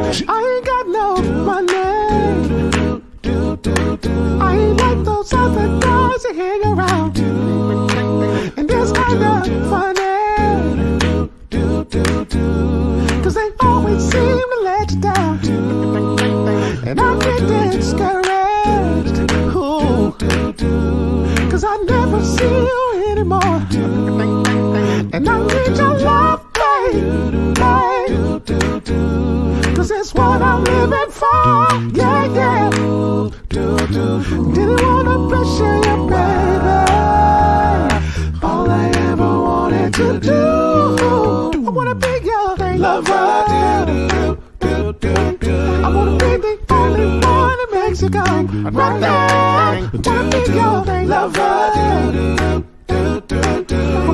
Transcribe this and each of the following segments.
I ain't got no money. I ain't like those other guys that hang around. And that's kinda funny, 'cause they always seem to let you down. And I'm getting discouraged, ooh, 'cause I never see you anymore. And I need your love, babe, 'cause that's what I'm living for, yeah, yeah. Didn't wanna pressure you, baby. All I ever wanted to do, I wanna be your lover. I wanna be the only one that makes you go right now. I wanna be your lover. I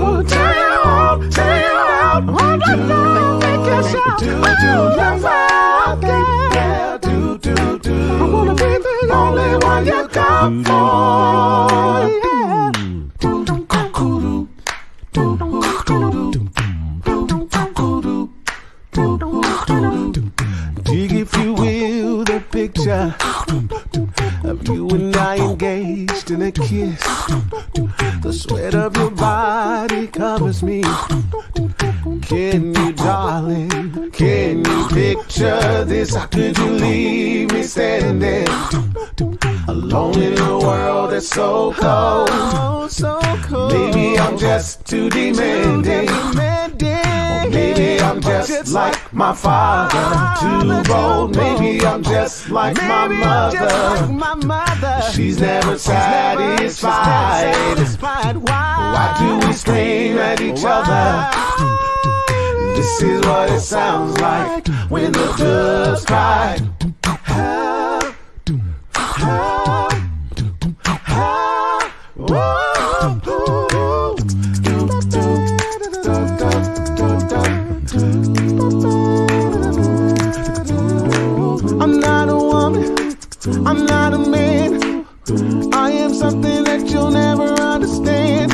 wanna turn you on, all right now, make you shout, oh, lover, yeah. I wanna be the only one you come for, yeah. Dig, if you will, the picture of you and I engaged in a kiss. The sweat of your body covers me. Can you, darling, can you picture this? How could you leave me standing alone in a world that's so cold? So cold. Maybe I'm just too demanding. Or maybe I'm just like my father, too bold. Maybe I'm just like my mother. She's never satisfied. Why do we scream at each other? This is what it sounds like when the doves cry. I'm not a woman, I'm not a man. I am something that you'll never understand.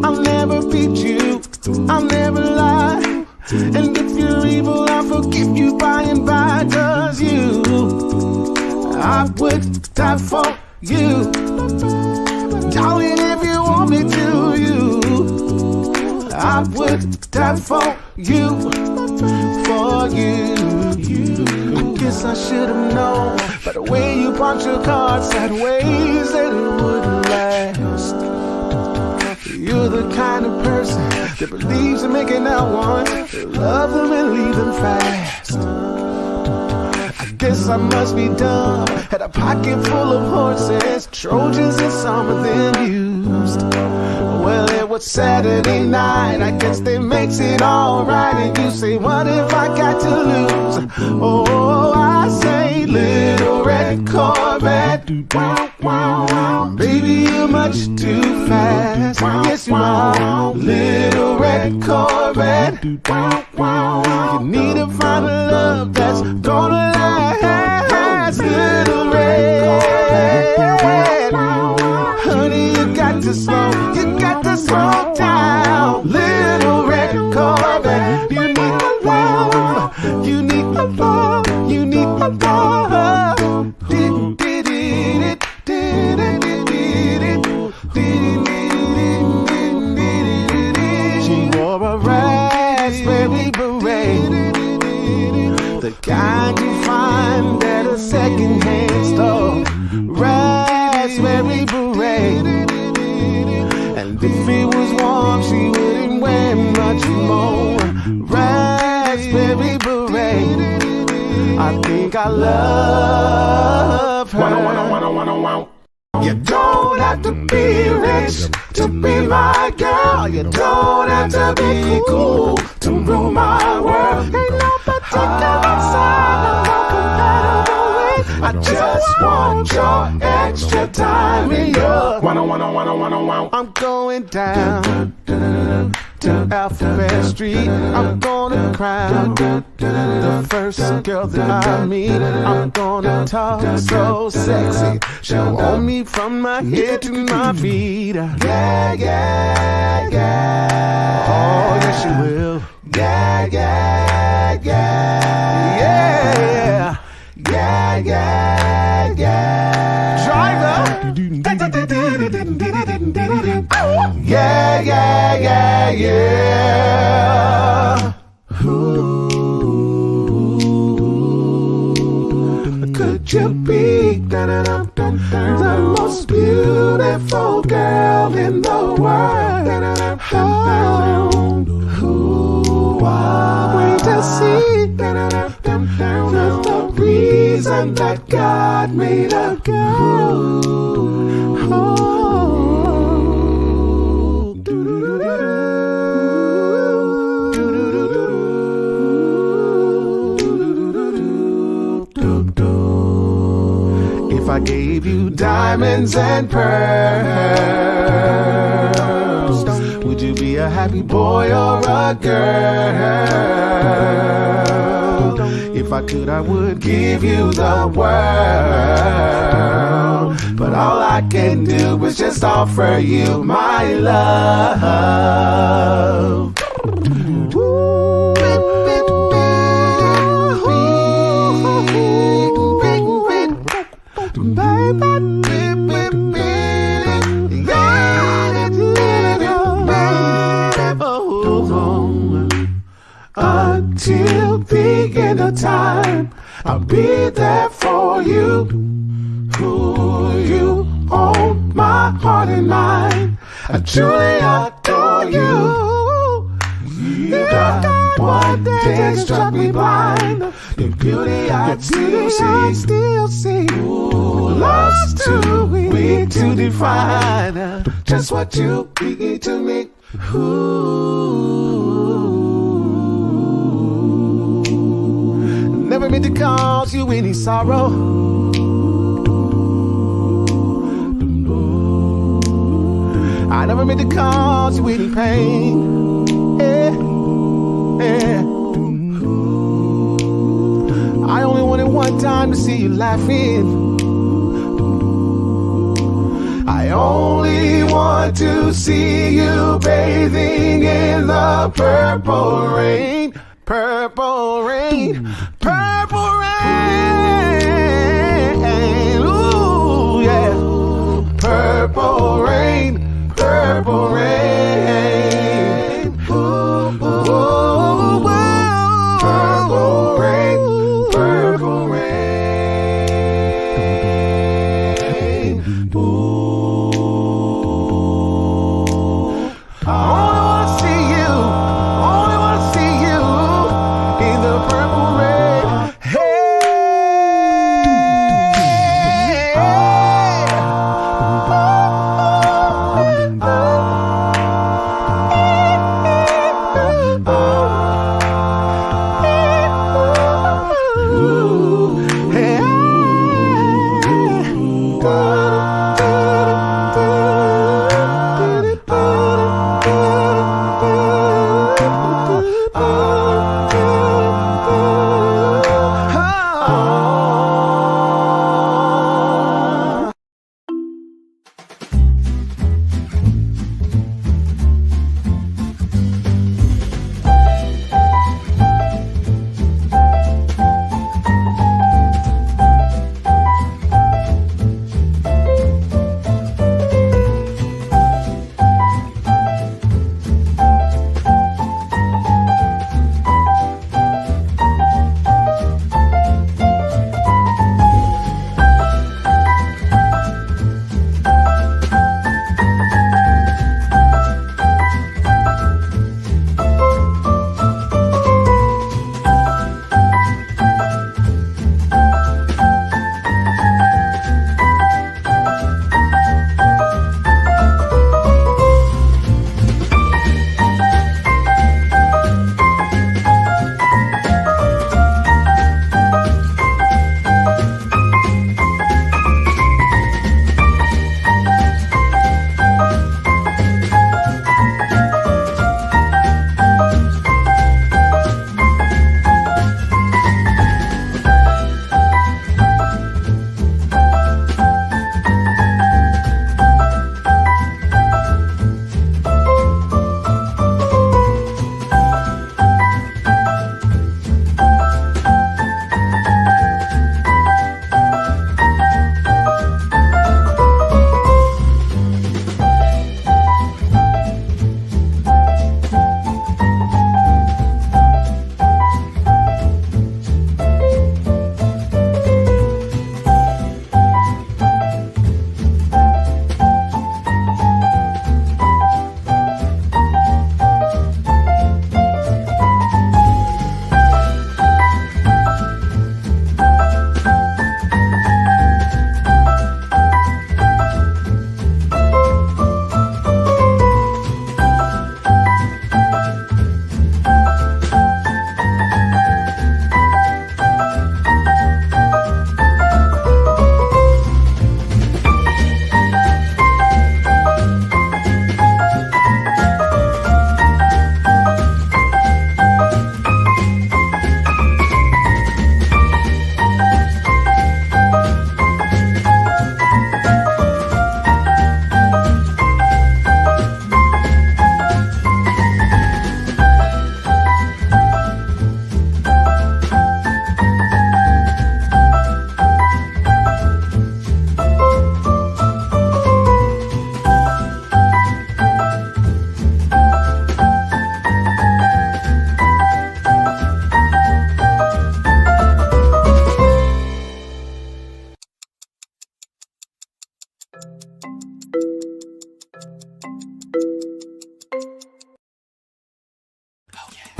I'll never beat you, I'll never lie. And if you're evil, I'll forgive you by and by. 'Cause you, I would die for you. Darling, if you want me to, you, I would die for you, for you. I guess I should have known by the way you punch your cards sideways that it wouldn't last. You're the kind of person that believes in making out once, love them and leave them fast. I guess I must be dumb, had a pocket full of horses, Trojans and some of them used. Well, it was Saturday night, I guess that makes it alright. And you say, what if I got to lose? Oh, I say, little red Corvette. Baby, you're much too fast. Yes, you are. Little red Corvette. You need to find a love that's gonna last. Little red Corvette. Honey, you got to slow down. Little red Corvette. You need the love. You need the love. You need the love. She wore a raspberry beret, the kind you find at a second-hand store. Raspberry beret, and if it was warm, she wouldn't wear much more. Raspberry beret, I think I love her. You don't have to be rich to be my girl. You don't have to be cool to rule my world. Ain't no particular sign I'm not compatible with. I just want your extra time in your. I'm going down to Alphabet Street. I'm gonna crown the first girl that I meet. I'm gonna talk so sexy. She'll want me from my head to my feet. Yeah, yeah, yeah. Oh, yes, she will. Yeah, yeah, yeah. Yeah. Yeah, yeah, yeah, yeah. Could you be the most beautiful girl in the world? Wait to see the reason that God made a girl. If I gave you diamonds and pearls, would you be a happy boy or a girl? If I could, I would give you the world, but all I can do is just offer you my love. Until the end of time, I'll be there for you. You own my heart and mind. I truly adore you. You got one day struck me blind. Your beauty I still see. Lost too weak to define just what you mean to me. Never meant to cause you any sorrow. I never meant to cause you any pain. Yeah, yeah. I only wanted one time to see you laughing. I only want to see you bathing in the purple rain. Purple rain, purple rain, ooh yeah. Purple rain, purple rain, ooh, ooh, ooh, purple rain, purple rain, ooh. I only wanna see you, only wanna see you in the purple rain,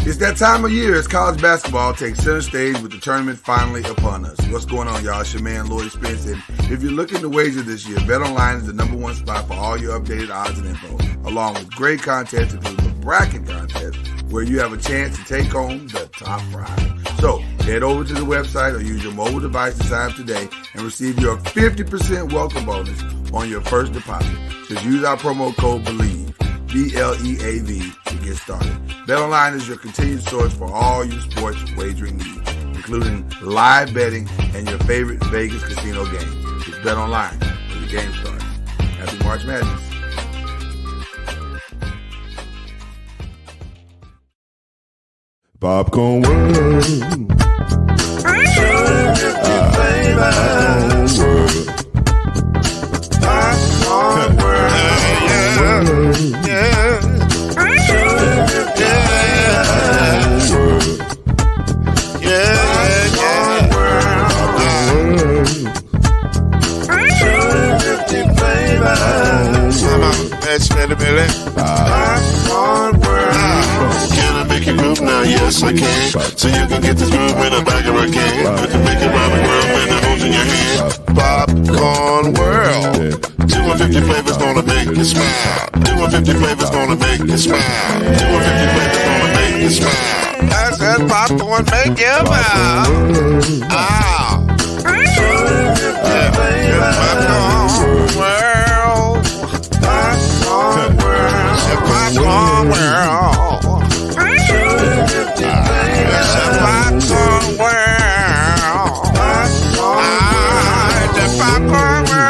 It's that time of year as college basketball takes center stage with the tournament finally upon us. What's going on, y'all? It's your man, Lloyd Spence, and if you're looking to wager this year, BetOnline is the #1 spot for all your updated odds and info, along with great contests including the bracket contest, where you have a chance to take home the top prize. So, head over to the website or use your mobile device to sign up today and receive your 50% welcome bonus on your first deposit. Just use our promo code BELIEVE, BLEAV, to get started. BetOnline is your continued source for all your sports wagering needs, including live betting and your favorite Vegas casino games. It's BetOnline where the game starts. Happy March Madness. Popcorn World. Popcorn World. Yeah. Can I make you move now? Yes, I can. So you can get this groove in a bag of a can. I can make it round the world and it holds in your hand. Popcorn World. 250 flavors gonna make you smile. 250 flavors gonna make you smile. 250 flavors gonna make you smile. I said popcorn make you smile. Ah. Popcorn World. Popcorn World. Popcorn World. It's a popcorn world. It's a popcorn world.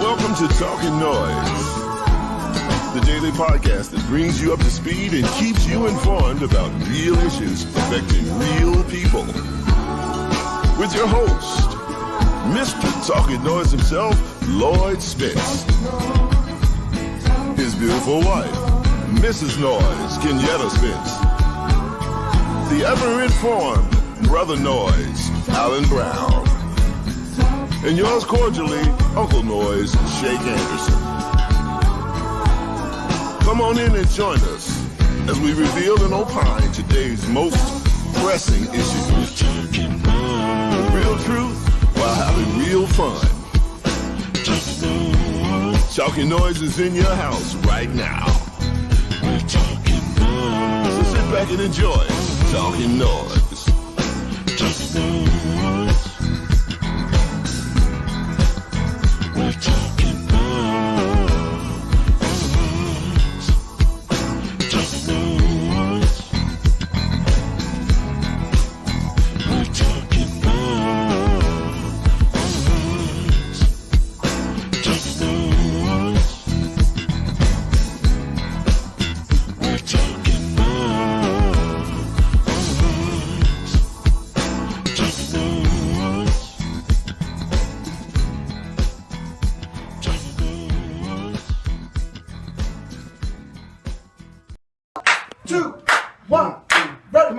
Welcome to Talkin NOIZ, the daily podcast that brings you up to speed and keeps you informed about real issues affecting real people. With your host, Mr. Talkin NOIZ himself, Lloyd Spence. His beautiful wife, Mrs. NOIZ, Kenyatta Spence. The ever-informed Brother NOIZ, Alan Brown. And yours cordially, Uncle NOIZ, Shake Anderson. Come on in and join us as we reveal and opine today's most pressing issues. Real truth while having real fun. Talkin NOIZ is in your house right now. So sit back and enjoy Talkin NOIZ.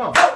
Come on.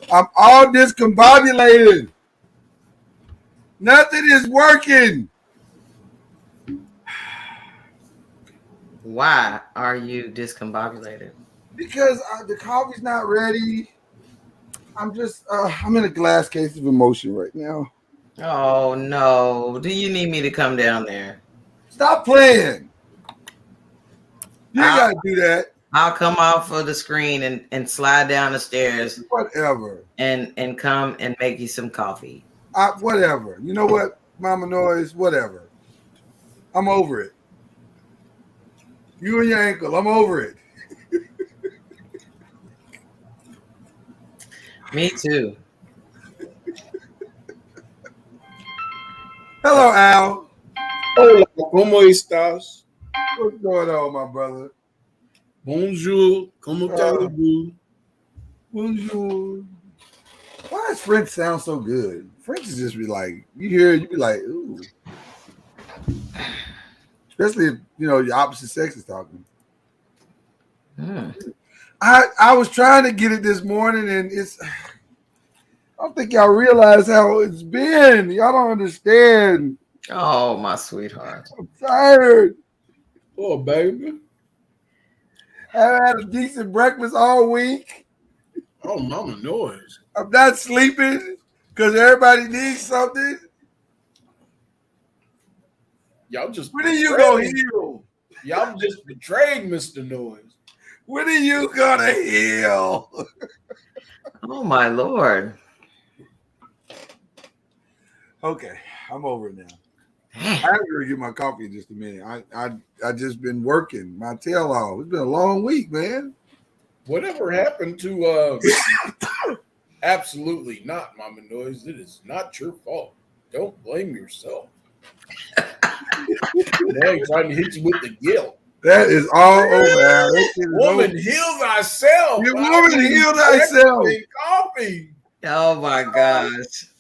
I'm all discombobulated. Nothing is working. Why are you discombobulated? Because the coffee's not ready. I'm just, I'm in a glass case of emotion right now. Oh, no. Do you need me to come down there? Stop playing. You ain't got to do that. I'll come off of the screen and slide down the stairs. Whatever. And come and make you some coffee. Whatever. You know what, Mama Noise? Whatever. I'm over it. You and your ankle. I'm over it. Me too. Hello, Al. Hola, ¿cómo estás? What's going on, my brother? Bonjour, ¿cómo allez-vous? Bonjour. Why does French sound so good? French is just be like, you hear it, you be like, ooh. Especially if, you know, your opposite sex is talking. I was trying to get it this morning, and I don't think y'all realize how it's been. Y'all don't understand. Oh, my sweetheart. I'm tired. Oh, baby. I haven't had a decent breakfast all week. Oh, Mama Noise. I'm not sleeping because everybody needs something. Y'all just When are you gonna heal? Y'all just betrayed Mr. Noise. When are you gonna heal? Oh, my Lord. Okay, I'm over it now. I have to get my coffee in just a minute. I just been working my tail off. It's been a long week, man. Whatever happened to absolutely not, Mama Noise. It is not your fault. Don't blame yourself. Now you're trying to hit you with the guilt. That is all over. Woman heals thyself. You woman heal thyself. Coffee. Oh, my gosh.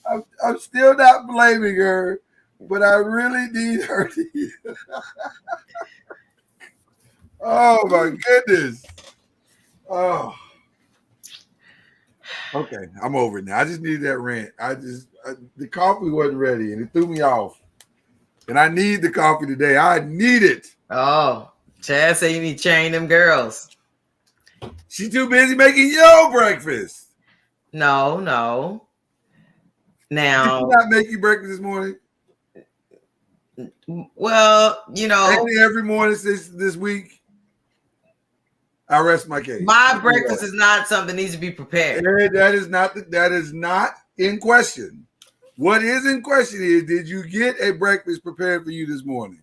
I'm still not blaming her, but I really need her to heal. Oh my goodness. Oh. Okay, I'm over it now. I just needed that rant. The coffee wasn't ready and it threw me off. And I need the coffee today. I need it. Oh, Chad said you need to train them girls. She's too busy making your breakfast. No. Now, Did she not make you breakfast this morning? well, you know, Every morning since this week. I rest my case. my breakfast is not something that needs to be prepared. That is not in question. What is in question is, did you get a breakfast prepared for you this morning?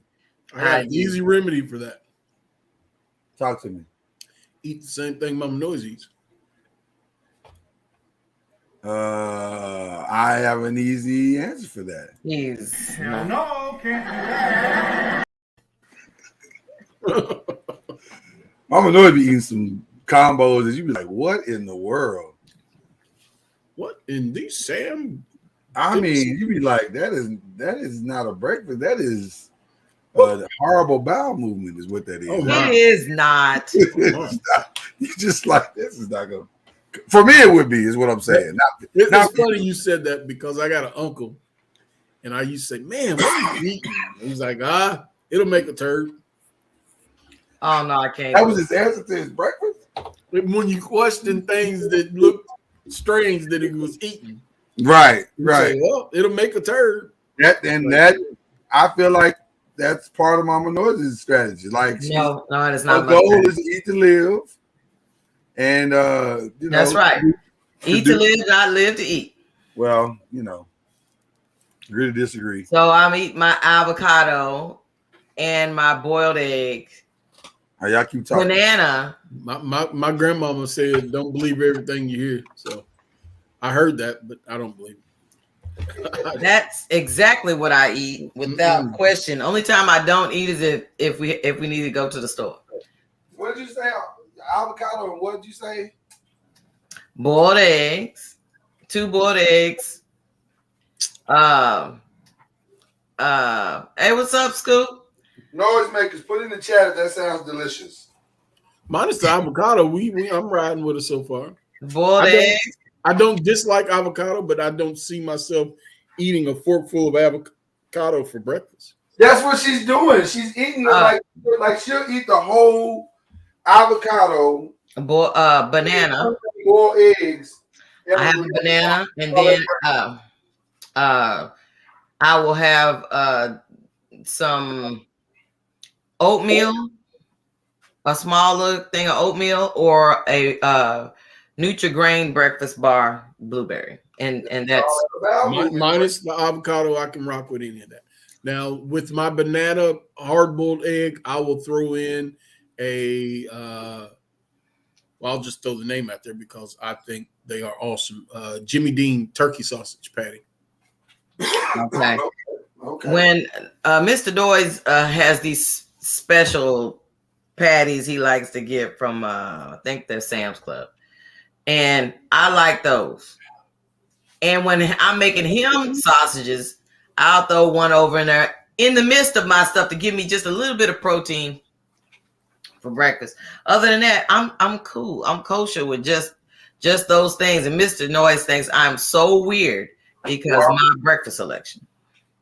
I have an easy remedy for that. Talk to me. Eat the same thing Mama Noise eats. I have an easy answer for that. No, can't do that. Mama know be eating some combos and you be like, what in the world? What in the Sam? I mean, you be like, that is not a breakfast. That is a horrible bowel movement is what that is. It is not. You just like, this is not going to. For me, it would be, is what I'm saying. It's funny you said that because I got an uncle and I used to say, man, what are you eating? And he's like, it'll make a turd. Oh, no, I can't. That was his answer to his breakfast? When you question things that look strange that he was eating. Right. Say, well, it'll make a turd. That I feel like that's part of Mama Noise's strategy. Like, no, it is not. Her goal is to eat to live. And, that's right. Eat to live, not live to eat. Well, agree to disagree. So I'm eating my avocado and my boiled egg. All right, y'all keep talking. Banana. My grandmama said, "Don't believe everything you hear." So I heard that, but I don't believe it. That's exactly what I eat without question. Only time I don't eat is if we need to go to the store. What did you say? Avocado and what did you say? Boiled eggs, 2 boiled eggs. Hey, what's up, Scoop? Noise makers, put in the chat if that sounds delicious. Minus the avocado, I'm riding with it so far. Boiled eggs. I don't dislike avocado, but I don't see myself eating a forkful of avocado for breakfast. That's what she's doing. She's eating it like she'll eat the whole avocado, banana. Boiled eggs. I have a banana, and then I will have some oatmeal, a smaller thing of oatmeal, or a Nutri-Grain breakfast bar blueberry, and that's minus the avocado. I can rock with any of that. Now with my banana hard-boiled egg, I will throw in a I'll just throw the name out there because I think they are awesome. Jimmy Dean turkey sausage patty. Okay. When Mr. Noise has these special patties he likes to get from I think they're Sam's Club, and I like those. And when I'm making him sausages, I'll throw one over in there in the midst of my stuff to give me just a little bit of protein for breakfast. Other than that, I'm cool. I'm kosher with just those things. And Mr. Noise thinks I'm so weird because my breakfast selection.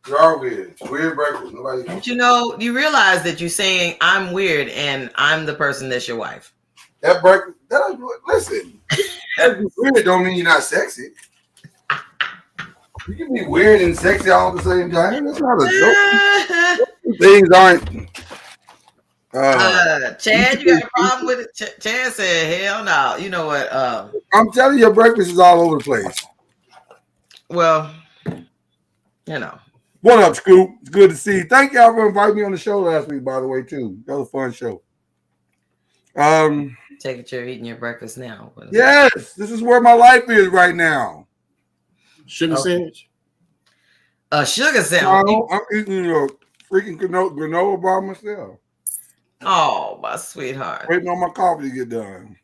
You are weird. Weird breakfast. Nobody. But you realize that you're saying I'm weird and I'm the person that's your wife. That breakfast. Listen. Weird don't mean you're not sexy. You can be weird and sexy all at the same time. That's not a joke. Things aren't. Chad, you got a problem with it? Chad said, "Hell no." You know what? I'm telling you, your breakfast is all over the place. Well, What up, Scoop? It's good to see you. Thank y'all for inviting me on the show last week, by the way, too. That was a fun show. Take it you're eating your breakfast now. Yes, this is where my life is right now. Sugar sandwich? A sugar sandwich? No, I'm eating a freaking granola bar myself. Oh, my sweetheart. Waiting on my coffee to get done.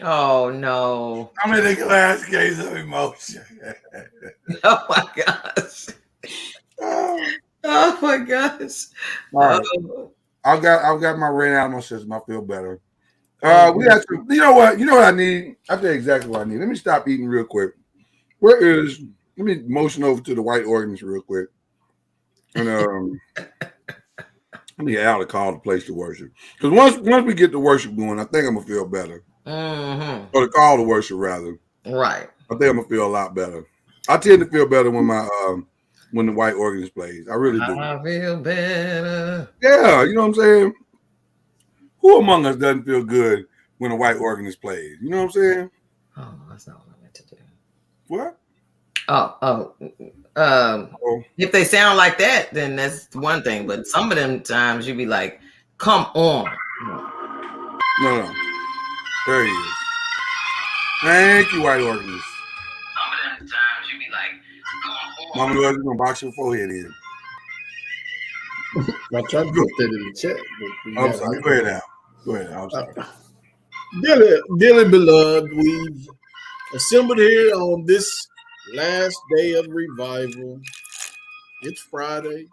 Oh, no. I'm in a glass case of emotion. Oh, my gosh. Oh, my gosh. All right. I've got my rain out of my system. I feel better. We have to, you know what I need? I tell you exactly what I need. Let me stop eating real quick. Let me motion over to the white organist real quick. And I need Al to call the place to worship. Because once we get the worship going, I think I'm gonna feel better. Mm-hmm. Or to call the worship rather. Right. I think I'm gonna feel a lot better. I tend to feel better when when the white organist plays. I really do. I feel better. Yeah, you know what I'm saying? Who among us doesn't feel good when a white organist plays? You know what I'm saying? Oh, that's not what I meant to do. What? If they sound like that, then that's one thing. But some of them times you be like, come on. No. There he is. Thank you, white organist. Some of them times you be like, come on. Mama Lord's gonna box your forehead in. I tried to put that in the chat. I'm sorry. Go ahead, Al. Go ahead, Al. I'm sorry. Dearly beloved, we've assembled here on this last day of revival. It's Friday.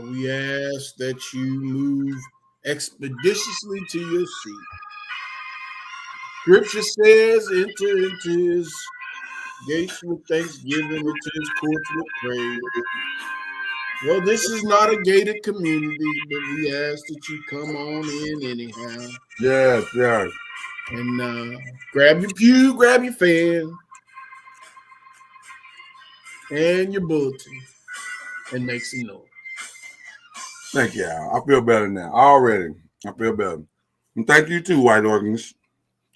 We ask that you move expeditiously to your seat. Scripture says, enter into his gates with thanksgiving, into his courts with praise. Well, this is not a gated community, but we ask that you come on in anyhow. Yes. And grab your pew, grab your fan, and your bulletin, and make some noise. Thank you, Al. I feel better now. Already. I feel better. And thank you too, white organist.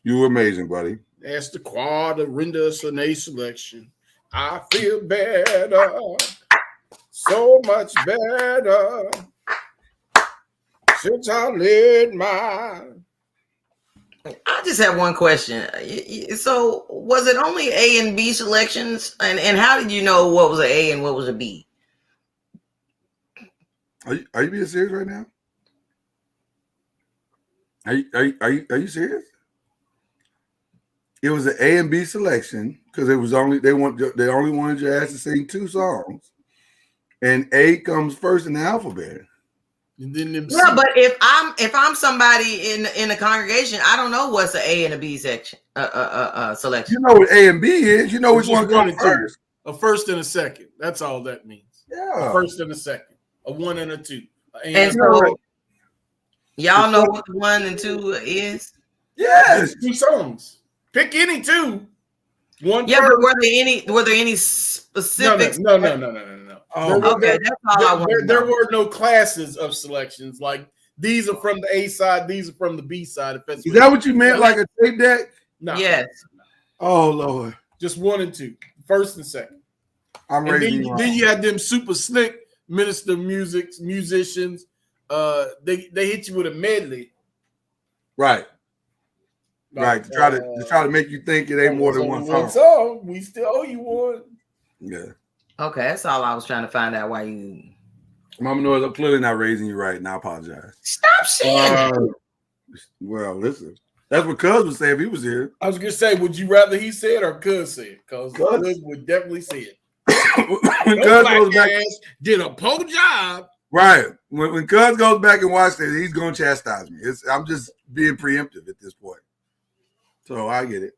You were amazing, buddy. Ask the choir to render us an A selection. I feel better, so much better since I laid my. I just have one question. So, was it only A and B selections? And how did you know what was an A and what was a B? Are you being serious right now? Are you serious? It was an A and B selection because it was they only wanted your ass to sing 2 songs, and A comes first in the alphabet. And then Yeah, but if I'm somebody in the congregation, I don't know what's an A and a B section selection. You know what A and B is. You know which one comes first. A first and a second. That's all that means. Yeah. A first and a second. A 1 and a 2. And so y'all know what the 1 and 2 is? Yes. 2 songs. Pick any 2. One. Yeah, but were there any specifics? No. Okay, that's all I want to know. There were no classes of selections. Like these are from the A side, these are from the B side. Is that what you meant? Like a tape deck? No. Yes. Oh Lord. Just 1 and 2. First and second. Then you had them super slick musicians. They hit you with a medley. Right. Like, to try to make you think it ain't more than one song. We still owe you one. Yeah. Okay, that's all I was trying to find out why you. Mama knows I'm clearly not raising you right, and I apologize. Stop saying it. Well, listen. That's what Cuz would say if he was here. I was gonna say, would you rather he said or Cuz said? Because Cuz would definitely say it. When Cuz goes back, did a poor job. Right. When Cuz goes back and watches it, he's gonna chastise me. I'm just being preemptive at this point. So I get it.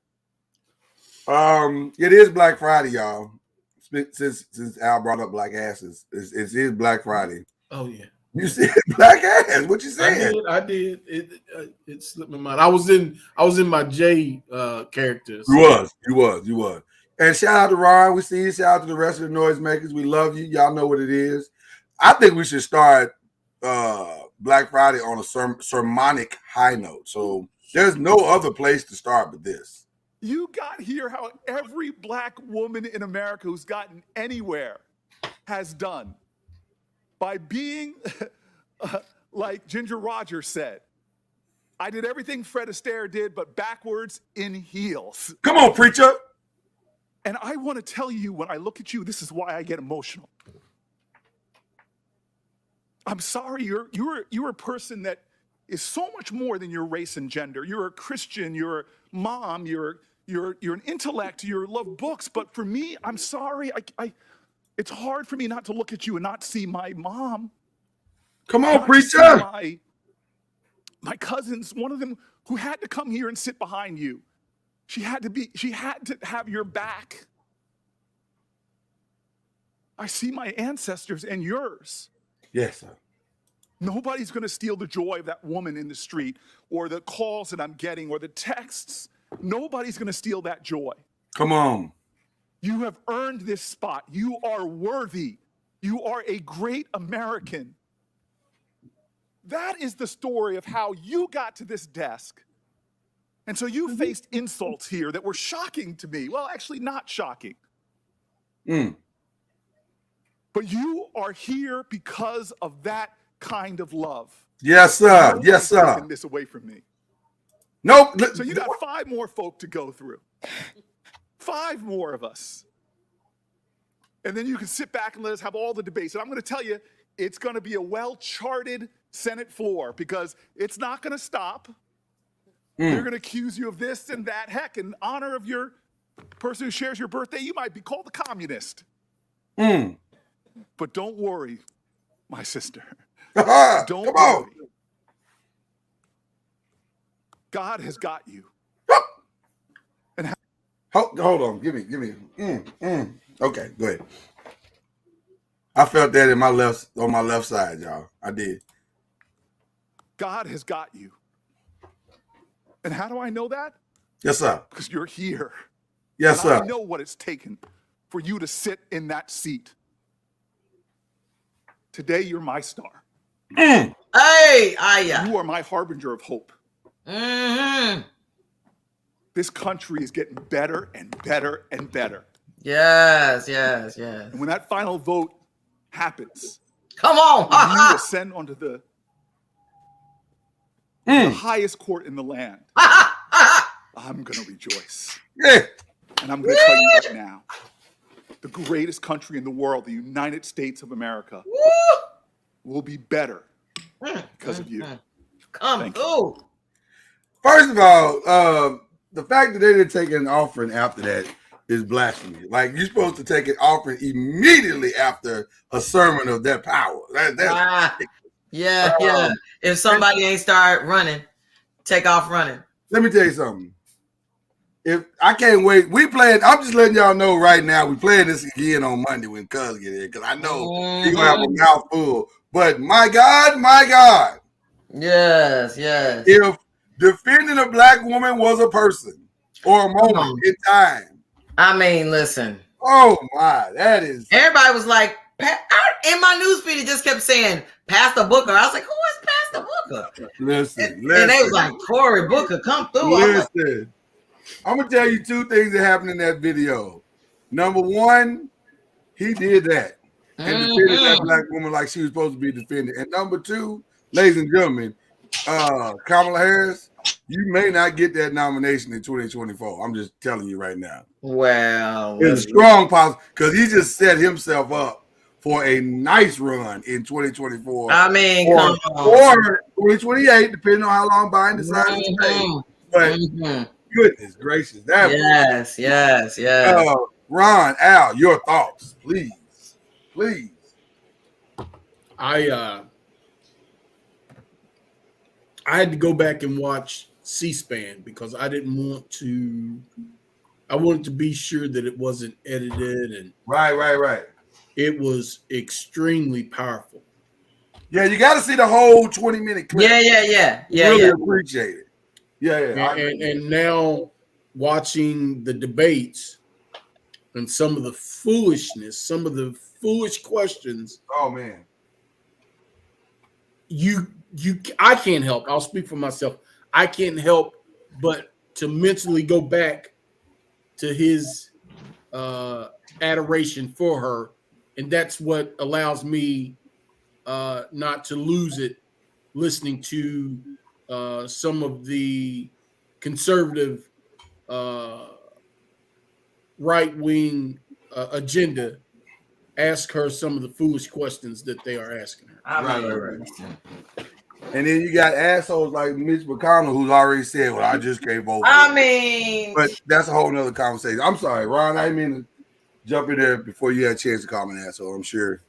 It is Black Friday, y'all. Since Al brought up black asses, it is Black Friday. Oh yeah. You said black ass. What you saying? I did. It slipped my mind. I was in my J characters. You was. And shout out to Ron. We see you. Shout out to the rest of the noisemakers. We love you. Y'all know what it is. I think we should start Black Friday on a sermonic high note. So there's no other place to start but this. You got here how every black woman in America who's gotten anywhere has done by being like Ginger Rogers said. I did everything Fred Astaire did, but backwards in heels. Come on, preacher. And I want to tell you, when I look at you, this is why I get emotional. I'm sorry, you're a person that is so much more than your race and gender. You're a Christian, you're a mom, you're an intellect, you love books. But for me, I'm sorry, it's hard for me not to look at you and not see my mom. Come on, preacher. My cousins, one of them who had to come here and sit behind you. She had to have your back. I see my ancestors and yours. Yes, sir. Nobody's going to steal the joy of that woman in the street or the calls that I'm getting or the texts. Nobody's going to steal that joy. Come on. You have earned this spot. You are worthy. You are a great American. That is the story of how you got to this desk. And so you faced insults here that were shocking to me. Well, actually not shocking. But you are here because of that kind of love. Yes, sir. Yes, sir. Taking this away from me. Nope. So you got 5 more folk to go through. 5 more of us. And then you can sit back and let us have all the debates. And I'm going to tell you, it's going to be a well-charted Senate floor because it's not going to stop. They're going to accuse you of this and that. Heck, in honor of your person who shares your birthday, you might be called a communist. But don't worry, my sister. Don't worry. God has got you. And hold on. Give me. Okay, go ahead. I felt that on my left side, y'all. I did. God has got you. And how do I know that? Yes, sir. Because you're here. Yes, and sir. I know what it's taken for you to sit in that seat. Today, you're my star. Hey, You are my harbinger of hope. Mm-hmm. This country is getting better and better and better. Yes, yes, yes. And when that final vote happens, come on, when you ascend onto the highest court in the land, I'm going to rejoice. Yeah. And I'm going to tell you right now, the greatest country in the world, the United States of America, will be better because of you. Come through. First of all, the fact that they didn't take an offering after that is blasphemy. Like, you're supposed to take an offering immediately after a sermon of that power. Yeah. If somebody ain't start running, take off running. Let me tell you something. If I can't wait, I'm just letting y'all know right now, we playing this again on Monday when Cuz get here, because I know he's gonna have a mouthful. But my God. Yes. If defending a black woman was a person or a moment in time. I mean, listen. Oh my, that is. Everybody was like, in my newsfeed, it just kept saying Pastor Booker. I was like, who is Pastor Booker? Listen. And they was like, Cory Booker, come through. Listen, I'm gonna tell you two things that happened in that video. Number one, he did that and defended that black woman like she was supposed to be defended. And number two, ladies and gentlemen, Kamala Harris, you may not get that nomination in 2024. I'm just telling you right now. Well, it's a strong possibility because he just set himself up for a nice run in 2024. I mean, or 2028, depending on how long Biden decides to stay. But goodness gracious, that yes. Ron, Al, your thoughts, please. I had to go back and watch C-SPAN because I wanted to be sure that it wasn't edited and right. It was extremely powerful. Yeah, you got to see the whole 20-minute clip. Yeah. Really appreciate it. Yeah. And now watching the debates and some of the foolishness, some of the foolish questions. Oh man. I can't help. I'll speak for myself. I can't help but to mentally go back to his adoration for her, and that's what allows me not to lose it listening to some of the conservative right-wing agenda ask her some of the foolish questions that they are asking her. Right. And then you got assholes like Mitch McConnell who's already said, well, I just can't vote. But that's a whole nother conversation. I'm sorry, Ron, I didn't mean to jump in there before you had a chance to call me an asshole. I'm sure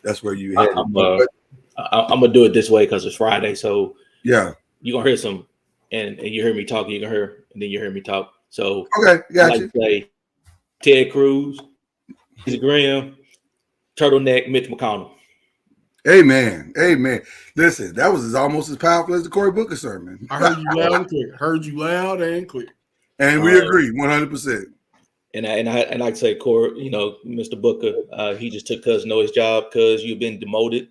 that's where you had I'm gonna do it this way because it's Friday. So yeah, you're gonna hear some and you hear me talk, you can hear, and then you hear me talk. So okay, got you. Say Ted Cruz, Graham, turtleneck, Mitch McConnell. Amen. Listen, that was almost as powerful as the Cory Booker sermon. I heard you loud and clear. And we agree 100%. And I like to say, Cory, Mr. Booker, he just took Cuz NOIZ job because you've been demoted.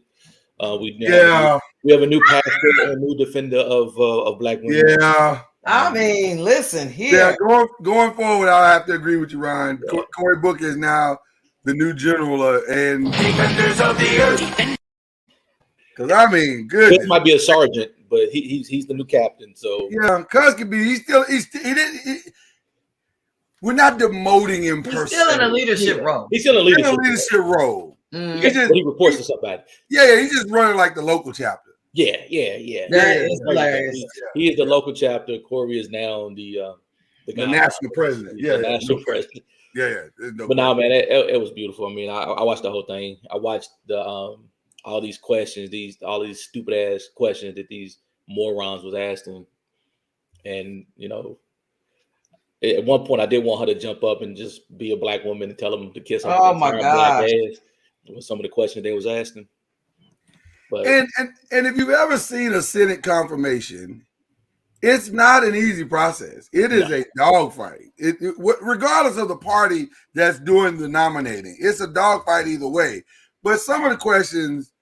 We have a new pastor and a new defender of black women. Yeah. I mean, listen here. Yeah, going forward, I'll have to agree with you, Ryan. Yeah. Cory Booker is now the new general and defenders of the earth. Because I mean, good. He might be a sergeant, but he's the new captain. So yeah, Cuz could be. We're not demoting him per se. He's still in a leadership role. He's still in a leadership role. He reports to somebody. Yeah, he's just running like the local chapter. Yeah. That is hilarious. He is the local chapter. Cory is now the national president. Yeah, the national president. Yeah. But no, man, it was beautiful. I mean, I watched the whole thing. I watched the all these questions, all these stupid ass questions that these morons was asking, and at one point I did want her to jump up and just be a black woman and tell them to kiss her. Oh my God! Black ass with some of the questions they was asking. But and if you've ever seen a Senate confirmation, it's not an easy process. It is a dogfight. Regardless of the party that's doing the nominating, it's a dogfight either way. But some of the questions,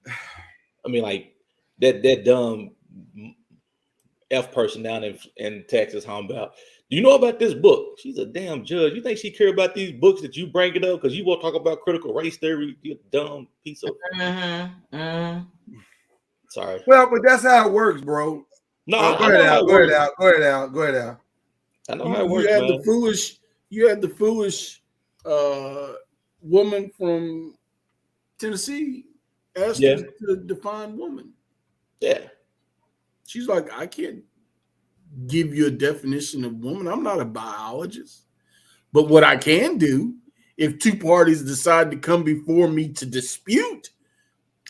I mean, like that dumb F person down in Texas talking about, do you know about this book? She's a damn judge. You think she care about these books that you bring it up because you won't talk about critical race theory? You dumb piece of. Sorry. Well, but that's how it works, bro. No, go ahead, Al. Go ahead, Al. Go ahead, Al. Go ahead, Al. I know how it works, you had man. You had the foolish woman from Tennessee asked her to define woman. Yeah. She's like, I can't give you a definition of woman. I'm not a biologist. But what I can do, if two parties decide to come before me to dispute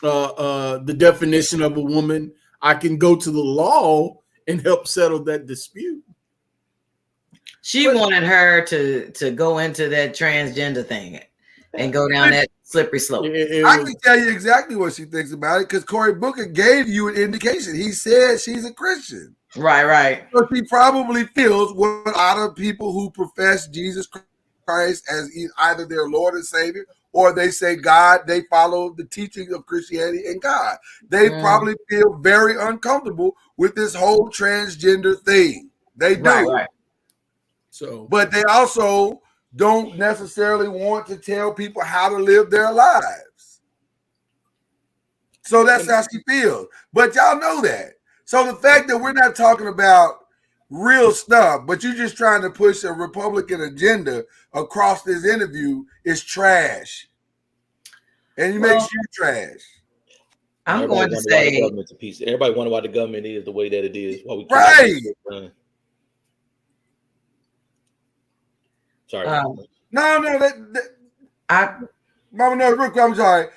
the definition of a woman, I can go to the law and help settle that dispute. She wanted her to go into that transgender thing and go down that slippery slope. I can tell you exactly what she thinks about it because Cory Booker gave you an indication. He said she's a Christian. Right. So she probably feels what a lot of people who profess Jesus Christ as either their Lord and Savior, or they say God, they follow the teaching of Christianity and God. They probably feel very uncomfortable with this whole transgender thing. They do. Right. So, but they also don't necessarily want to tell people how to live their lives. So that's how she feels. But y'all know that. So the fact that we're not talking about real stuff, but you're just trying to push a Republican agenda across this interview is trash. And it makes you trash. I'm going to say the government's a piece. Everybody wonder why the government is the way that it is. Why we Sorry. Mama, no, real quick, I'm sorry.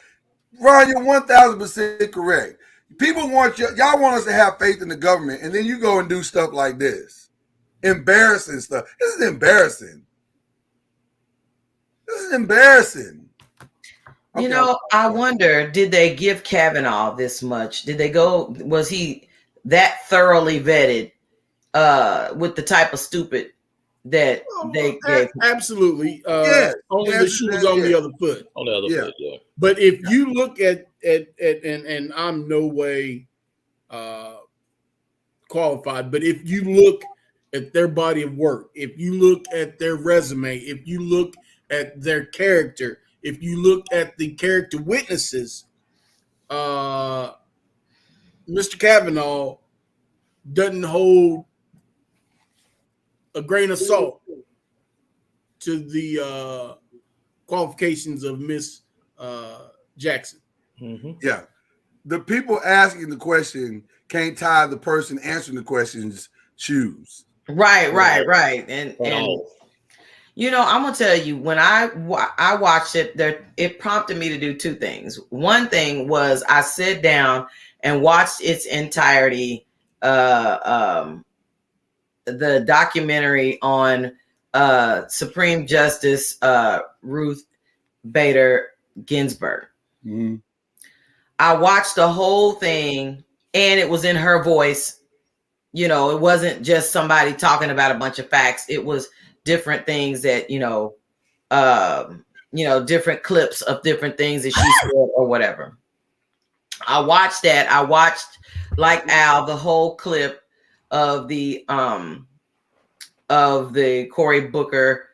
Ron, you're 1,000% correct. People want y'all want us to have faith in the government, and then you go and do stuff like this. Embarrassing stuff. This is embarrassing. You know, I wonder, did they give Kavanaugh this much? Did they go, was he that thoroughly vetted with the type of stupid that they gave? Absolutely. Only the shoe was on the other foot. On the other foot, yeah. But if you look at and I'm no way qualified, but if you look at their body of work, if you look at their resume, if you look at their character, if you look at the character witnesses, Mr. Kavanaugh doesn't hold a grain of salt to the qualifications of Miss Jackson. Mm-hmm. Yeah. The people asking the question can't tie the person answering the question's shoes. Right. And you know, I'm gonna tell you, when I watched it, it prompted me to do two things. One thing was I sat down and watched its entirety, the documentary on Supreme Justice Ruth Bader Ginsburg. Mm-hmm. I watched the whole thing, and it was in her voice. You know, it wasn't just somebody talking about a bunch of facts. It was different things that, different clips of different things that she said or whatever. I watched that. I watched, like Al, the whole clip of the Cory Booker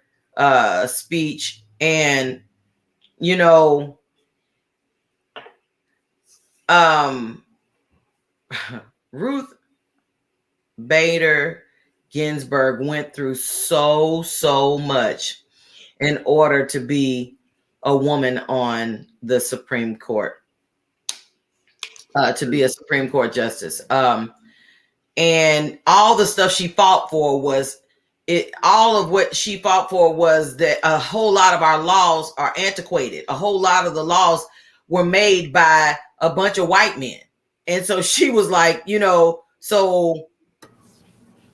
speech, and Ruth Bader Ginsburg went through so much in order to be a woman on the Supreme Court, to be a Supreme Court justice. And all the stuff she fought for was that a whole lot of our laws are antiquated. A whole lot of the laws were made by a bunch of white men. And so she was like, so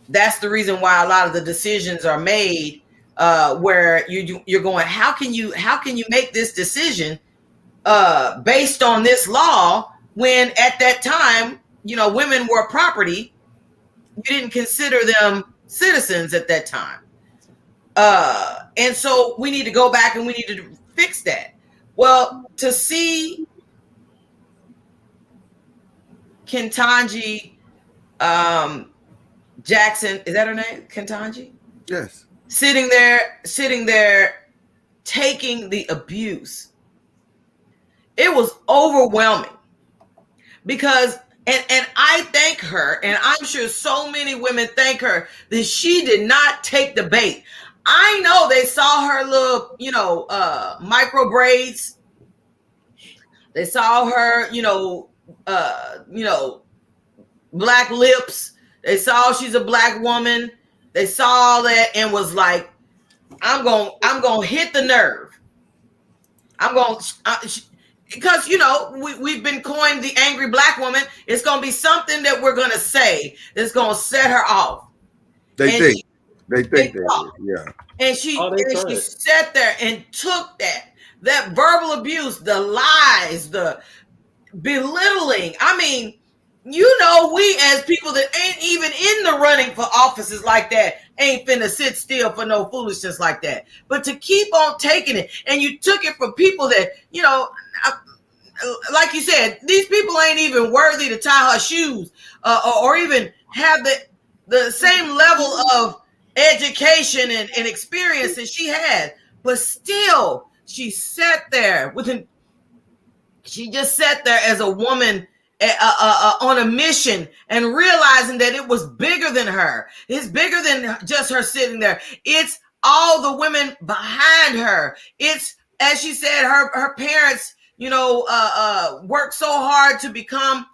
that's the reason why a lot of the decisions are made where you're going, how can you make this decision based on this law when at that time, women were property? You didn't consider them citizens at that time. And so we need to go back and we need to fix that. Well, to see Ketanji Jackson, is that her name? Ketanji? Yes. Sitting there, taking the abuse. It was overwhelming because, and I thank her, and I'm sure so many women thank her that she did not take the bait. I know they saw her little, micro braids. They saw her, black lips. They saw she's a black woman. They saw that and was like, I'm gonna hit the nerve. Because we've been coined the angry black woman. It's gonna be something that we're gonna say that's gonna set her off. They think they do. Yeah. And she sat there and took that verbal abuse, the lies, the belittling. I mean, we as people that ain't even in the running for offices like that ain't finna sit still for no foolishness like that. But to keep on taking it, and you took it from people that, like you said, these people ain't even worthy to tie her shoes or even have the same level of education and experience that she had. But still, she sat there she just sat there as a woman on a mission and realizing that it was bigger than her. It's bigger than just her sitting there. It's all the women behind her. It's, as she said, her parents, worked so hard to become,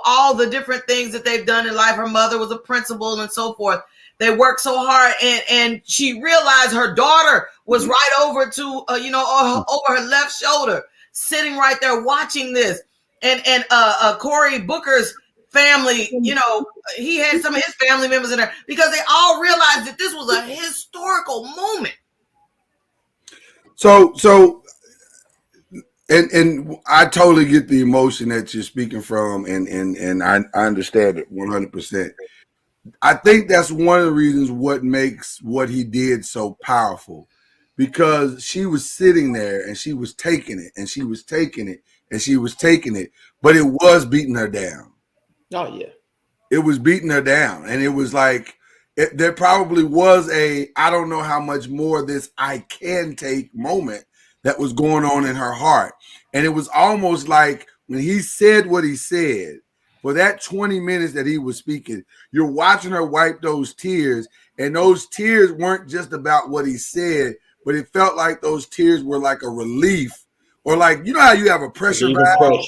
all the different things that they've done in life. Her mother was a principal and so forth. They worked so hard, and she realized her daughter was right over to, over her left shoulder, sitting right there watching this. And Cory Booker's family, he had some of his family members in there because they all realized that this was a historical moment. So, and I totally get the emotion that you're speaking from, and I understand it 100%. I think that's one of the reasons what makes what he did so powerful, because she was sitting there and she was taking it and she was taking it and she was taking it, but it was beating her down. Oh yeah, it was beating her down, and it was like there probably was I don't know how much more of this I can take moment that was going on in her heart, and it was almost like when he said what he said. For that 20 minutes that he was speaking, you're watching her wipe those tears, and those tears weren't just about what he said, but it felt like those tears were like a relief, or like, how you have a pressure valve?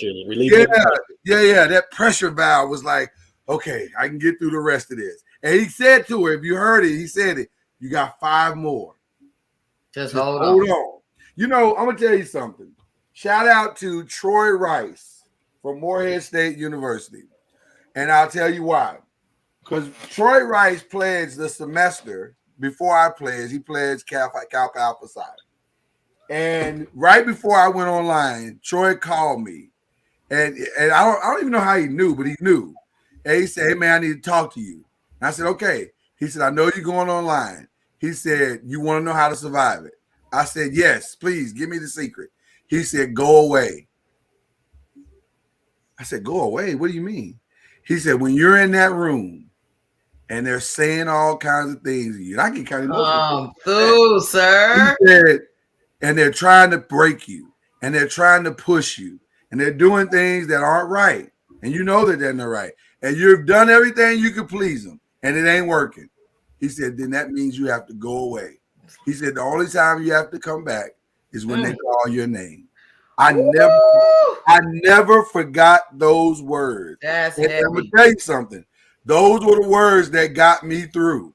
Yeah. That pressure valve was like, okay, I can get through the rest of this. And he said to her, if you heard it, he said it, you got 5 more. Just hold on. I'm going to tell you something. Shout out to Troy Rice from Morehead State University. And I'll tell you why. Because Troy Rice pledged the semester before I pledged. He pledged Kappa Alpha Psi. And right before I went online, Troy called me. And I don't even know how he knew, but he knew. And he said, hey, man, I need to talk to you. And I said, okay. He said, I know you're going online. He said, you want to know how to survive it? I said, yes, please, give me the secret. He said, go away. I said, go away? What do you mean? He said, when you're in that room and they're saying all kinds of things, and I get kind of emotional. Sir. He said, and they're trying to break you, and they're trying to push you, and they're doing things that aren't right, and you know that they're not right, and you've done everything you could please them, and it ain't working. He said, then that means you have to go away. He said, the only time you have to come back is when they call your name. I never forgot those words. That's and I'm gonna tell you something. Those were the words that got me through.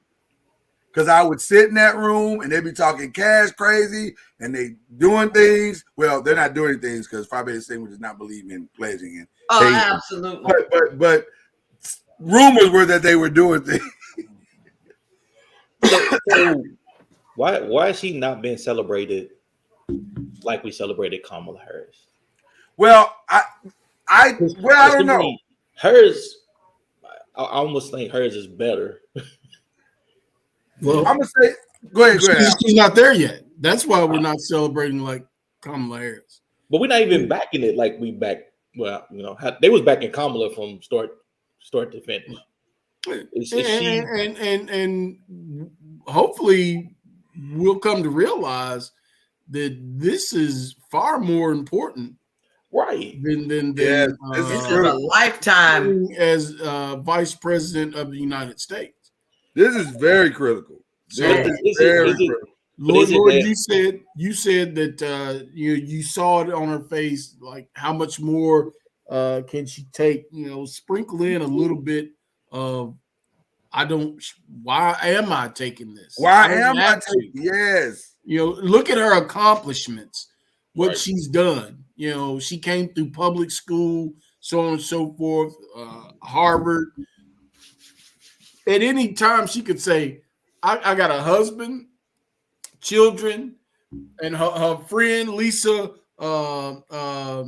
Because I would sit in that room and they'd be talking cash crazy and they doing things. Well, they're not doing things because Fabian Singh does not believe in pledging in. Absolutely. But rumors were that they were doing things. So why is she not being celebrated like we celebrated Kamala Harris? Well, I don't know. Hers, I almost think hers is better. Well, I'm gonna say, go ahead. She's not there yet. That's why we're not celebrating like Kamala Harris. But we're not even backing it like we back. Well, they was backing Kamala from start to finish. And hopefully we'll come to realize that this is far more important, right? Than this is a lifetime as vice president of the United States. This is very critical. Lord, you said that you saw it on her face, like how much more can she take? Sprinkle in a little bit of why am I taking this? Why am I taking? Yes. Look at her accomplishments, what she's done. She came through public school, so on and so forth, Harvard. At any time, she could say, I got a husband, children, and her friend, Lisa, I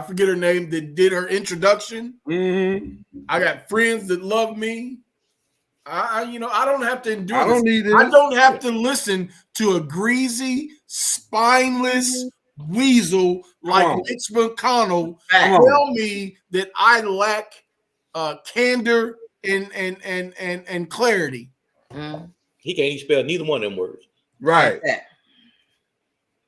forget her name, that did her introduction. Mm-hmm. I got friends that love me. I don't have to endure I don't need this. I don't have to listen to a greasy, spineless weasel like Mitch McConnell tell me that I lack candor and clarity. He can't even spell neither one of them words. Right.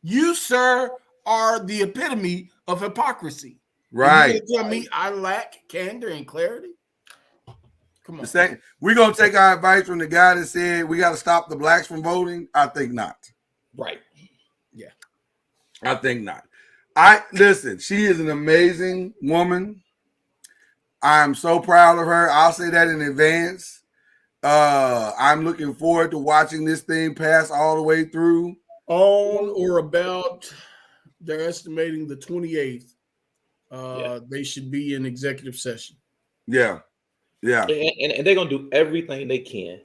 You, sir, are the epitome of hypocrisy. Right. You tell me I lack candor and clarity? Come on. We're going to take our advice from the guy that said we got to stop the blacks from voting? I think not. Right. Yeah. I think not. Listen, she is an amazing woman. I'm so proud of her. I'll say that in advance. I'm looking forward to watching this thing pass all the way through. On or about, they're estimating the 28th. They should be in executive session. Yeah. Yeah. And they're going to do everything they can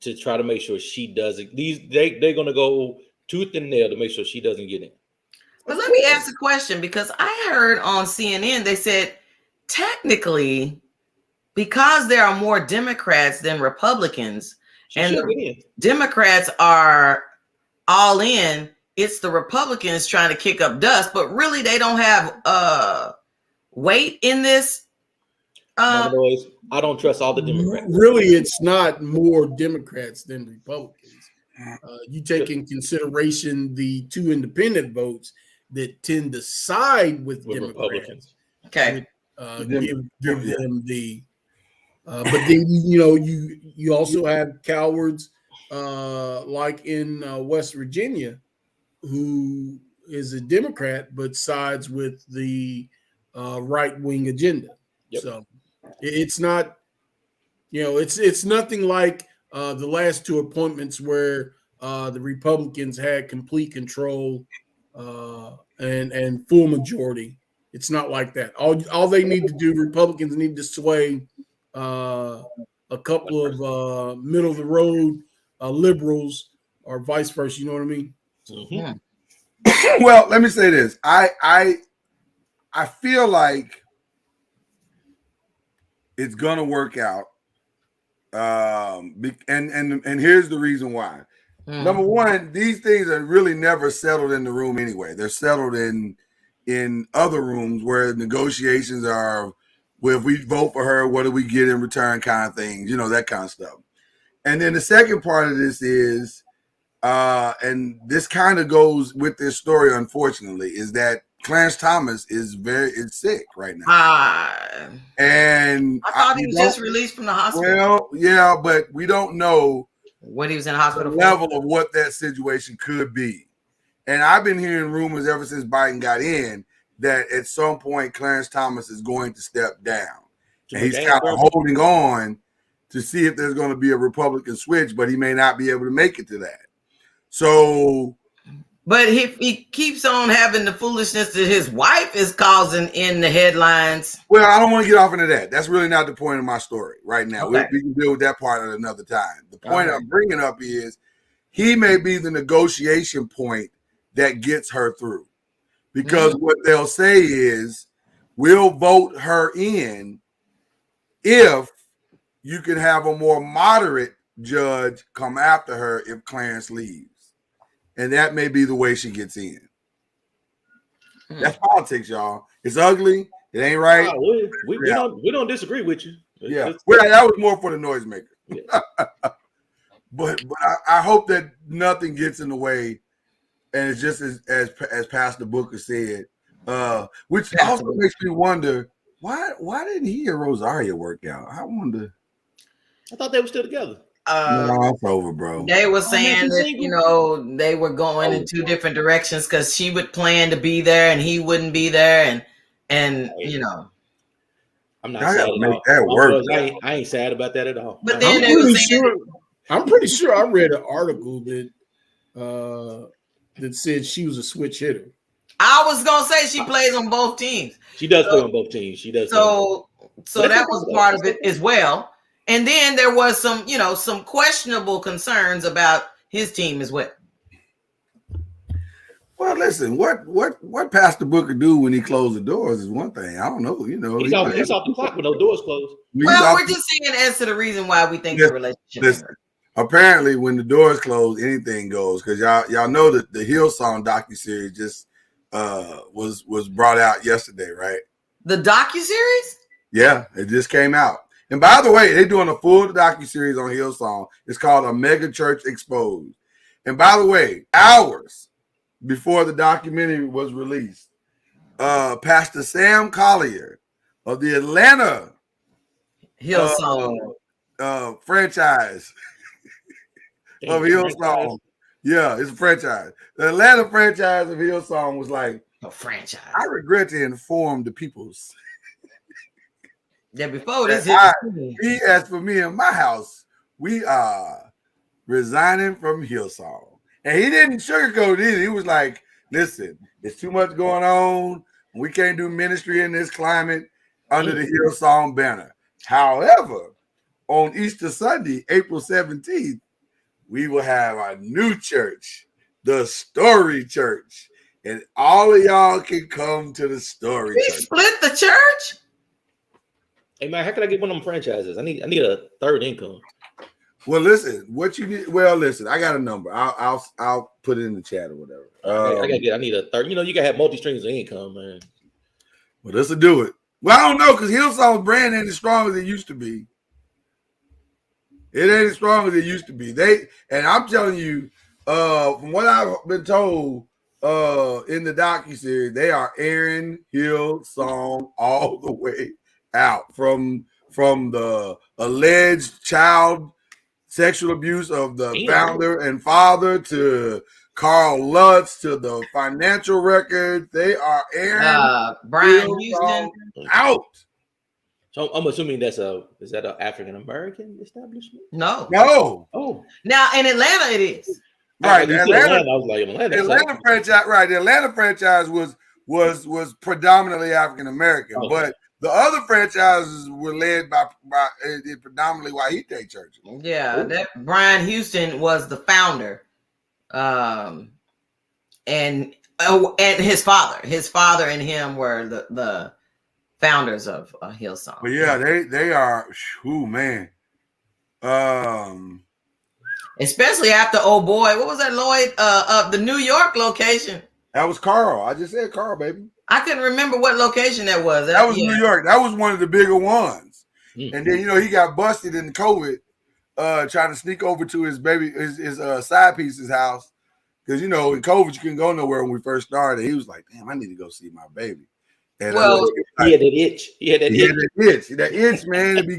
to try to make sure she doesn't. They're going to go tooth and nail to make sure she doesn't get in. But let me ask a question, because I heard on CNN, they said technically, because there are more Democrats than Republicans, and Democrats are all in, it's the Republicans trying to kick up dust, but really they don't have weight in this. I don't trust all the Democrats. Really, it's not more Democrats than Republicans. You take in consideration the two independent votes that tend to side with Democrats. Republicans. Okay. Give them the but then you also have cowards like in West Virginia, who is a Democrat but sides with the right-wing agenda. Yep. So it's not, it's nothing like the last two appointments where the Republicans had complete control and full majority. It's not like that. All they need to do, Republicans need to sway a couple of middle of the road liberals or vice versa. You know what I mean? Mm-hmm. Well, let me say this. I feel like it's gonna work out. And here's the reason why. Number one, these things are really never settled in the room anyway. They're settled in other rooms where negotiations are, well, if we vote for her, what do we get in return, kind of things, that kind of stuff. And then the second part of this is, and this kind of goes with this story, unfortunately, is that Clarence Thomas is sick right now. And I thought he was just released from the hospital. Well, yeah, but we don't know what he was in the hospital the level of what that situation could be. And I've been hearing rumors ever since Biden got in that at some point Clarence Thomas is going to step down. And he's kind of holding on to see if there's going to be a Republican switch, but he may not be able to make it to that. So, but if he keeps on having the foolishness that his wife is causing in the headlines. Well, I don't want to get off into that. That's really not the point of my story right now. Okay. We can deal with that part at another time. The point I'm bringing up is he may be the negotiation point that gets her through. Because what they'll say is, we'll vote her in if you can have a more moderate judge come after her if Clarence leaves. And that may be the way she gets in. That's politics, y'all. It's ugly. It ain't right. We don't disagree with you. Yeah. Well, that was more for the noisemaker. Yeah. but I hope that nothing gets in the way, and it's just as Pastor Booker said, which also makes me wonder why didn't he and Rosaria work out? I wonder. I thought they were still together. No, it's over, bro. They were saying that they were going in two different directions because she would plan to be there and he wouldn't be there, and I'm not sad to make about that work. I ain't sad about that at all. But then I'm pretty sure I read an article that said she was a switch hitter. I was gonna say she plays on both teams. She does play on both teams. She does. So that was part of it as well. And then there was some questionable concerns about his team as well. Well, listen, what Pastor Booker do when he closed the doors is one thing. I don't know, He's off the clock when those doors closed. Well, we're just saying as to the reason why we think the relationship. Listen, apparently, when the doors close, anything goes. Because y'all know that the Hillsong docuseries just was brought out yesterday, right? The docuseries? Yeah, it just came out. And by the way, they're doing a full docuseries on Hillsong. It's called A Mega Church Exposed. And by the way, hours before the documentary was released, Pastor Sam Collier of the Atlanta Hillsong franchise of Hillsong. Yeah, it's a franchise. The Atlanta franchise of Hillsong was like, a franchise. I regret to inform the peoples. Yeah, before this he asked for me in my house, we are resigning from Hillsong. And he didn't sugarcoat it either. He was like, listen, there's too much going on. We can't do ministry in this climate under the Hillsong banner. However, on Easter Sunday, April 17th, we will have a new church, the Story Church. And all of y'all can come to the Story Church. Split the church? Hey man, how can I get one of them franchises? I need a third income. Well, listen, what you need. Well, listen, I got a number. I'll put it in the chat or whatever. I need a third. You can have multi streams of income, man. Well, this will do it. Well, I don't know because Hillsong's brand ain't as strong as it used to be. It ain't as strong as it used to be. And I'm telling you, from what I've been told in the docuseries, they are airing Hillsong all the way out from the alleged child sexual abuse of the founder and father to Carl Lutz to the financial record. They are airing Brian Houston out. So I'm assuming is that an African American establishment? No. Oh, now in Atlanta it is. Right, Atlanta. I was like, Atlanta franchise. Right, the Atlanta franchise was predominantly African American, but the other franchises were led by predominantly White churches. Yeah, that Brian Houston was the founder, and his father and him were the founders of Hillsong. But yeah, they are. Ooh, man. Especially after what was that, Lloyd? Of the New York location. That was Carl. I just said Carl, baby. I couldn't remember what location that was. That was New York. That was one of the bigger ones. Mm-hmm. And then he got busted in COVID, trying to sneak over to his side piece's house. Because in COVID you couldn't go nowhere when we first started. He was like, damn, I need to go see my baby. And he had that itch. That itch, man. It'd be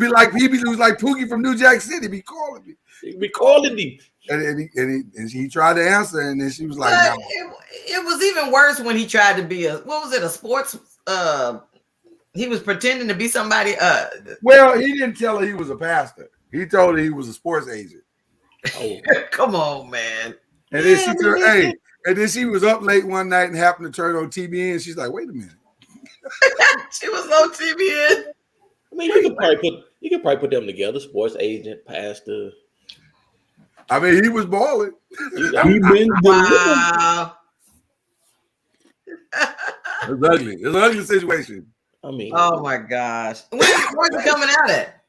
like Pookie from New Jack City. Be calling me. He'd be calling me. And he tried to answer, and then she was like, no. It was even worse when he tried to be a sports he was pretending to be somebody well, he didn't tell her he was a pastor. He told her he was a sports agent. Oh, come on, man. And then she was up late one night and happened to turn on TBN, and she's like, wait a minute. She was on TBN. I mean, you could probably put them together, sports agent, pastor. I mean, he was balling. Wow. It's ugly. It's an ugly situation. I mean, oh my gosh. Where's it coming out at?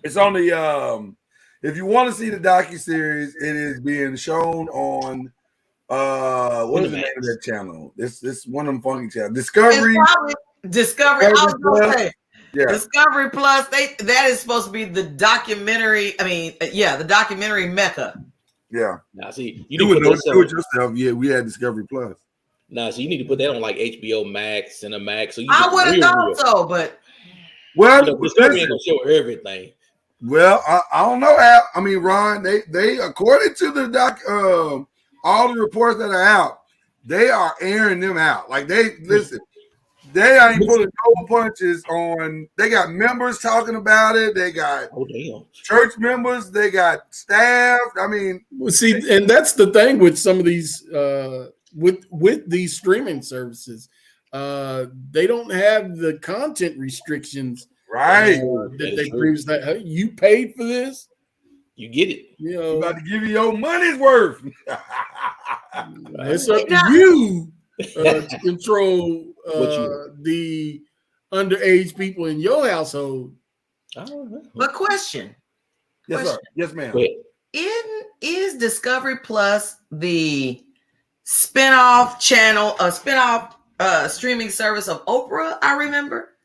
It's on the if you want to see the docuseries, it is being shown on what is the name of that channel? This one of them funky channels. Discovery. Discovery. I was gonna say Yeah. Discovery Plus, that is supposed to be the documentary. I mean, the documentary mecca. Yeah. Now, see, you Do need to put it yourself. Yeah, we had Discovery Plus. Nah, so you need to put that on like HBO Max, Cinemax. So you I would have thought so, but Discovery ain't gonna show everything. Well, I don't know, Al. I mean, Ron, they according to the all the reports that are out, they are airing them out. Like they ain't pulling no punches on. They got members talking about it. They got church members. They got staff. I mean, see, and that's the thing with some of these with these streaming services. They don't have the content restrictions, right? That they previously. Hey, you paid for this, you get it. You know, about to give you your money's worth. It's up to you to control the underage people in your household. But question. Yes, sir. Yes, ma'am. Is Discovery Plus the spinoff channel, streaming service of Oprah? I remember.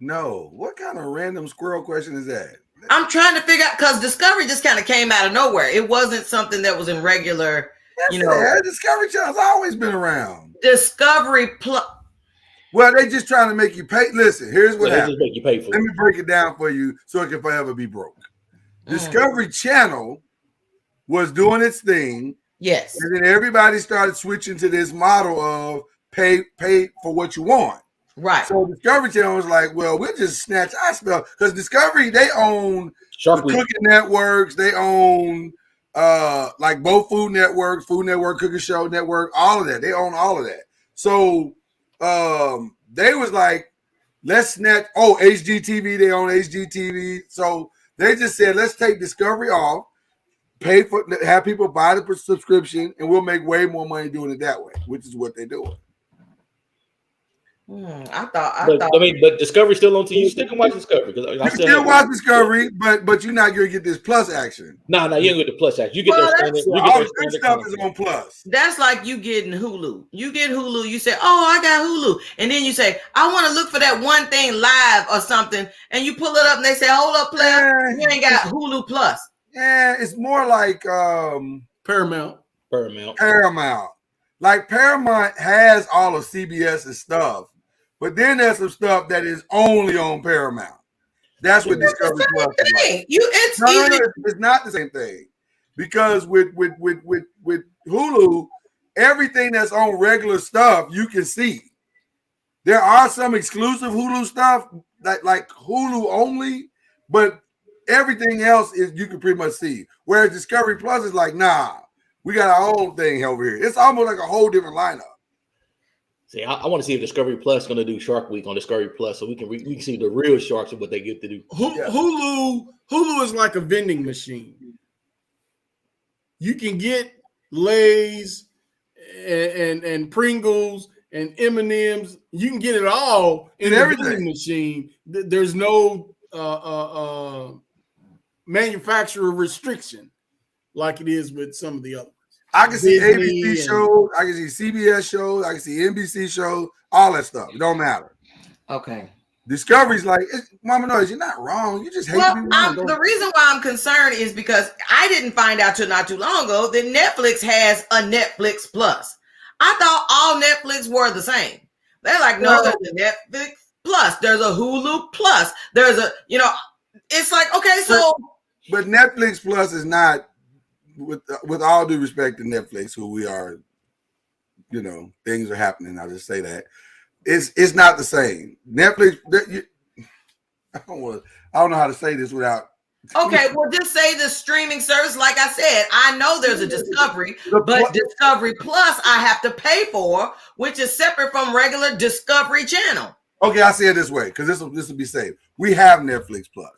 No. What kind of random squirrel question is that? I'm trying to figure out because Discovery just kind of came out of nowhere. It wasn't something that was in regular. Discovery Channel's always been around. Discovery Plus. Well, they just trying to make you pay. Listen, here's what happened. Just make you pay for Let me break it down for you so it can forever be broke. Discovery Channel was doing its thing. Yes. And then everybody started switching to this model of pay for what you want. Right. So Discovery Channel was like, well, we'll just snatch our spell. Because Discovery, they own the cooking networks. They own like both Food Network, Cooking Show Network, all of that. They own all of that. So they was like, let's snatch, HGTV, they own HGTV. So they just said, let's take Discovery off, have people buy the subscription, and we'll make way more money doing it that way, which is what they're doing. But Discovery's still on TV. You still can watch Discovery because you still watch Discovery, but you're not gonna get this Plus action. No, you ain't get the Plus action. You get all the good stuff is on Plus. That's like you getting Hulu. You get Hulu. You say, "Oh, I got Hulu," and then you say, "I want to look for that one thing live or something," and you pull it up, and they say, "Hold up, player, you ain't got Hulu Plus." Yeah, it's more like Paramount. Like Paramount has all of CBS's stuff. But then there's some stuff that is only on Paramount. That's what Discovery Plus is like. It's not the same thing. Because with Hulu, everything that's on regular stuff, you can see. There are some exclusive Hulu stuff, like Hulu only, but everything else is you can pretty much see. Whereas Discovery Plus is like, nah, we got our own thing over here. It's almost like a whole different lineup. See, I want to see if Discovery Plus is going to do Shark Week on Discovery Plus, so we can see the real sharks and what they get to do. Hulu is like a vending machine. You can get Lay's and Pringles and M&Ms. You can get it all in the vending machine. There's no manufacturer restriction like it is with some of the others. I can see ABC shows, I can see CBS shows, I can see NBC shows, all that stuff. It don't matter. Okay. Discovery's like, Mama Noise, you're not wrong. You just hate to be wrong. The reason why I'm concerned is because I didn't find out till not too long ago that Netflix has a Netflix Plus. I thought all Netflix were the same. They're like, no, there's a Netflix Plus. There's a Hulu Plus. There's a, it's like, okay, so. But Netflix Plus is not, with all due respect to Netflix, who we are, things are happening. I'll just say that it's not the same. Netflix. I don't know how to say this without. Okay, well, just say the streaming service. Like I said, I know there's a Discovery, but Discovery Plus I have to pay for, which is separate from regular Discovery Channel. Okay, I say it this way because this will be safe. We have Netflix Plus.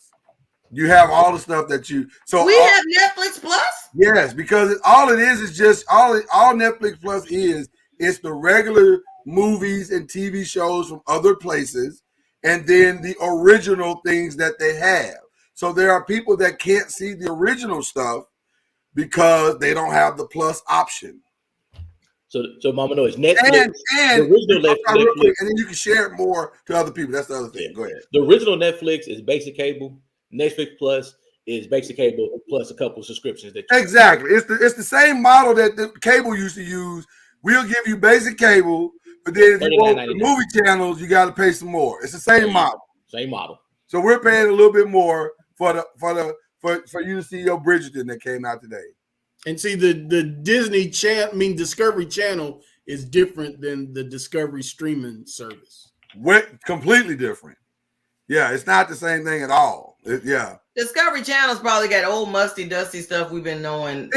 You have all the stuff that you. So we have Netflix Plus. Yes, because all it is just all Netflix Plus is. It's the regular movies and TV shows from other places, and then the original things that they have. So there are people that can't see the original stuff because they don't have the Plus option. So Mama knows Netflix. And the original I'm sorry, real Netflix. quick, and then you can share it more to other people. That's the other thing. Yeah. Go ahead. The original Netflix is basic cable. Netflix Plus is basic cable plus a couple subscriptions that you Exactly. It's the same model that the cable used to use. We'll give you basic cable, but then if you want the movie channels, you got to pay some more. It's the same model. Same model. So we're paying a little bit more for you to see your Bridgerton that came out today. And see, the Disney Discovery Channel is different than the Discovery streaming service. Completely different. Yeah, it's not the same thing at all. Yeah. Discovery Channel's probably got old musty, dusty stuff we've been knowing.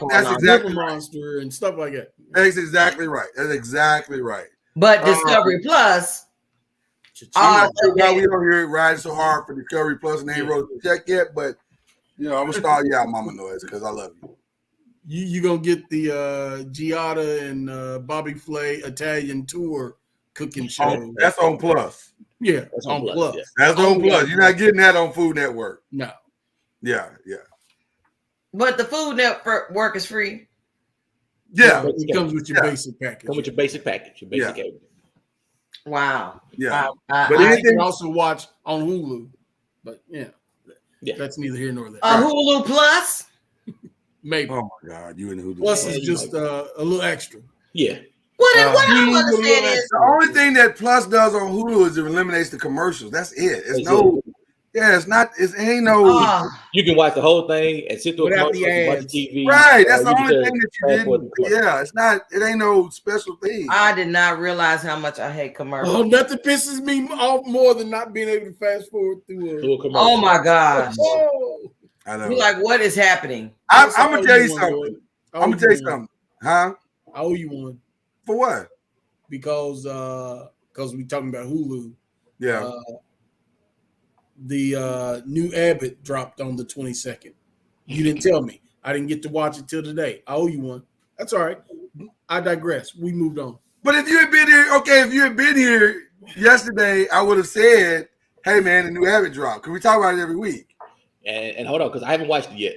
That's exactly right. Monster and stuff like that. That's exactly right. That's exactly right. But Discovery Plus. I'm not sure why we over here riding so hard for Discovery Plus and they ain't wrote the check yet, but I'm gonna start you out, Mama Noise, because I love you. You gonna get the Giada and Bobby Flay Italian tour cooking show. That's on Plus. Yeah, that's on Plus. Yeah. That's on Plus. You're not getting that on Food Network. No. Yeah. But the Food Network is free. Yeah. It comes with your basic package. Come with your basic package, your basic cable. Wow. Yeah. But you can also watch on Hulu. But that's neither here nor there. Hulu Plus? Maybe. Oh my God, you in Hulu Plus is just a little extra. Yeah. What I don't understand is the only thing that Plus does on Hulu is it eliminates the commercials. That's it. It ain't no. You can watch the whole thing and sit through a without commercial, the watch ads. TV. Right. That's the only thing that you didn't. Yeah, it's not. It ain't no special thing. I did not realize how much I hate commercials. Oh, nothing pisses me off more than not being able to fast forward through a commercial. Oh my gosh. I know. You're like, what is happening? I'm gonna tell you something. I'm gonna tell you something. Huh? I owe you one. For what? Because we talking about Hulu. Yeah. The new Abbott dropped on the 22nd. You didn't tell me. I didn't get to watch it till today. I owe you one. That's all right. I digress. We moved on. But if you had been here, if you had been here yesterday, I would have said, "Hey man, the new Abbott dropped." Because we talk about it every week. And hold on, because I haven't watched it yet.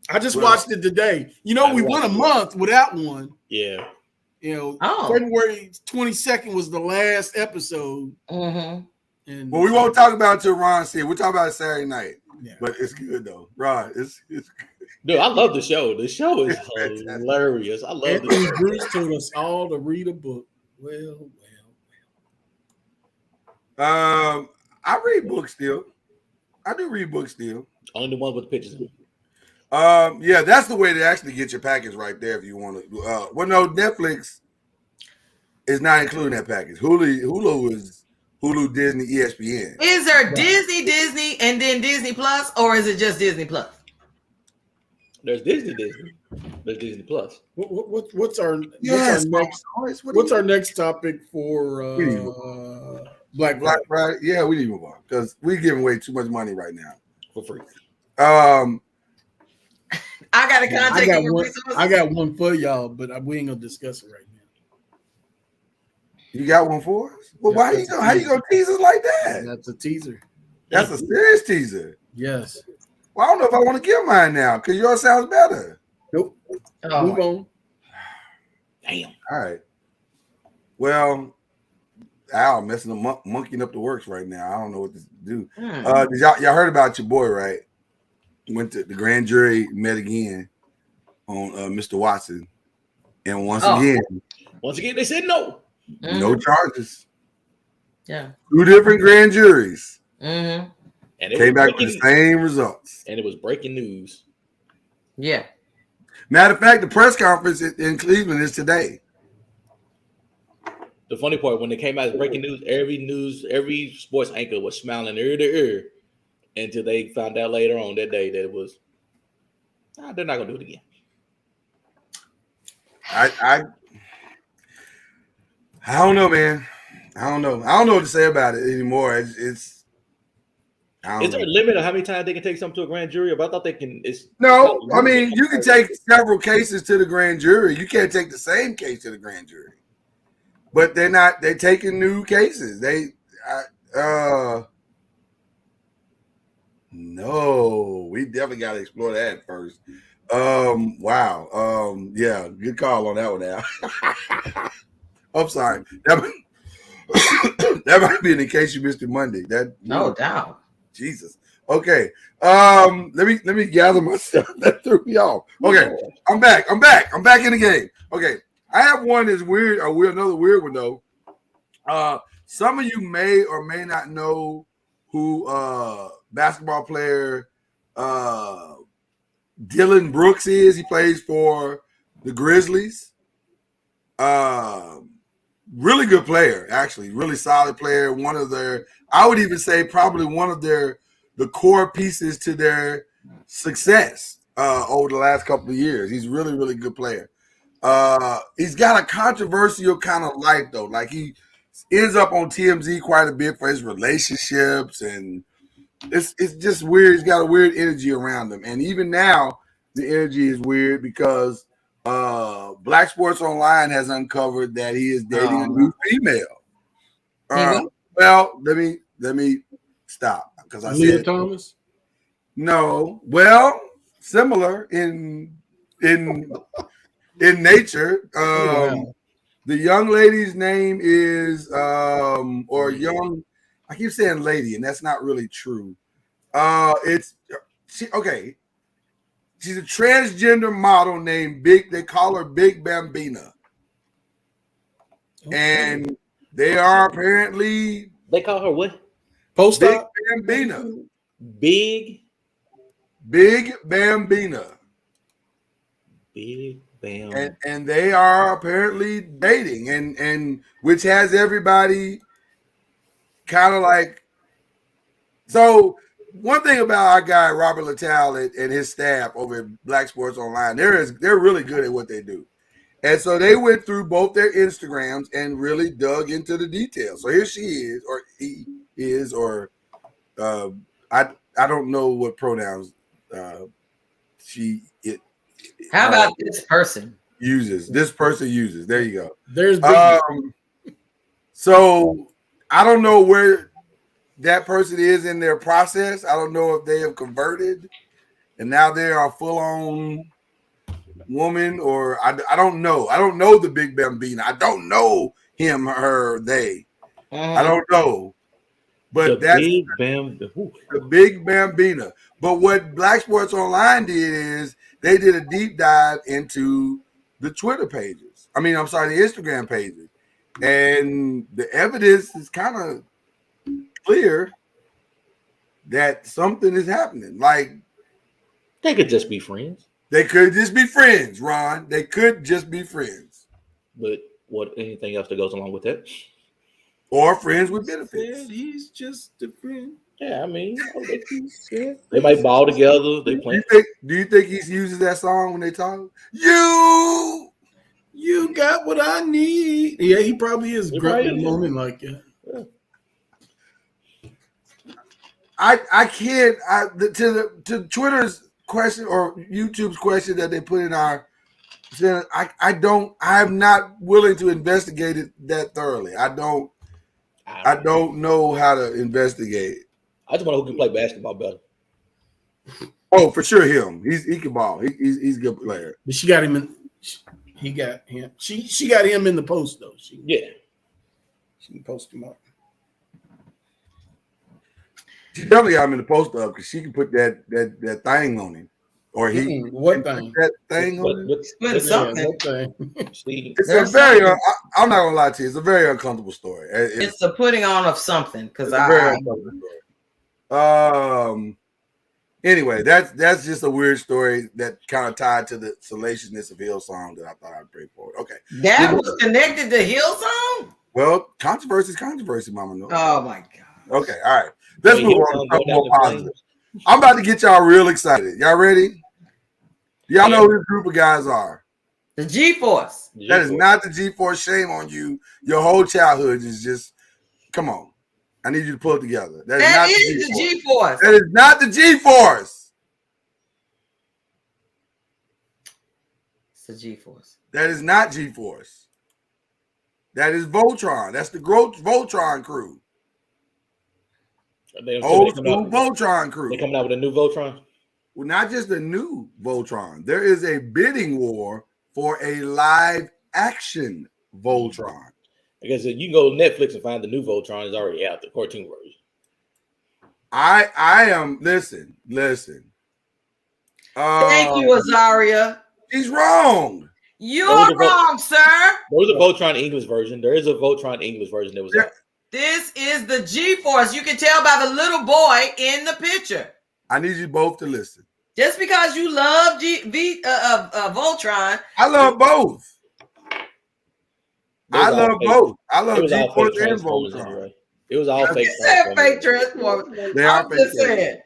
I just watched it today. We went a month without one. Yeah. February 22nd was the last episode. Mm-hmm. And we won't talk about it till Ron said. We'll talk about it Saturday night. Yeah. But it's good though, Ron. It's Dude, I love the show. The show is hilarious. I love it. Bruce told us all to read a book. Well. I read books still. I do read books still. Only the one with the pictures in it. Yeah, that's the way to actually get your package right there if you want to. No, Netflix is not including that package. Hulu is Hulu, Disney, ESPN. Is there Disney, and then Disney Plus, or is it just Disney Plus? There's Disney. There's Disney Plus. What's our next topic for Black Friday? Yeah, we need to move on because we're giving away too much money right now for free. I got a contact. I got one for y'all, but we ain't gonna discuss it right now. You got one for us? Well, how you gonna tease us like that? That's a teaser. That's a serious teaser. Yes. Well, I don't know if I want to give mine now because yours sounds better. Nope. Move on. Damn. All right. Well, Al messing up, monkeying up the works right now. I don't know what to do. Y'all heard about your boy, right? Went to the grand jury, met again on Mr. Watson, and once again, they said no. No charges. Yeah. 2 different grand juries. Mm-hmm. And came back with the same results. And it was breaking news. Yeah. Matter of fact, the press conference in Cleveland is today. The funny part, when it came out as breaking news, every sports anchor was smiling ear to ear until they found out later on that day that it was, they're not going to do it again. I don't know, man. I don't know what to say about it anymore. Is there a limit on how many times they can take something to a grand jury? But I thought they can. I mean, you can take several cases to the grand jury. You can't take the same case to the grand jury. But they're taking new cases. No, we definitely got to explore that first. Wow. Yeah, good call on that one now. I'm sorry. That might be in case you missed it Monday. No doubt. Jesus. Okay. Let me gather myself. That threw me off. Okay. I'm back in the game. Okay. I have one that's weird, another weird one though. Some of you may or may not know who basketball player Dylan Brooks is. He plays for the Grizzlies. Really good player, actually, really solid player. I would even say probably one of the core pieces to their success over the last couple of years. He's really, really good player. He's got a controversial kind of life though. Like he ends up on TMZ quite a bit for his relationships, and it's just weird. He's got a weird energy around him, and even now the energy is weird because Black Sports Online has uncovered that he is dating a new female. Well, let me stop because I Leah said Thomas. No, well, similar in nature. The young lady's name is I keep saying lady, and that's not really true. She's a transgender model named Big. They call her Big Bambina, and they are apparently. They call her what? Post Big Bambina. Big Bambina. Big Bam. And they are apparently dating, and which has everybody kind of like. So one thing about our guy Robert Littal and his staff over at Black Sports Online, they're really good at what they do, and so they went through both their Instagrams and really dug into the details. So here she is, or he is, or I don't know what pronouns How about this person uses? This person uses. There you go. There's so I don't know where that person is in their process. I don't know if they have converted and now they are a full-on woman, or I don't know. I don't know the Big Bambina. I don't know him, her, they. I don't know. But that's the Big Bambina. But what Black Sports Online did is they did a deep dive into the Twitter pages. The Instagram pages. And the evidence is kind of clear that something is happening. Like, they could just be friends. They could just be friends, Ron. They could just be friends. But anything else that goes along with that? Or friends with benefits. He's just a friend. Yeah, they might ball together. They play. Do you think he uses that song when they talk? You got what I need. Yeah, he probably is grunting moaning like that. Yeah. I can't. To Twitter's question or YouTube's question that they put in our. I'm not willing to investigate it that thoroughly. I don't know how to investigate. I just want to know who can play basketball better. Oh, for sure, him. He can ball. He's a good player. But she got him in. He got him. She got him in the post though. She can post him up. She definitely got him in the post up because she can put that thing on him, or he what thing? That thing on him. Something. It's a very. I'm not gonna lie to you. It's a very uncomfortable story. It's the putting on of something because very uncomfortable story. Anyway, that's just a weird story that kind of tied to the salaciousness of Hillsong that I thought I'd bring forward. Okay, that was connected to Hillsong. Well, controversy is controversy, Mama. No. Oh my God. Okay, all right. Let's move on to something more positive. I'm about to get y'all real excited. Y'all ready? Y'all know who this group of guys are. The G-Force. That is not the G-Force. Shame on you. Your whole childhood is just. Come on. I need you to pull it together. That is the G-Force. That is not the G-Force. It's the G-Force. That is not G-Force. That is Voltron. That's the Voltron crew. Old school Voltron crew. They coming out with a new Voltron? Well, not just a new Voltron. There is a bidding war for a live action Voltron. I guess you can go to Netflix and find the new Voltron is already out, the cartoon version. I am listen. Thank you, Azaria. He's wrong. You're wrong, sir. There was a Voltron English version. There is a Voltron English version that was out. This is the G-Force. You can tell by the little boy in the picture. I need you both to listen. Just because you love Voltron. I love both. I love both. I love G-Force and Voltron. Anyway. It was all fake. Fake Transformers. They are I'm just saying.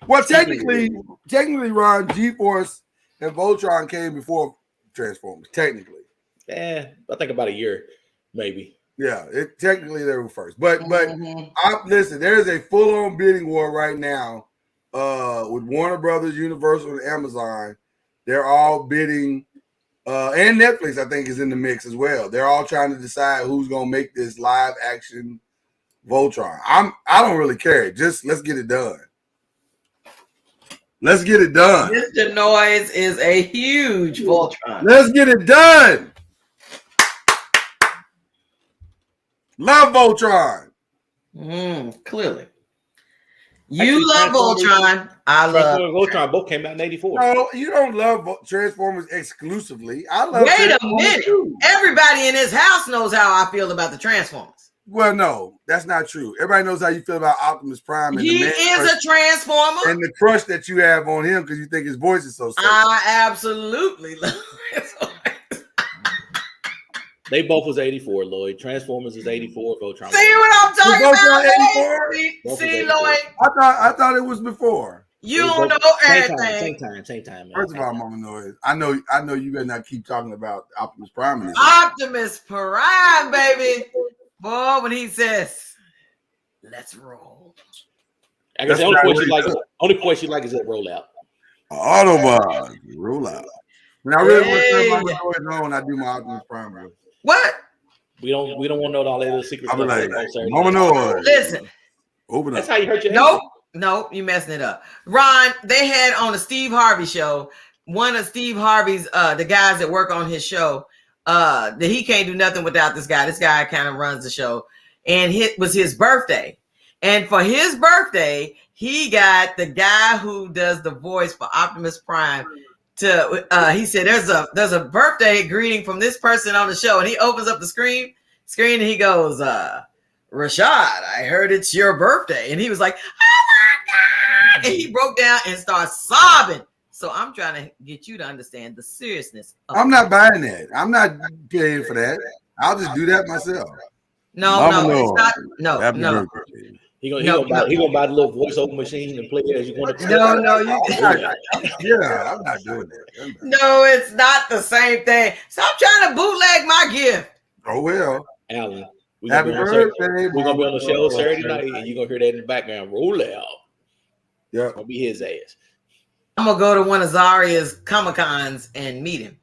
Well, technically, Ron, G-Force and Voltron came before Transformers. Technically, I think about a year, maybe. Yeah, technically they were first. But listen, there is a full-on bidding war right now with Warner Brothers, Universal, and Amazon. They're all bidding, and Netflix, I think, is in the mix as well. They're all trying to decide who's gonna make this live action Voltron. I don't really care. Just let's get it done. Let's get it done. Mr. Noiz is a huge Voltron. Let's get it done. Love Voltron. Clearly. You love Voltron. I love Voltron. Both came out in 84. No, you don't love Transformers exclusively. I love Wait a minute. Too. Everybody in this house knows how I feel about the Transformers. Well, no, that's not true. Everybody knows how you feel about Optimus Prime. And he is a Transformer. And the crush that you have on him because you think his voice is so sexy. I absolutely love his voice. They both was 84, Lloyd. Transformers is 84. Voltron. See what I'm talking about? 84? See, Lloyd. I thought it was before. You don't know everything. Same time. Man. First of all, Mama Noiz, I know you better not keep talking about Optimus Prime. In this Optimus Prime, baby. Boy, when he says, "Let's roll." I guess the only voice you like is that rollout. Autobot rollout. When I really want to turn my Noiz on, I do my Optimus Prime. Bro. What? We don't want to know all that other secret stuff. Like, Mama Noiz. Listen. Open That's up. how you hurt your Nope. Nope, you messing it up. Ron, they had on a Steve Harvey show, one of Steve Harvey's the guys that work on his show, that he can't do nothing without this guy. This guy kind of runs the show. And it was his birthday. And for his birthday, he got the guy who does the voice for Optimus Prime to he said there's a birthday greeting from this person on the show. And he opens up the screen and he goes, Rashad, I heard it's your birthday. And he was like, oh my God. And he broke down and started sobbing. So I'm trying to get you to understand the seriousness. I'm not buying that. I'm not paying for that. I'll just do that myself. No, it's not. No. He gonna buy the little voiceover machine and play it as you want to. Yeah, I'm not doing that. No, it's not the same thing. Stop trying to bootleg my gift. Oh well, Alan. We're Happy birthday. We're gonna be on the show Saturday night, and you're gonna hear that in the background. Roll out. Yeah, gonna be his ass. I'm gonna go to one of Zaria's Comic-Cons and meet him.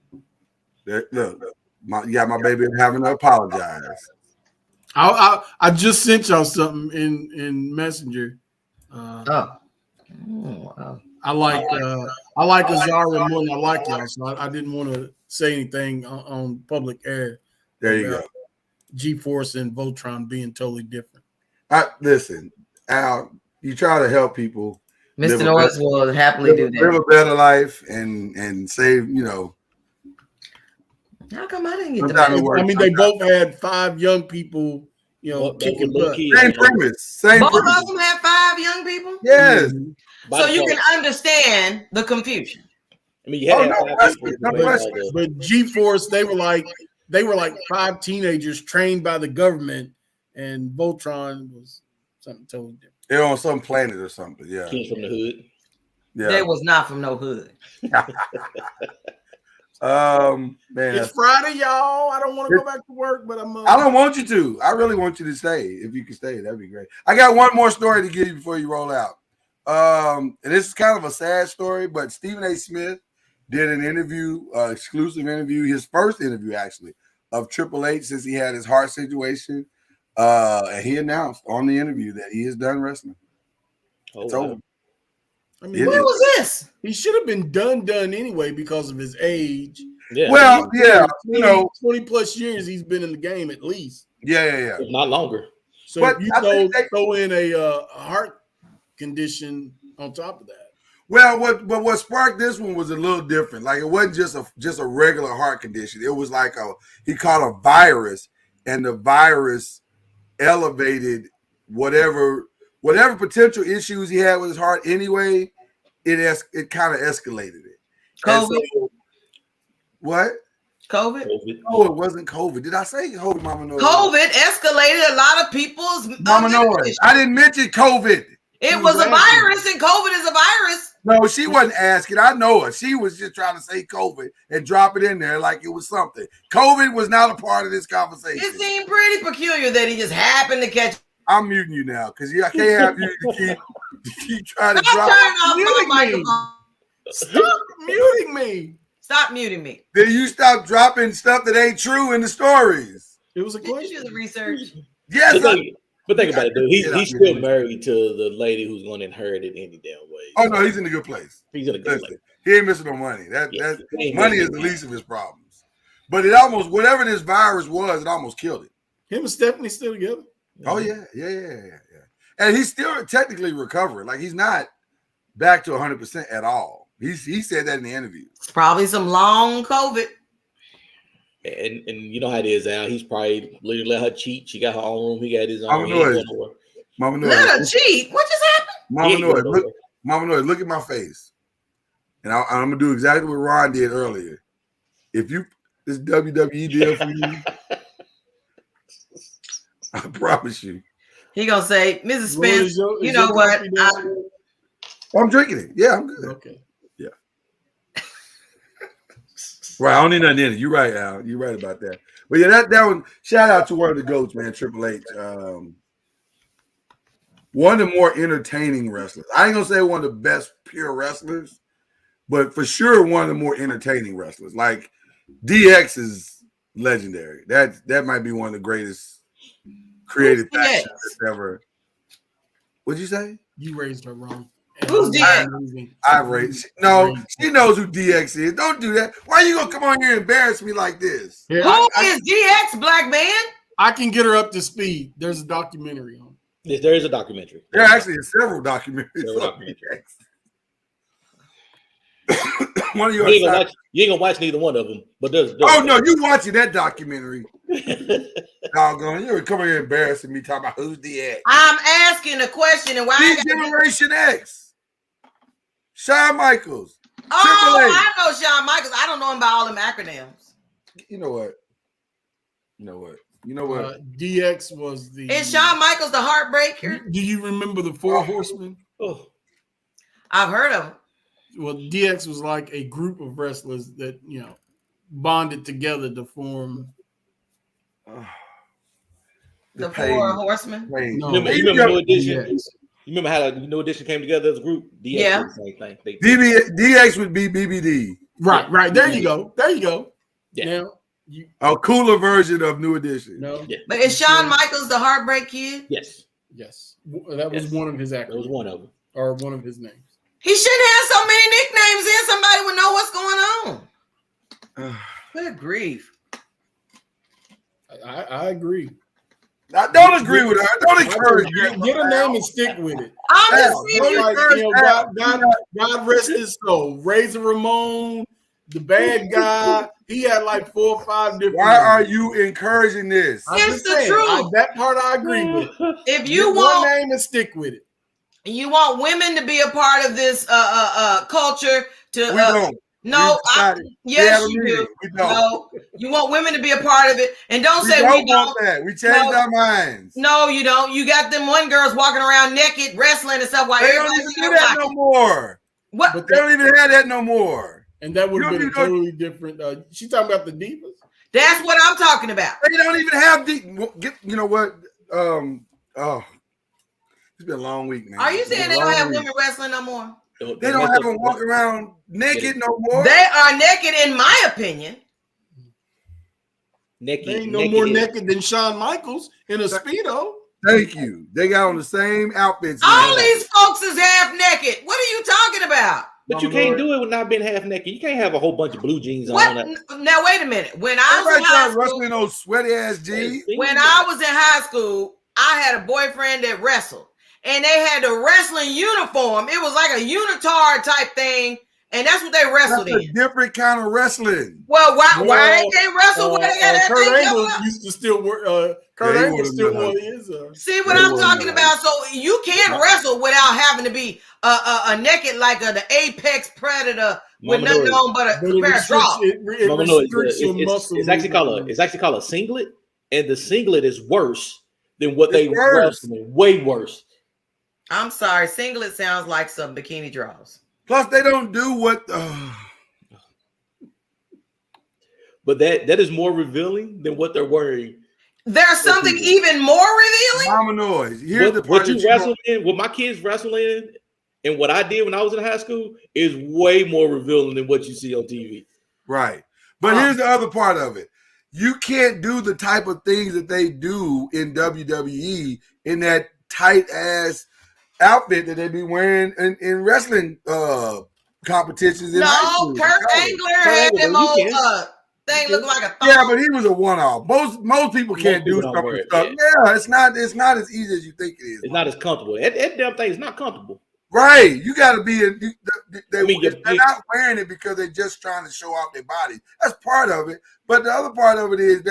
Look, you got my baby having to apologize. I just sent y'all something in Messenger. Wow. I like Azaria more than I like y'all, so I didn't want to say anything on public air. There you go. G-Force and Voltron being totally different. Listen, Al, you try to help people. Mr. Norris will happily do that. Live a better life and save, How come I didn't get the I mean, they both had 5 young people, kicking butt. Same premise. Both of them had 5 young people? Yes. So you can understand the confusion. I mean, you had but G-Force, they were like 5 teenagers trained by the government, and Voltron was something totally different. They're on some planet or something. Yeah. Kids from the hood. Yeah. They was not from no hood. Man, it's Friday, y'all. I don't want to go back to work, but I don't want you to. I really want you to stay. If you can stay, that'd be great. I got one more story to give you before you roll out. And this is kind of a sad story, but Stephen A. Smith did an interview, exclusive interview, his first interview actually, of Triple H since he had his heart situation. And he announced on the interview that he is done wrestling. It's over. I mean, When was this? He should have been done anyway because of his age. Yeah. Well, yeah, 20 plus years he's been in the game at least. Yeah. If not longer. So But you throw in a heart condition on top of that. Well, what sparked this one was a little different. Like it wasn't just a regular heart condition. It was like he caught a virus, and the virus elevated whatever potential issues he had with his heart. Anyway, it kind of escalated it. COVID. So, what? COVID? No, it wasn't COVID. Did I say COVID, Mama Noise? COVID escalated a lot of people's Mama Noise. I didn't mention COVID. It was a virus, and COVID is a virus. No, she wasn't asking. I know her. She was just trying to say COVID and drop it in there like it was something. COVID was not a part of this conversation. It seemed pretty peculiar that he just happened to catch. I'm muting you now because I can't have you to keep trying to drop. Stop muting me. Stop muting me. Then you stop dropping stuff that ain't true in the stories. It was a Did you question. do the research? Yes. But think about it, dude. He's still married to the lady who's going to inherit it any damn way. Oh no, he's in a good place. He's in a good place. He ain't missing no money. That ain't money is the least of his problems. But it almost, whatever this virus was, it almost killed it. Him and Stephanie still together. Oh yeah. And he's still technically recovering. Like he's not back to 100% at all. He said that in the interview. It's probably some long COVID. And you know how it is, Al. He's probably literally let her cheat. She got her own room. He got his own. Mama Noise. Let her cheat. What just happened? Mama Noise, look at my face. And I'm gonna do exactly what Ron did earlier. If this WWE deal for you, I promise you. He gonna say, Mrs. Spence, you know what? I'm drinking it. Yeah, I'm good. Okay. Yeah. Right, I don't need nothing in it. You're right, Al. You're right about that. But yeah, that one, shout out to one of the GOATs, man, Triple H. One of the more entertaining wrestlers. I ain't gonna say one of the best pure wrestlers, but for sure one of the more entertaining wrestlers. Like DX is legendary. That might be one of the greatest creative factions ever. What'd you say? You raised her wrong. Who's DX? I raised. No, she knows who DX is. Don't do that. Why you gonna come on here and embarrass me like this? Here, Who is DX, black man? I can get her up to speed. There's a documentary on it. Yes, there is a documentary. There actually is several documentaries. One of you ain't gonna watch neither one of them, but there's oh no, you watching that documentary? Doggone, you're coming here embarrassing me talking about who's DX. I'm asking a question, and why? Generation X, Shawn Michaels. Oh, I know Shawn Michaels. I don't know him by all them acronyms. You know what? DX was the. Is Shawn Michaels the Heartbreaker? Do you remember the Four Horsemen? Oh, I've heard of him. Well, DX was like a group of wrestlers that bonded together to form the Four Horsemen. No, you remember New Edition? You remember how New Edition came together as a group? DX yeah. was the same thing. DX would be BBD. Right. There you go. Yeah. Now, a cooler version of New Edition. No. Yeah. But is Shawn Michaels the Heartbreak Kid? Yes. That was one of his acronyms. That was one of them. Or one of his names. He shouldn't have so many nicknames in. Somebody would know what's going on. Good grief. I agree. I don't agree with her. Don't encourage her. Get a name and stick with it. I'm just saying. God rest his soul. Razor Ramon, the bad guy. He had like 4 or 5 different. Why are you encouraging this? It's the truth. That part I agree with. If you Get want one name and stick with it. You want women to be a part of this culture to We don't. no, yes you do. No, you want women to be a part of it, and don't say we don't. Want that. We changed our minds. No, you don't. You got them one girls walking around naked, wrestling and stuff while They don't even do that no more. What? But they don't even have that no more. And that would have been totally different. She talking about the divas. That's what I'm talking about. They don't even have you know what? It's been a long week, man. Are you saying they don't have women wrestling no more? They don't have them walking around naked no more. They are naked, in my opinion. They ain't no more naked than Shawn Michaels in a Speedo. Thank you. They got on the same outfits. All these folks is half naked. What are you talking about? But you can't do it with not being half naked. You can't have a whole bunch of blue jeans What? on. Now wait a minute. When I was Everybody in high trying school, wrestling those sweaty ass jeans. when I was in high school, I had a boyfriend that wrestled, and they had the wrestling uniform. It was like a unitard type thing, and that's what they wrestled That's a in. different kind of wrestling. Well, why they can't wrestle when they got that Kurt thing Angle going up? used to still work. Kurt Angle still wore his. See what I'm talking about? So you can't wrestle without having to be a naked like the apex predator with nothing on but a pair of drawers. It's actually called a singlet, and the singlet is worse than what they wrestling. Way worse. I'm sorry, singlet sounds like some bikini drawers. Plus, they don't do what. But that is more revealing than what they're wearing. There's something even more revealing. Mama Noise. Here's the what you wrestle in, what my kids wrestle in, and what I did when I was in high school is way more revealing than what you see on TV. Right. But here's the other part of it. You can't do the type of things that they do in WWE in that tight ass outfit that they be wearing in wrestling competitions. No, Kurt Angle had them old thing look like a thong. Yeah, but he was a one-off. Most people can't do some of the stuff. Yeah, it's not as easy as you think it is. It's not as comfortable. That damn thing is not comfortable. Right. You got to be in. They're not wearing it because they're just trying to show off their bodies. That's part of it. But the other part of it is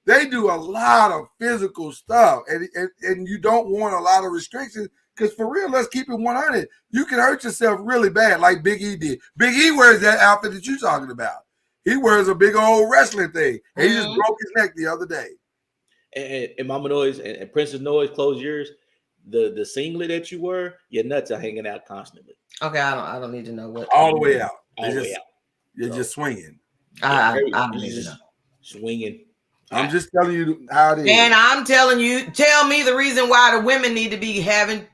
they do a lot of physical stuff, and you don't want a lot of restrictions. Because for real, let's keep it 100. You can hurt yourself really bad, like Big E did. Big E wears that outfit that you're talking about. He wears a big old wrestling thing. And he just broke his neck the other day. And Mama Noise and Princess Noise, close yours. The singlet that you wear, your nuts are hanging out constantly. Okay, I don't need to know what. All the way out. You're So, just swinging. I don't need to know. Swinging. I'm just telling you how it is. And I'm telling you, tell me the reason why the women need to be having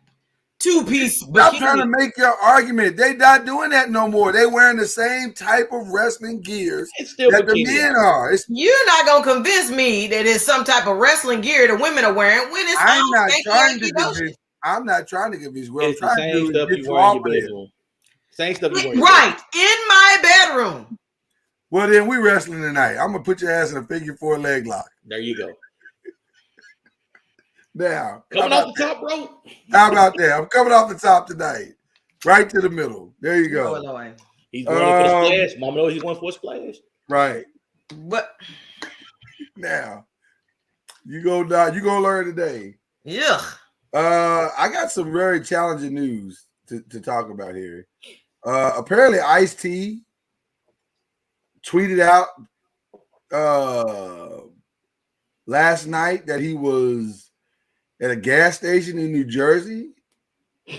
two-piece bikini. Stop trying to make your argument. They not doing that no more. They wearing the same type of wrestling gears that the men are. You're not gonna convince me that it's some type of wrestling gear the women are wearing when it's I'm not trying to convince. What it's I'm trying the same to do stuff is you get you wear in off your of it. bedroom. Same stuff you wear. Right in my bedroom. Well, then we wrestling tonight. I'm gonna put your ass in a figure 4 leg lock. There you go. Now, coming off the top rope. How about that? I'm coming off the top tonight, right to the middle. There you go. He's going for the splash. Mama knows he's going for a splash. Right. But now, you gonna learn today. Yeah. I got some very challenging news to talk about here. Apparently, Ice-T tweeted out last night that he was at a gas station in New Jersey,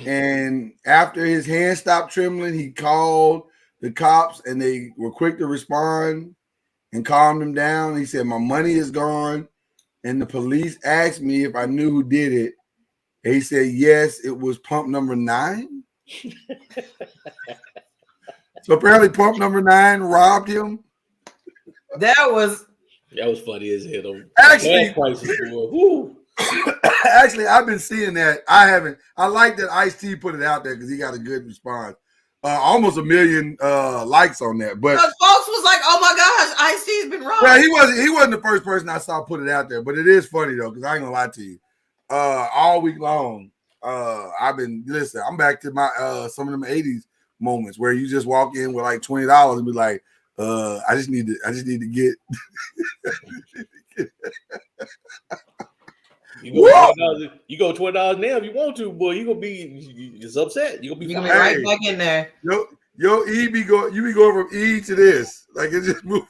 and after his hand stopped trembling, he called the cops, and they were quick to respond and calmed him down. He said, "My money is gone," and the police asked me if I knew who did it. And he said, "Yes, it was pump number 9." So apparently, pump number 9 robbed him. That was funny as hell. Actually, I've been seeing that. I like that Ice-T put it out there because he got a good response. Almost 1 million likes on that. But folks was like, "Oh my gosh, Ice-T's been robbed." Well, he wasn't the first person I saw put it out there, but it is funny though, because I ain't gonna lie to you. All week long, I'm back to my some of them 80s moments where you just walk in with like $20 and be like, I just need to get You go $20 now if you want to, boy. You gonna be just upset. You gonna be right back in there. Your E be going. You be going from E to this, like it's just moving.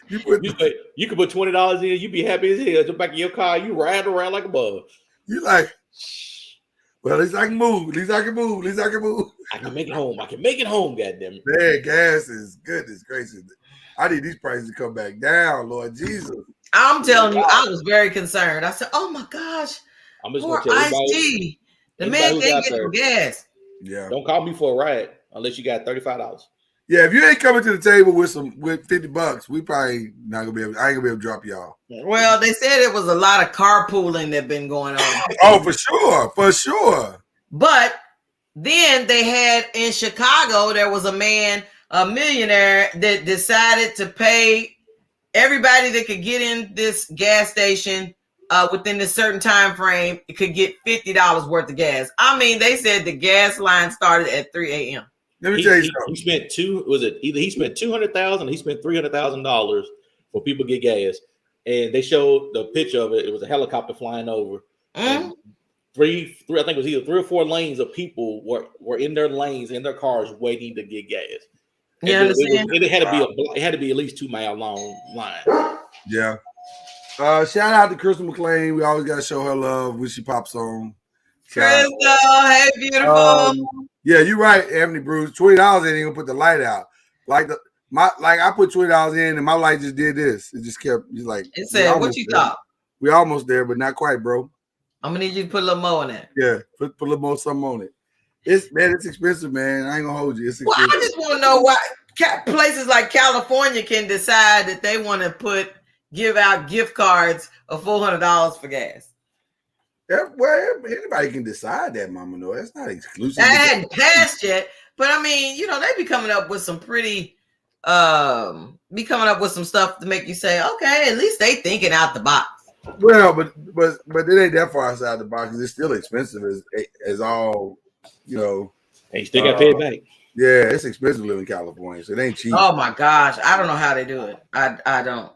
You can put $20 in. You be happy as hell. Jump back in your car. You ride around like a bug. You like, well, at least I can move. At least I can move. I can make it home. Goddamn it. Man, gas is goodness gracious. I need these prices to come back down, Lord Jesus. I'm telling you, I was very concerned. I said, "Oh my gosh, I'm just poor gonna tell Ice-T. The man can't get some gas." Yeah. Don't call me for a ride unless you got $35. Yeah, if you ain't coming to the table with $50, we probably not gonna be able. I ain't gonna be able to drop y'all. Well, they said it was a lot of carpooling that been going on. Oh, for sure, for sure. But then they had in Chicago, there was a man, a millionaire, that decided to pay everybody that could get in this gas station within this certain time frame. It could get $50 worth of gas. I mean, they said the gas line started at 3 a.m. Let me tell you something. He spent he spent $200,000, he spent $300,000 for people to get gas, and they showed the picture of it. It was a helicopter flying over. Mm-hmm. Three, I think it was either 3 or 4 lanes of people were in their lanes in their cars waiting to get gas. You understand? It had to be at least 2 mile long line. Yeah. Shout out to Crystal McLean. We always gotta show her love when she pops on. Crystal, hey, beautiful. Yeah, you're right, Anthony Bruce. $20 ain't gonna put the light out. I put $20 in and my light just did this. It just kept. He's like, it said, "What you thought?" We almost there, but not quite, bro. I'm gonna need you to put a little more on that. Yeah, put a little more something on it. It's expensive, man. I ain't gonna hold you. It's expensive. Well, I just want to know why places like California can decide that they want to give out gift cards of $400 for gas. Well, anybody can decide that, Mama. No, that's not exclusive. That hadn't passed yet, but I mean, they be coming up with some pretty, some stuff to make you say, okay, at least they thinking out the box. Well, but it ain't that far outside the box. It's still expensive as all, And you still got to pay it back. Yeah, it's expensive to live in California, so it ain't cheap. Oh my gosh, I don't know how they do it. I don't.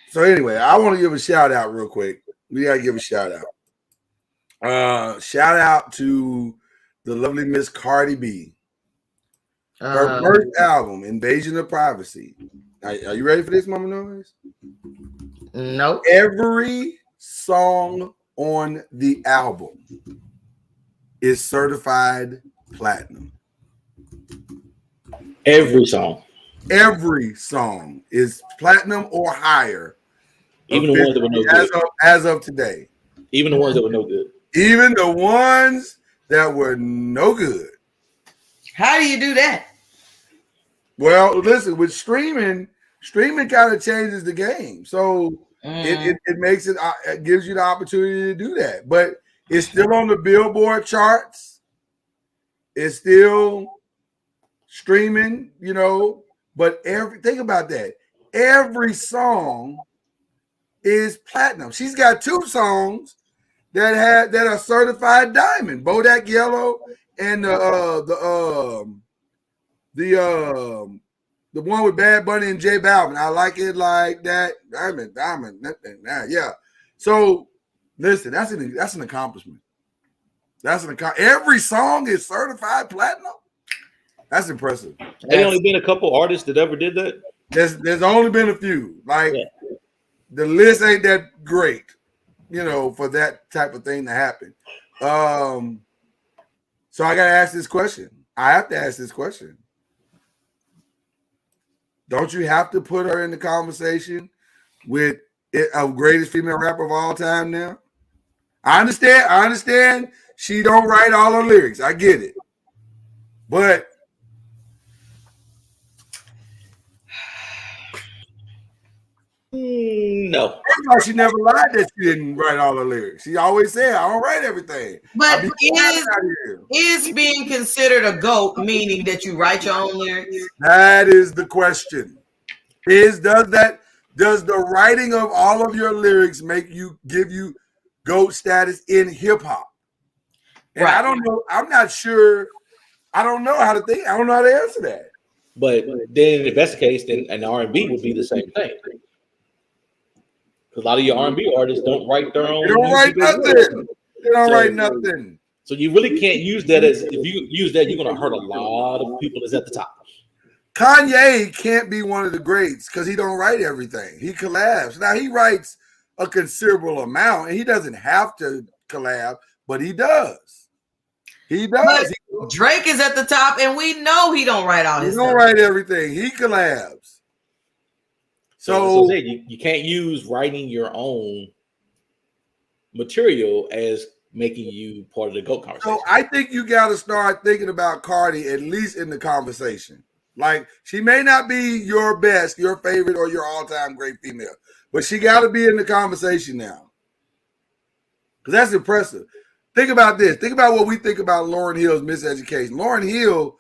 So anyway, I want to give a shout out real quick. We gotta give a shout out. Shout out to the lovely Miss Cardi B. Her first album, Invasion of Privacy. Are you ready for this, Mama Noise? Nope. Every song on the album is certified platinum. Every song is platinum or higher. Even the ones that were no good. As of today. Even the ones that were no good. Even the ones that were no good. How do you do that? Well, listen, with streaming kind of changes the game. So it makes it gives you the opportunity to do that. But it's still on the Billboard charts. It's still streaming, but think about that. Every song is platinum. She's got 2 songs that are certified diamond. Bodak Yellow and the one with Bad Bunny and J Balvin. I like it like that. Diamond. Yeah. So listen, that's an accomplishment. Every song is certified platinum. That's impressive. There's only been a couple artists that ever did that. There's only been a few. The list ain't that great, for that type of thing to happen. So I gotta ask this question. I have to ask this question. Don't you have to put her in the conversation with a greatest female rapper of all time now? I understand she don't write all her lyrics. I get it. But no. First of all, she never lied that she didn't write all her lyrics. She always said, I don't write everything. But is being considered a GOAT meaning that you write your own lyrics? That is the question. Does the writing of all of your lyrics give you GOAT status in hip hop? And right. I don't know. I'm not sure. I don't know how to think. I don't know how to answer that. But then if that's the case, then an R&B would be the same thing. Because a lot of your R&B artists don't write their own. They don't write nothing. They don't write nothing. So you really can't use that if you use that, you're going to hurt a lot of people that's at the top. Kanye can't be one of the greats because he don't write everything. He collabs. Now he writes a considerable amount, and he doesn't have to collab, but he does. He does. But Drake is at the top, and we know he don't write all his stuff. He don't write everything. He collabs. So you can't use writing your own material as making you part of the GOAT conversation. So I think you got to start thinking about Cardi at least in the conversation. Like, she may not be your best, your favorite, or your all-time great female, but she got to be in the conversation now. Because that's impressive. Think about this. Think about what we think about Lauryn Hill's miseducation. Lauryn Hill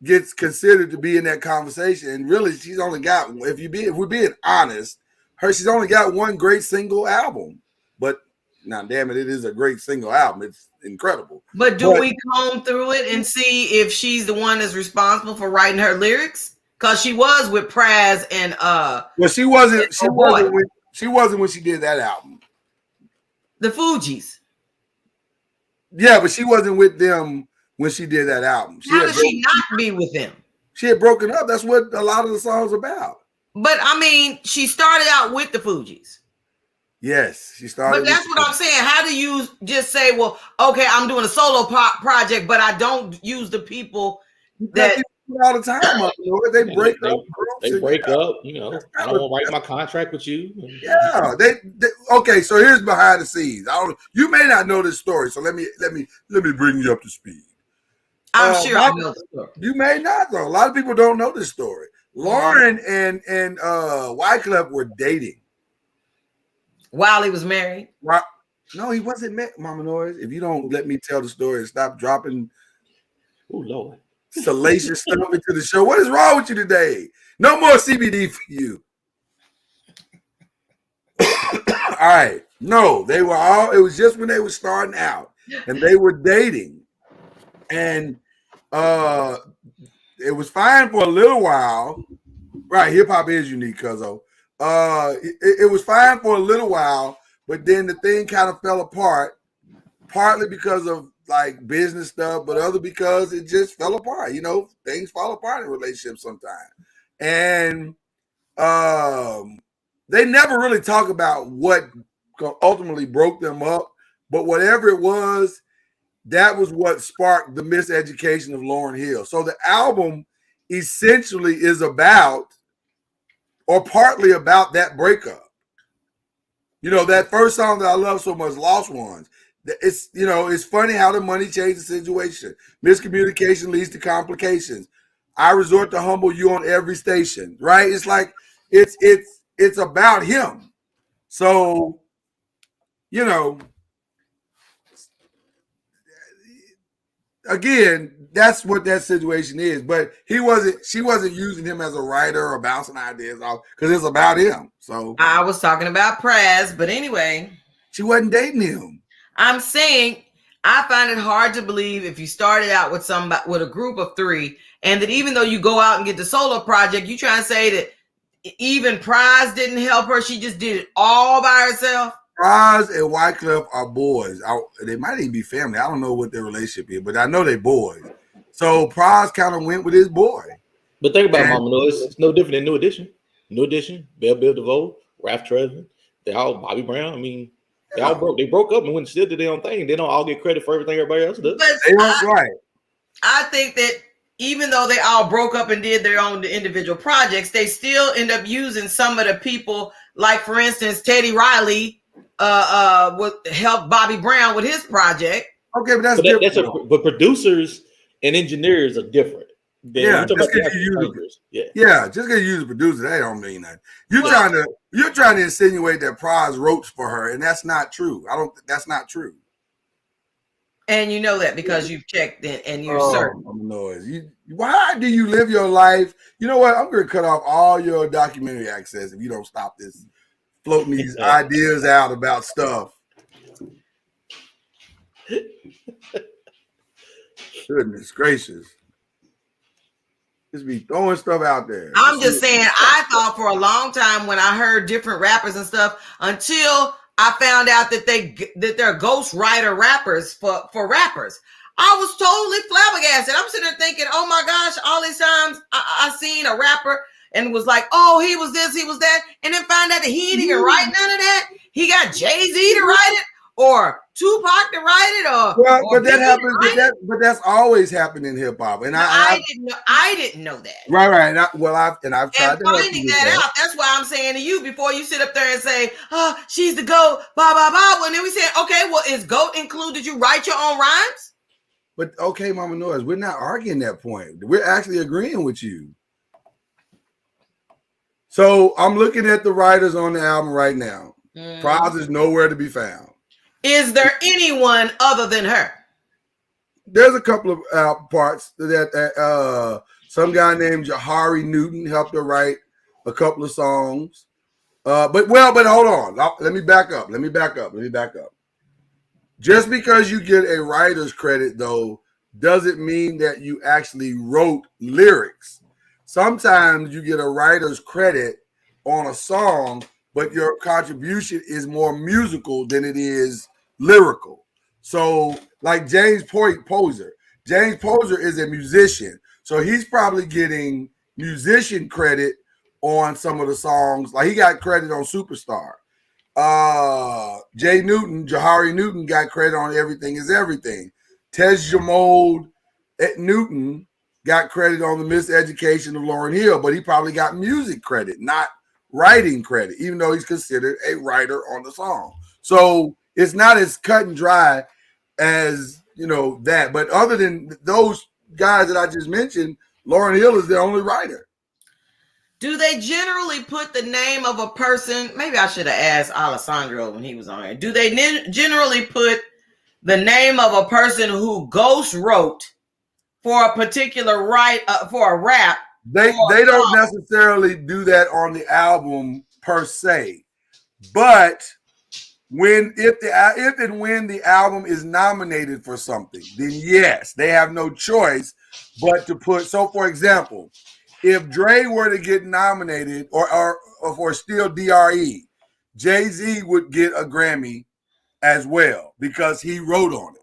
gets considered to be in that conversation, and really, she's only got, if we're being honest, she's only got one great single album. But now, damn it, it is a great single album. It's incredible. But do we comb through it and see if she's the one that's responsible for writing her lyrics? Because she was with Praz and well, she wasn't when she did that album. The Fugees. Yeah, but she wasn't with them when she did that album. How did she not be with them? She had broken up. That's what a lot of the songs about. But I mean, she started out with the Fugees. Yes, she started. But that's what I'm saying. How do you just say, well, okay, I'm doing a solo project, but I don't use the people that all the time. They break up. They break up. You know, I don't want to write my contract with you. Yeah, they okay. So here's behind the scenes. You may not know this story, so let me bring you up to speed. I'm sure I know the story. You may not though. A lot of people don't know this story. Lauren and Wyclef were dating while he was married. Right? No, he wasn't married. Mama Noise. If you don't let me tell the story and stop dropping, oh Lord, salacious stuff into the show. What is wrong with you today? No more CBD for you. All right. No, they were all. It was just when they were starting out, and they were dating, and it was fine for a little while. Right, hip hop is unique, cuzzo. It was fine for a little while, but then the thing kind of fell apart, partly because of like business stuff, but other because it just fell apart. You know, things fall apart in relationships sometimes. And they never really talk about what ultimately broke them up, but whatever it was, that was what sparked the miseducation of Lauryn Hill. So the album essentially is about, or partly about, that breakup. You know, that first song that I love so much, Lost Ones. It's, you know, it's funny how the money changed the situation. Miscommunication leads to complications. I resort to humble you on every station, right? It's like it's about him. So, you know, again, that's what that situation is. But she wasn't using him as a writer or bouncing ideas off, because it's about him. So I was talking about Praz, but anyway, she wasn't dating him. I'm saying I find it hard to believe if you started out with a group of three, and that even though you go out and get the solo project, you try and say that even Praz didn't help her. She just did it all by herself. Praz and Wyclef are boys. They might even be family. I don't know what their relationship is, but I know they're boys. So Praz kind of went with his boy. But think about Mama Noise. It's no different than New Edition. New Edition, Bill DeVoe, Ralph Tresvant, they all Bobby Brown. I mean, they broke up and went still did their own thing. They don't all get credit for everything everybody else does. I think that even though they all broke up and did their own individual projects, they still end up using some of the people, like for instance, Teddy Riley would help Bobby Brown with his project. Okay, but that's different. But producers and engineers are different. Yeah, just because you use a producer, that don't mean that. You're trying to insinuate that Praz wrote for her, and that's not true. That's not true. And you know that because you've checked in and you're certain. Noise. Why do you live your life? You know what? I'm going to cut off all your documentary access if you don't stop this floating these ideas out about stuff. Goodness gracious. Just be throwing stuff out there. I'm just saying, I thought for a long time when I heard different rappers and stuff, until I found out that they're ghostwriter rappers for rappers. I was totally flabbergasted. I'm sitting there thinking, oh my gosh, all these times I seen a rapper and was like, oh, he was this, he was that, and then find out that he ain't even write none of that. He got Jay-Z to write it, or Tupac to write it, or but that happens. But that's always happened in hip hop, and I didn't know that. Right. I've tried to help finding that out. That's why I'm saying to you before you sit up there and say, "Oh, she's the GOAT." Blah blah blah. And then we said, "Okay, well, is GOAT included? Did you write your own rhymes?" But okay, Mama Noise, we're not arguing that point. We're actually agreeing with you. So I'm looking at the writers on the album right now. Pras is nowhere to be found. Is there anyone other than her? There's a couple of parts that some guy named Jahari Newton helped her write a couple of songs. But hold on. Let me back up. Just because you get a writer's credit, though, doesn't mean that you actually wrote lyrics. Sometimes you get a writer's credit on a song, but your contribution is more musical than it is lyrical. So, like James Poser. James Poser is a musician, so he's probably getting musician credit on some of the songs. Like he got credit on Superstar. Jahari Newton got credit on Everything Is Everything. Tejmold Newton got credit on The Miseducation of Lauryn Hill, but he probably got music credit, not writing credit, even though he's considered a writer on the song. So it's not as cut and dry as, that. But other than those guys that I just mentioned, Lauryn Hill is the only writer. Do they generally put the name of a person? Maybe I should have asked Alessandro when he was on here. Do they generally put the name of a person who ghost wrote for a particular for a rap? They don't necessarily do that on the album per se, but if and when the album is nominated for something, then yes, they have no choice but to put. So, for example, if Dre were to get nominated or for Still DRE, Jay-Z would get a Grammy as well because he wrote on it.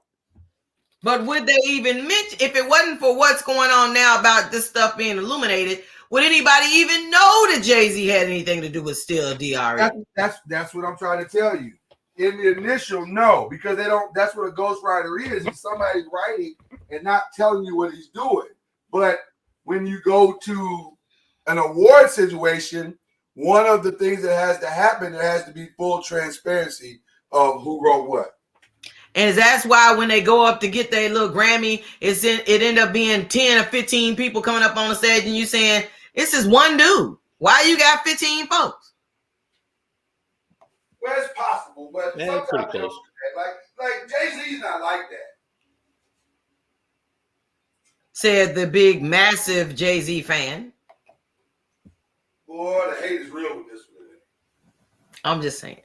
But would they even mention, if it wasn't for what's going on now about this stuff being illuminated, would anybody even know that Jay-Z had anything to do with Still DRE? That's what I'm trying to tell you. In the initial, no, because they don't. That's what a ghostwriter is. He's somebody writing and not telling you what he's doing. But when you go to an award situation, one of the things that has to happen, there has to be full transparency of who wrote what. And that's why when they go up to get their little Grammy, it end up being 10 or 15 people coming up on the stage and you saying, this is one dude. Why you got 15 folks? Well, it's possible, but sometimes they don't do that. Like Jay-Z's not like that. Said the big, massive Jay-Z fan. Boy, the hate is real with this one. I'm just saying.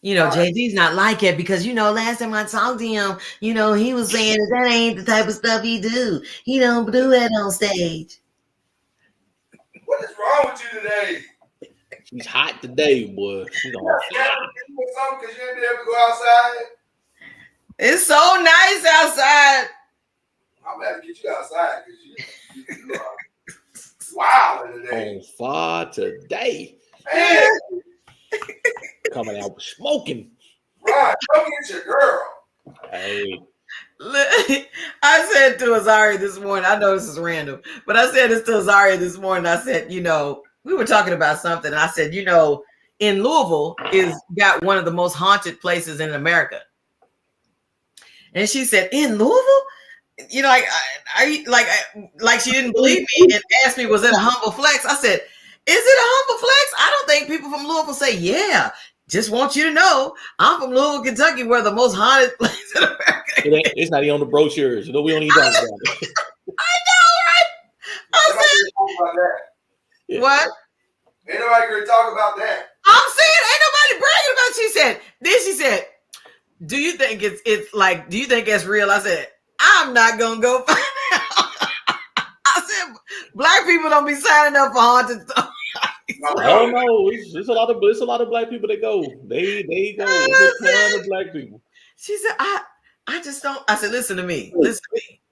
Jay-Z's not like it because, last time I talked to him, he was saying that ain't the type of stuff he do. He don't do that on stage. What is wrong with you today? She's hot today, boy. She's on fire. Because you ain't been able to go outside? It's so nice outside. I'm about to get you outside because you are wild today. On fire today. Man. Coming out smoking. Right, come get your girl. Hey. I said to Azaria this morning, I know this is random, but I said this to Azaria this morning. I said, we were talking about something. And I said, in Louisville is got one of the most haunted places in America. And she said, in Louisville? Like she didn't believe me and asked me, was it a humble flex? I said, is it a humble flex? I don't think people from Louisville say, yeah. Just want you to know, I'm from Louisville, Kentucky, where the most haunted place in America. It's not even on the brochures. We don't even talk about it. I know, right? I said, yeah. What? Ain't nobody gonna talk about that. I'm saying, ain't nobody bragging about it. She said, do you think do you think it's real? I said, I'm not gonna go find out. I said, black people don't be signing up for haunted stuff. Oh no, it's a lot of black people that go. They go. There's a ton of black people. She said, I just don't. I said, listen to me.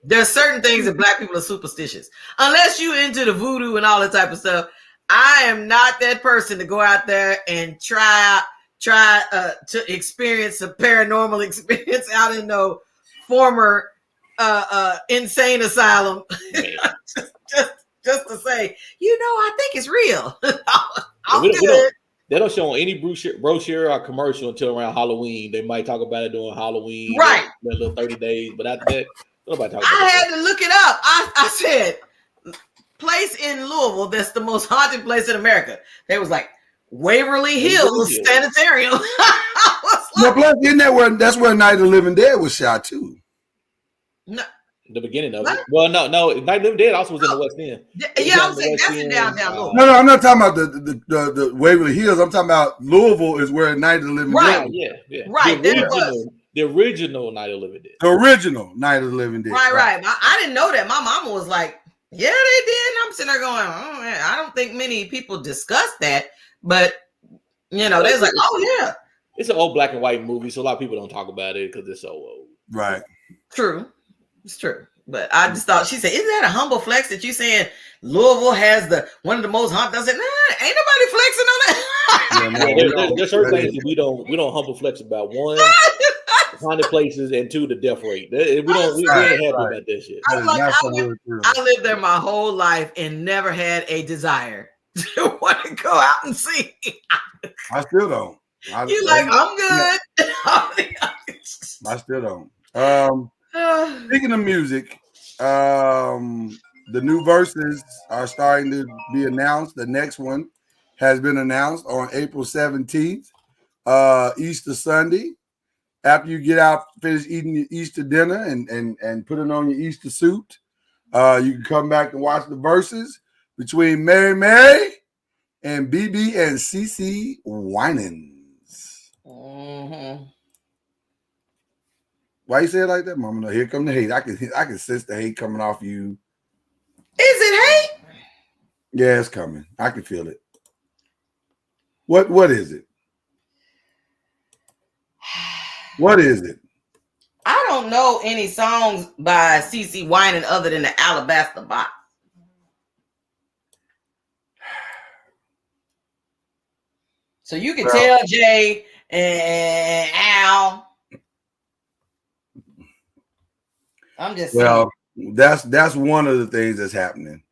There's certain things that black people are superstitious. Unless you into the voodoo and all that type of stuff. I am not that person to go out there and try try to experience a paranormal experience out in no former insane asylum. just to say, I think it's real. I'm good. They don't show on any brochure or commercial until around Halloween. They might talk about it during Halloween, right? That little 30 days, but after that, nobody talks about it. I had to look it up. I said, place in Louisville that's the most haunted place in America. They was like Waverly Hills Sanitarium. No, plus that's where Night of the Living Dead was shot too. No. The beginning of it. Well, no. Night of the Living Dead also was in the West End. Yeah, I was saying that's in downtown Louisville. No, I'm not talking about the Waverly Hills. I'm talking about Louisville is where Night of the Living Dead. Yeah. Right. The original Night of the Living Dead. The original Night of the Living Dead. Right. I didn't know that. My mama was like, yeah, they did. And I'm sitting there going, oh, man, I don't think many people discuss that. But, they're like, oh, yeah. It's an old black and white movie, so a lot of people don't talk about it because it's so old. Right. True. It's true. But I just thought, she said, isn't that a humble flex that you saying Louisville has one of the most haunted? I said, nah, ain't nobody flexing on that. There's certain things that we don't humble flex about. One, haunted places, and two, the death rate. We ain't happy about that shit. I lived there my whole life and never had a desire to want to go out and see. I still don't. I'm good. I still don't. Speaking of music, the new verses are starting to be announced. The next one has been announced on April 17th, Easter Sunday. After you get out, finish eating your Easter dinner and putting on your Easter suit, you can come back and watch the verses between Mary and BB and CC Winans. Mm-hmm. Why you say it like that, Mama? No, here come the hate. I can sense the hate coming off you. Is it hate? Yeah, it's coming. I can feel it. What is it? What is it? I don't know any songs by CC Winans other than the Alabaster Box. So you can tell Jay and Al. I'm just saying. Well, that's one of the things that's happening.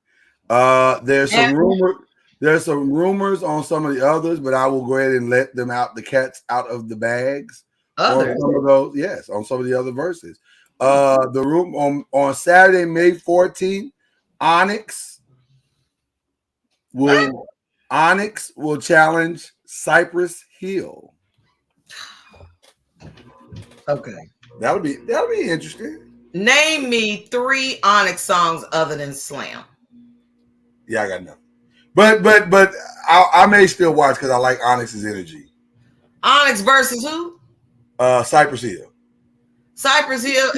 There's some rumors on some of the others, but I will go ahead and let them out, the cats out of the bags. On some of those, yes, on some of the other verses. The room on Saturday, May 14th, Onyx will challenge Cypress Hill. Okay. That'll be interesting. Name me 3 Onyx songs other than Slam. Yeah, I got nothing. But I may still watch because I like Onyx's energy. Onyx versus who? Cypress Hill. Cypress Hill,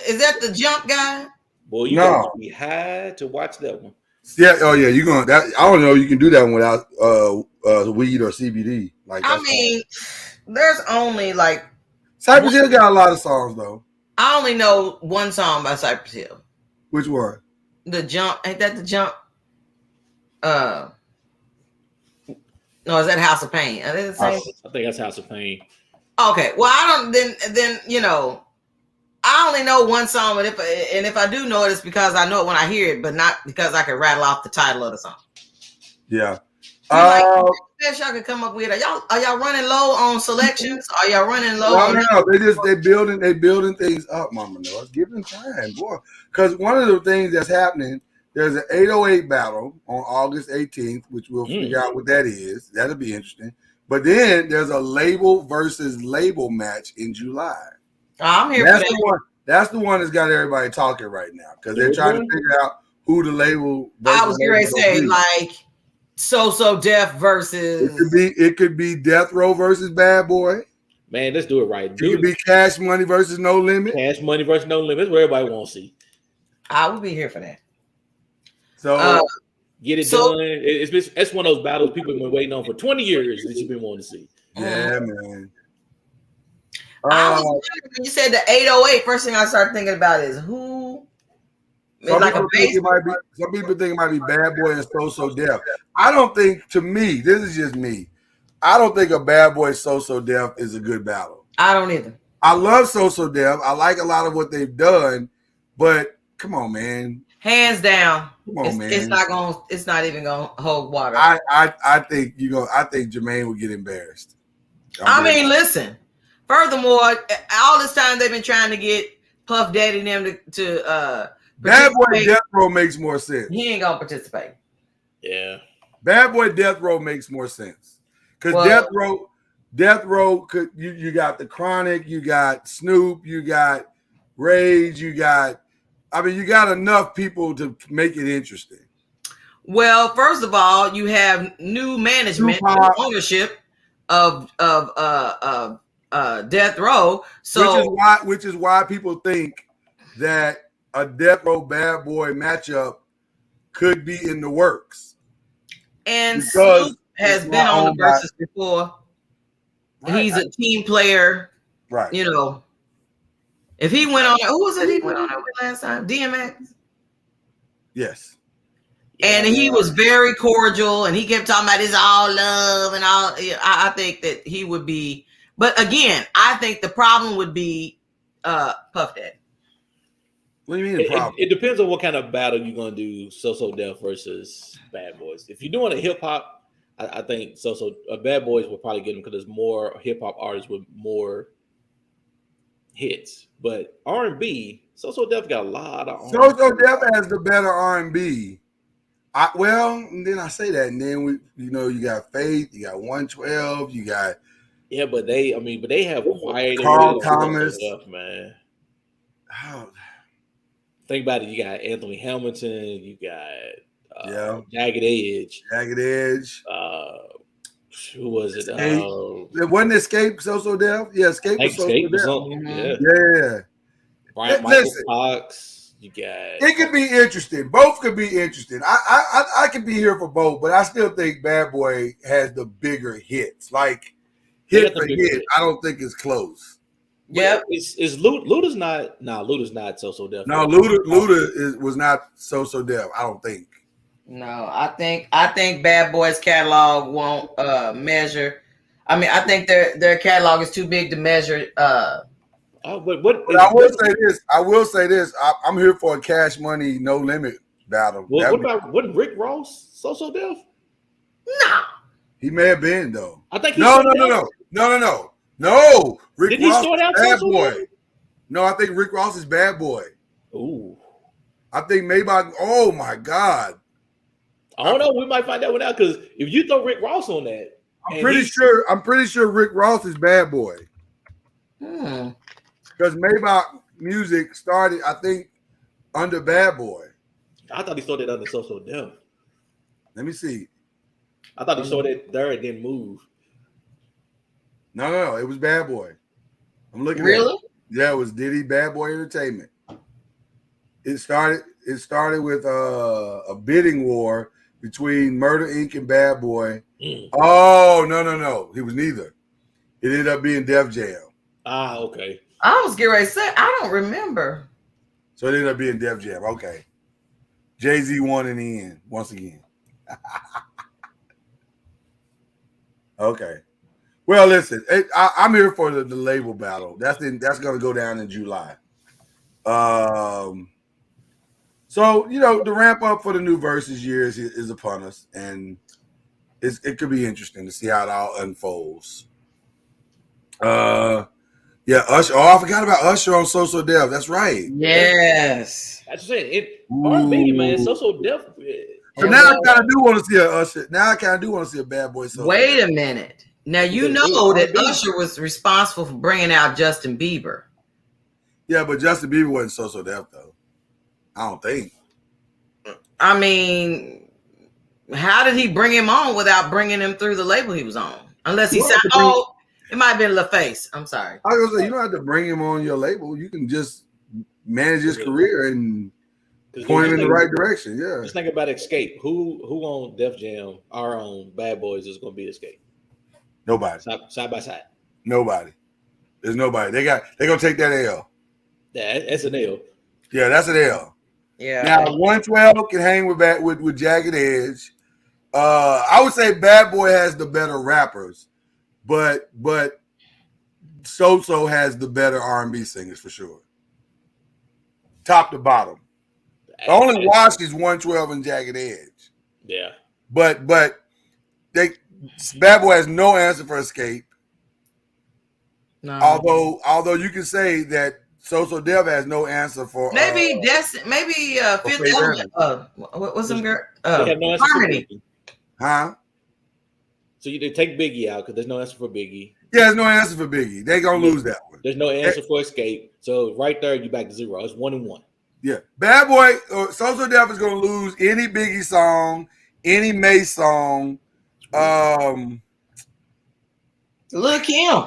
is that the jump guy? Boy, you gotta be high to watch that one. Yeah, oh yeah, you're going that. I don't know. You can do that one without weed or CBD. There's only like Cypress Hill got a lot of songs though. I only know one song by Cypress Hill. Which one? The Jump. Ain't that the Jump? No, is that House of Pain? Are they the same? I think that's House of Pain. Okay, well, I don't. Then I only know one song, but if I do know it, it's because I know it when I hear it, but not because I can rattle off the title of the song. Yeah. Best y'all could come up with. Are y'all running low on selections? Are y'all running low? No, they building things up, Mama Noah. Give them time, boy. Because one of the things that's happening, there's an 808 battle on August 18th, which we'll figure out what that is. That'll be interesting. But then there's a label versus label match in July. I'm here for that. That's the one that's got everybody talking right now because they're trying to figure out who the label. I was going to say like So Def versus. It could be Death Row versus Bad Boy. Man, let's do it right. It could be Cash Money versus No Limit. Cash Money versus No Limit. That's what everybody wants to see. I will be here for that. So get it done. It's one of those battles people have been waiting on for 20 years that you've been wanting to see. Yeah, man. I was wondering when you said the 808. First thing I started thinking about is who. Some people think it might be Bad Boy and So Def. I don't think. To me, this is just me. I don't think a Bad Boy So Def is a good battle. I don't either. I love So Def. I like a lot of what they've done, but come on, man. Hands down. Come on, man. It's not even gonna hold water. I think I think Jermaine would get embarrassed. Listen. Furthermore, all this time they've been trying to get Puff Daddy and them to Bad Boy Death Row makes more sense. He ain't gonna participate. Yeah. Bad Boy Death Row makes more sense. Because Death Row could you got the Chronic, you got Snoop, you got Rage, you got enough people to make it interesting. Well, first of all, you have new management, new ownership of Death Row. So which is why people think that a Death Row Bad Boy matchup could be in the works. And Snoop has been on the verses before. Right. He's a team player. Right. You know, if he went on, who was it he went on with last time? DMX? Yes. And he was very cordial and he kept talking about it's all love and all. I think that he would be, but again, I think the problem would be Puff Daddy. What do you mean the problem? It depends on what kind of battle you're gonna do. So Def versus Bad Boys. If you're doing a hip hop, I think Bad Boys will probably get them because there's more hip hop artists with more hits. But R&B, So Def got a lot of. So Def has the better R&B. Then I say that, and then you got Faith, you got 112, you got but they have quite Carl Thomas, stuff, man. Think about it. You got Anthony Hamilton. You got Jagged Edge. Who was it? It wasn't Escape So Def. Yeah, Escape was So Def. Yeah. Michael Cox. You got. It could be interesting. Both could be interesting. I could be here for both, but I still think Bad Boy has the bigger hits. Like hit for hit, I don't think it's close. Yeah, is Luda's not? Luda's not So Def. No, Luda was not So Def. I don't think. No, I think Bad Boy's catalog won't measure. I mean, I think their catalog is too big to measure. But I will say this. I'm here for a Cash Money No Limit battle. What Rick Ross So Def? No, he may have been though. I think No, Rick Did Ross he start out Bad So Boy. Def? No, I think Rick Ross is Bad Boy. Ooh, I think maybe. Oh my God. I don't know. We might find that one out because if you throw Rick Ross on that, I'm pretty sure Rick Ross is Bad Boy. Because Maybach Music started, I think, under Bad Boy. I thought he started under So Def. Let me see. I thought he started there and then moved. No, it was Bad Boy. I'm looking really? at it. Yeah, it was Diddy Bad Boy Entertainment. It started with a bidding war between Murder Inc. and Bad Boy. Oh, no. He was neither. It ended up being Def Jam. Ah, okay. I was getting ready to say, I don't remember. So it ended up being Def Jam. Okay. Jay-Z won in the end, once again. Okay. Well, listen, I'm here for the label battle. That's going to go down in July. So, the ramp up for the new Versus year is upon us, and it could be interesting to see how it all unfolds. Usher. Oh, I forgot about Usher on So Def. That's right. Yes. That's what I'm saying. R&B, man. So Def. So now I kind of do want to see a Usher. Now I kind of do want to see a Bad Boy. Wait a minute. Now you know that Usher was responsible for bringing out Justin Bieber. Yeah, but Justin Bieber wasn't So Def though. I don't think. I mean, how did he bring him on without bringing him through the label he was on? Unless he said, it might have been LaFace. I'm sorry. I was gonna say, you don't have to bring him on your label. You can just manage his career and point him in the right direction. Yeah. Just think about Escape. Who on Def Jam, our own Bad Boys, is going to be Escape? Nobody. Side by side. Nobody. There's nobody. They're gonna take that L. That's an L. Yeah, that's an L. Yeah. Now 112 can hang with Jagged Edge. I would say Bad Boy has the better rappers. but So has the better R&B singers for sure, top to bottom. The only wash is 112 and Jagged Edge. Yeah, but Bad Boy has no answer for Escape. No. Although you can say that So Dev has no answer for maybe Fifth Element. What's some girl? They have no answer Harmony. For Biggie. Huh? So you take Biggie out because there's no answer for Biggie. Yeah, there's no answer for Biggie. They're gonna lose that one. There's no answer for Escape. So right there, you back to 0. It's 1-1. Yeah, Bad Boy, So Dev is gonna lose any Biggie song, any May song. Lil' Kim.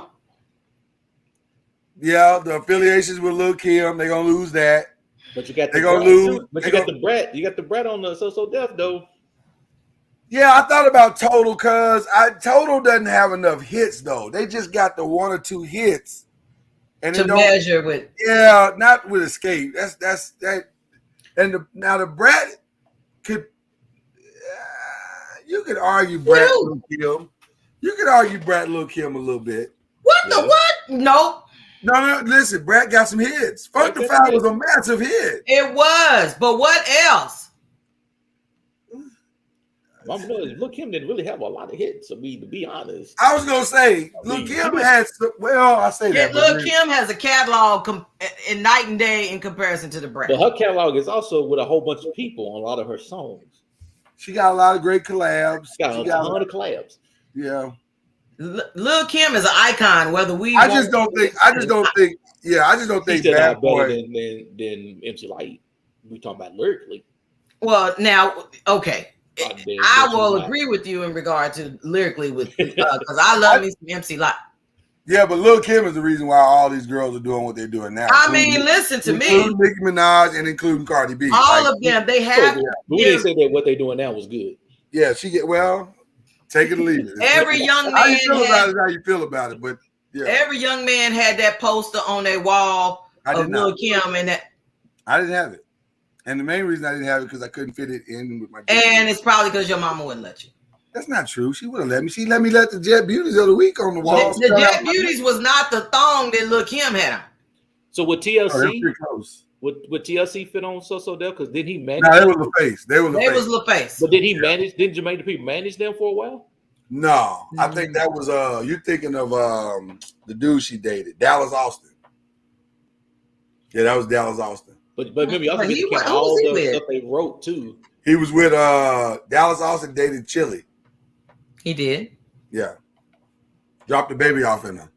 Yeah, the affiliations with Lil' Kim, they're gonna lose that. But you got they're gonna lose. But you got the Brett. You got the Brett on the So Dev though. Yeah, I thought about Total because Total doesn't have enough hits though. They just got the 1 or 2 hits, and to measure with. Yeah, not with Escape. That's that. And now the Brett could. You could argue Brett Lil' Kim. You could argue Brett Lil' Kim a little bit. What the what? No. No, listen, Brett got some hits. Fuck the Five was a massive hit. It was, but what else? Lil' Kim didn't really have a lot of hits. To be honest, I was gonna say Lil' Kim had. Well, I say that. Lil' Kim has a catalog in night and day in comparison to the Brett. But her catalog is also with a whole bunch of people on a lot of her songs. She got a lot of great collabs. She got a ton of collabs. Yeah. Lil' Kim is an icon. Whether we, I just don't think. Bad Boy than MC Light. We talking about lyrically. Well, now, okay, I will agree with you in regard to lyrically with because I love me some MC Light. Yeah, but Lil' Kim is the reason why all these girls are doing what they're doing now. I mean, listen to me, including Nicki Minaj and including Cardi B. All of them, they have. We didn't say that what they're doing now was good. Yeah, take it or leave it. Every young man. How you feel about it? How you feel about it? But yeah, every young man had that poster on their wall of Lil' Kim, and that I didn't have it. And the main reason I didn't have it because I couldn't fit it in with my. And it's probably because your mama wouldn't let you. That's not true. She would have let me. She let me let the Jet Beauties of the week on the wall. The Jet Beauties was not the thong that Lil' Kim had on. So with TLC, would TLC fit on So Dev? Because did he manage? No, they was LaFace. They was LaFace. But did he manage? Didn't Jermaine Dupri manage them for a while? No, I think that was you're thinking of the dude she dated, Dallas Austin. Yeah, that was Dallas Austin. But maybe also get to count all the stuff they wrote too. He was with Dallas Austin dated Chili. He did. Yeah. Dropped the baby off in her.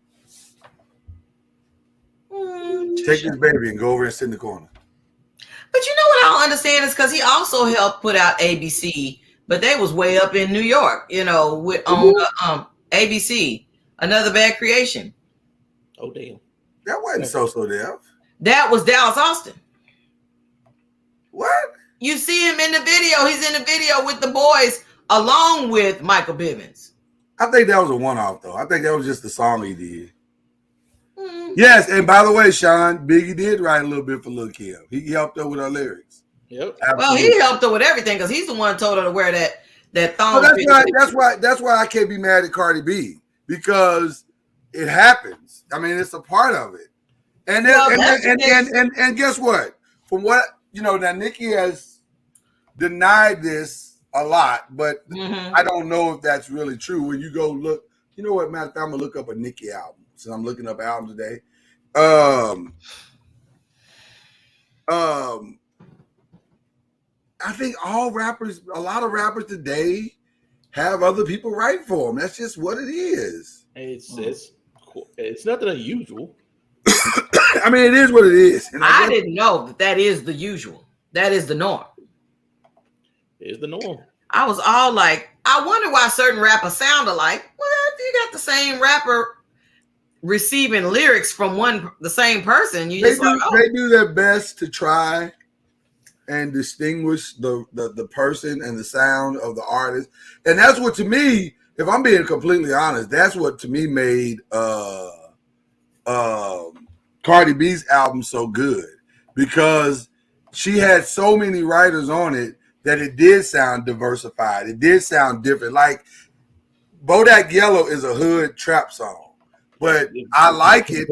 Take this baby and go over and sit in the corner. But you know what I don't understand is because he also helped put out ABC, but they was way up in New York, with ABC, Another Bad Creation. Oh damn. That wasn't So Dev. That was Dallas Austin. What? You see him in the video. He's in the video with the boys along with Michael Bivins. I think that was a one-off, though. I think that was just the song he did. Yes, and by the way, Sean, Biggie did write a little bit for Lil' Kim. He helped her with her lyrics. Yep. Absolutely. Well, he helped her with everything because he's the one who told her to wear that thong. Well, that's why I can't be mad at Cardi B, because it happens. I mean, it's a part of it. And then, and guess what? From what now Nicki has denied this a lot, but I don't know if that's really true. When you go look, you know what, matter of fact, I'm gonna look up a Nicki album. So I'm looking up albums today. I think a lot of rappers today have other people write for them. That's just what it is. It's nothing unusual. I mean, it is what it is. And I didn't know that is the usual. That is the norm. It is the norm. I was all like, I wonder why certain rappers sound alike. Well, you got the same rapper receiving lyrics from the same person. They do their best to try and distinguish the person and the sound of the artist. And that's what, to me, if I'm being completely honest, that's what to me made Cardi B's album so good, because she had so many writers on it that it did sound diversified. It did sound different. Like Bodak Yellow is a hood trap song, but I Like It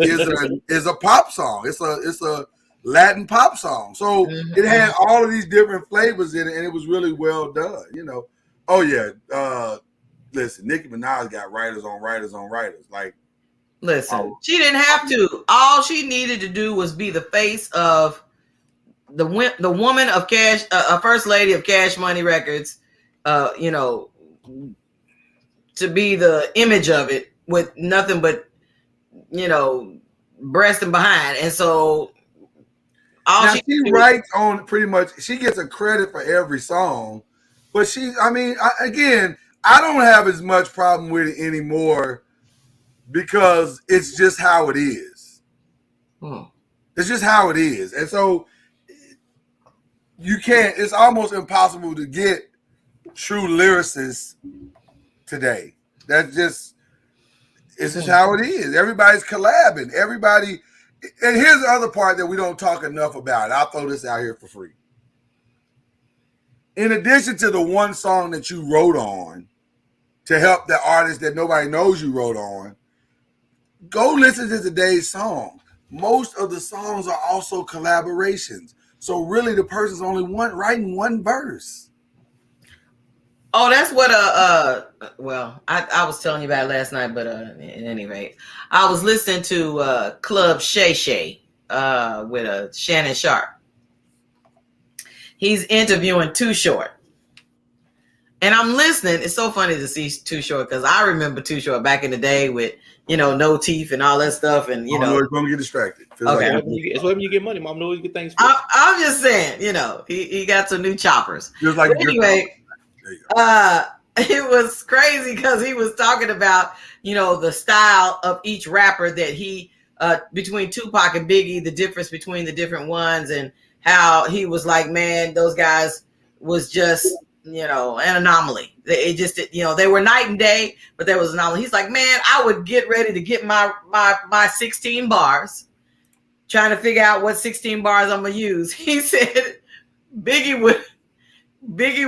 is a pop song. It's a Latin pop song. So it had all of these different flavors in it, and it was really well done. You know. Oh yeah. Listen, Nicki Minaj got writers on writers on writers. Like, listen, she didn't have to. All she needed to do was be the face of the woman of Cash, a first lady of Cash Money Records. You know, to be the image of it with nothing but, you know, breast and behind. And so now she writes on pretty much, she gets a credit for every song, but again, I don't have as much problem with it anymore because it's just how it is. It's just how it is. And so it's almost impossible to get true lyricists today. It's just how it is. Everybody's collabing. Everybody, and here's the other part that we don't talk enough about. I'll throw this out here for free. In addition to the one song that you wrote on to help the artist that nobody knows you wrote on, go listen to today's song. Most of the songs are also collaborations. So really the person's only writing one verse. Oh, that's what well, I was telling you about it last night, but at any rate, I was listening to Club Shay Shay with Shannon Sharp. He's interviewing Too Short. And I'm listening. It's so funny to see Too Short because I remember Too Short back in the day with, you know, no teeth and all that stuff. And, you know, you're going to get distracted. Okay. Like it's when you get money, Mom. Know you get things. I'm just saying, you know, he got some new choppers. Just like anyway, it was crazy because he was talking about, you know, the style of each rapper that he, between Tupac and Biggie, the difference between the different ones and how he was like, man, those guys was just, you know, an anomaly. It just, you know, they were night and day, but there was an anomaly. He's like, man, I would get ready to get my 16 bars, trying to figure out what 16 bars I'm gonna use. He said Biggie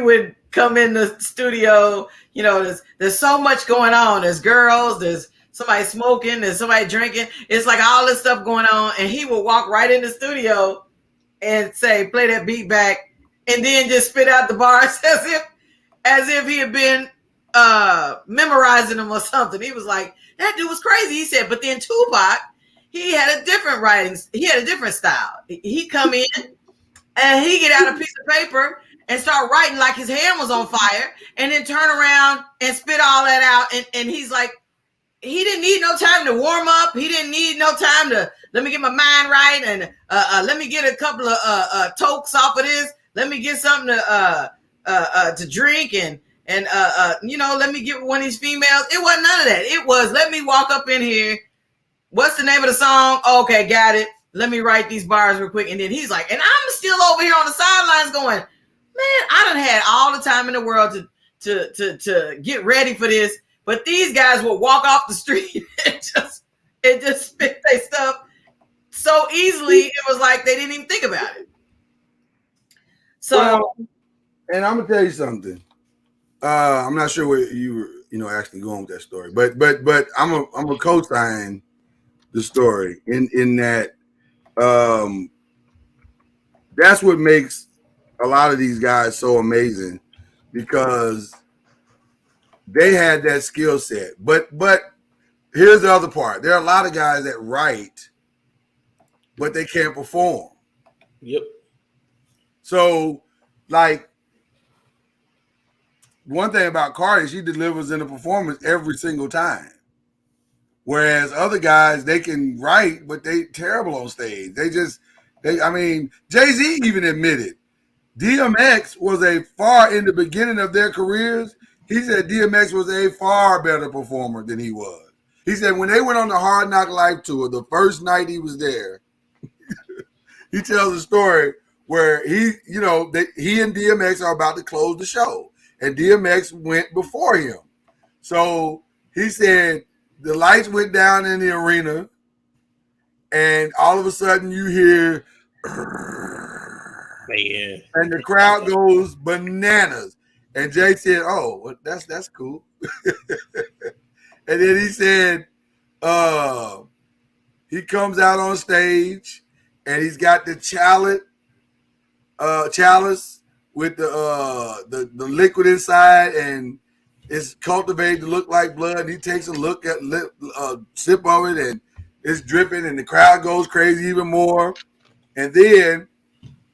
would come in the studio, you know, there's so much going on. There's girls, there's somebody smoking, there's somebody drinking. It's like all this stuff going on. And he would walk right in the studio and say, play that beat back, and then just spit out the bars as if he had been memorizing them or something. He was like, that dude was crazy. He said, but then Tupac, he had a different writing. He had a different style. He come in and he get out a piece of paper and start writing like his hand was on fire, and then turn around and spit all that out. And he's like, he didn't need no time to warm up. He didn't need no time to let me get my mind right and let me get a couple of tokes off of this. Let me get something to drink and you know, let me get one of these females. It wasn't none of that. It was, let me walk up in here. What's the name of the song? Okay, got it. Let me write these bars real quick. And then he's like, and I'm still over here on the sidelines going, man, I done had all the time in the world to get ready for this. But these guys will walk off the street and just spit their stuff so easily. It was like they didn't even think about it. So, and I'm gonna tell you something. I'm not sure where you were, actually going with that story, but I'm a co-sign the story in that that's what makes a lot of these guys so amazing, because they had that skill set. But here's the other part. There are a lot of guys that write, but they can't perform. Yep. So, like, one thing about Cardi, she delivers in a performance every single time. Whereas other guys, they can write, but they terrible on stage. Jay-Z even admitted DMX was in the beginning of their careers, he said DMX was a far better performer than he was. He said when they went on the Hard Knock Life tour, the first night he was there, he tells a story where he and DMX are about to close the show, and DMX went before him. So he said the lights went down in the arena, and all of a sudden you hear, man, and the crowd goes bananas. And Jay said, "Oh, well, that's cool." And then he said, he comes out on stage and he's got the chalice with the liquid inside, and it's cultivated to look like blood. And he takes a look at sip of it, and it's dripping, and the crowd goes crazy even more. And then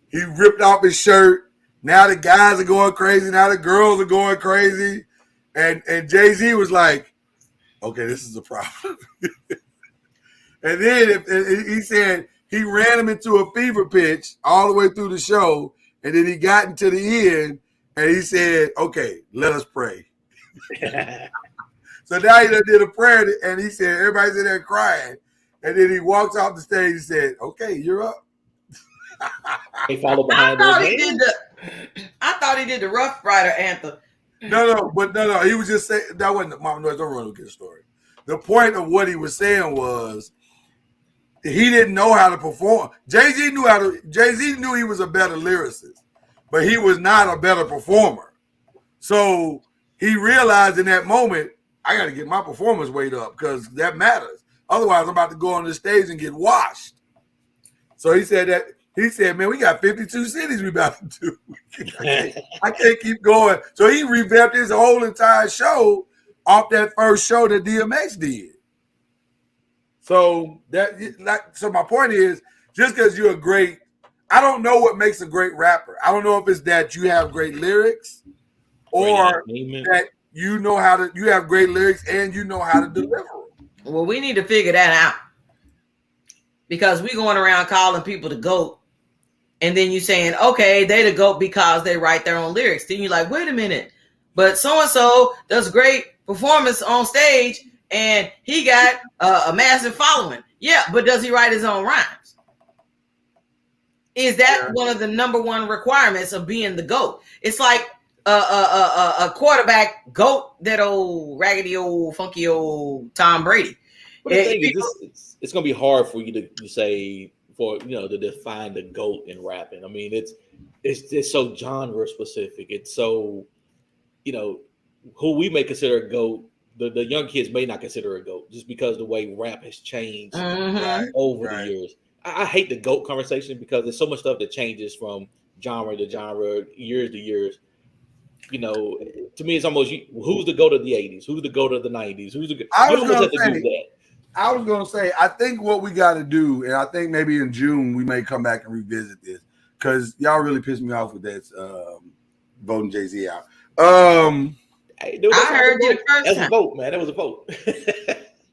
he ripped off his shirt. Now the guys are going crazy. Now the girls are going crazy. And Jay-Z was like, okay, this is a problem. And then he said he ran him into a fever pitch all the way through the show. And then he got into the end and he said, okay, let us pray. So now he did a prayer and he said, everybody's in there crying. And then he walks off the stage and said, okay, you're up. He followed behind I thought he did the Rough Rider anthem. No. He was just saying that wasn't Mama Noise. Don't run with the story. The point of what he was saying was he didn't know how to perform. Jay-Z knew he was a better lyricist, but he was not a better performer. So he realized in that moment, I got to get my performance weight up because that matters. Otherwise, I'm about to go on the stage and get washed. So he said, man, we got 52 cities we about to do. I can't keep going. So he revamped his whole entire show off that first show that DMX did. So my point is, just because you're I don't know what makes a great rapper. I don't know if it's that you have great lyrics or that you have great lyrics and you know how to deliver them. Well, we need to figure that out because we going around calling people the GOAT. And then you saying, okay, they the GOAT because they write their own lyrics. Then you're like, wait a minute, but so-and-so does great performance on stage and he got a massive following. Yeah, but does he write his own rhymes? Is that one of the number one requirements of being the GOAT? It's like a quarterback GOAT, that old raggedy old funky old Tom Brady. But the thing is, it's going to be hard for you to say, to define the GOAT in rapping. I mean, it's so genre specific. It's so, who we may consider a GOAT, the young kids may not consider a GOAT just because the way rap has changed over the years. I hate the GOAT conversation because there's so much stuff that changes from genre to genre, years to years. To me, it's almost who's the GOAT of the 80s? Who's the GOAT of the 90s? Who's the GOAT? I was going to say, I think what we got to do, and I think maybe in June we may come back and revisit this because y'all really pissed me off with that voting Jay-Z out. I heard you the first time. That was a vote, man. That was a vote.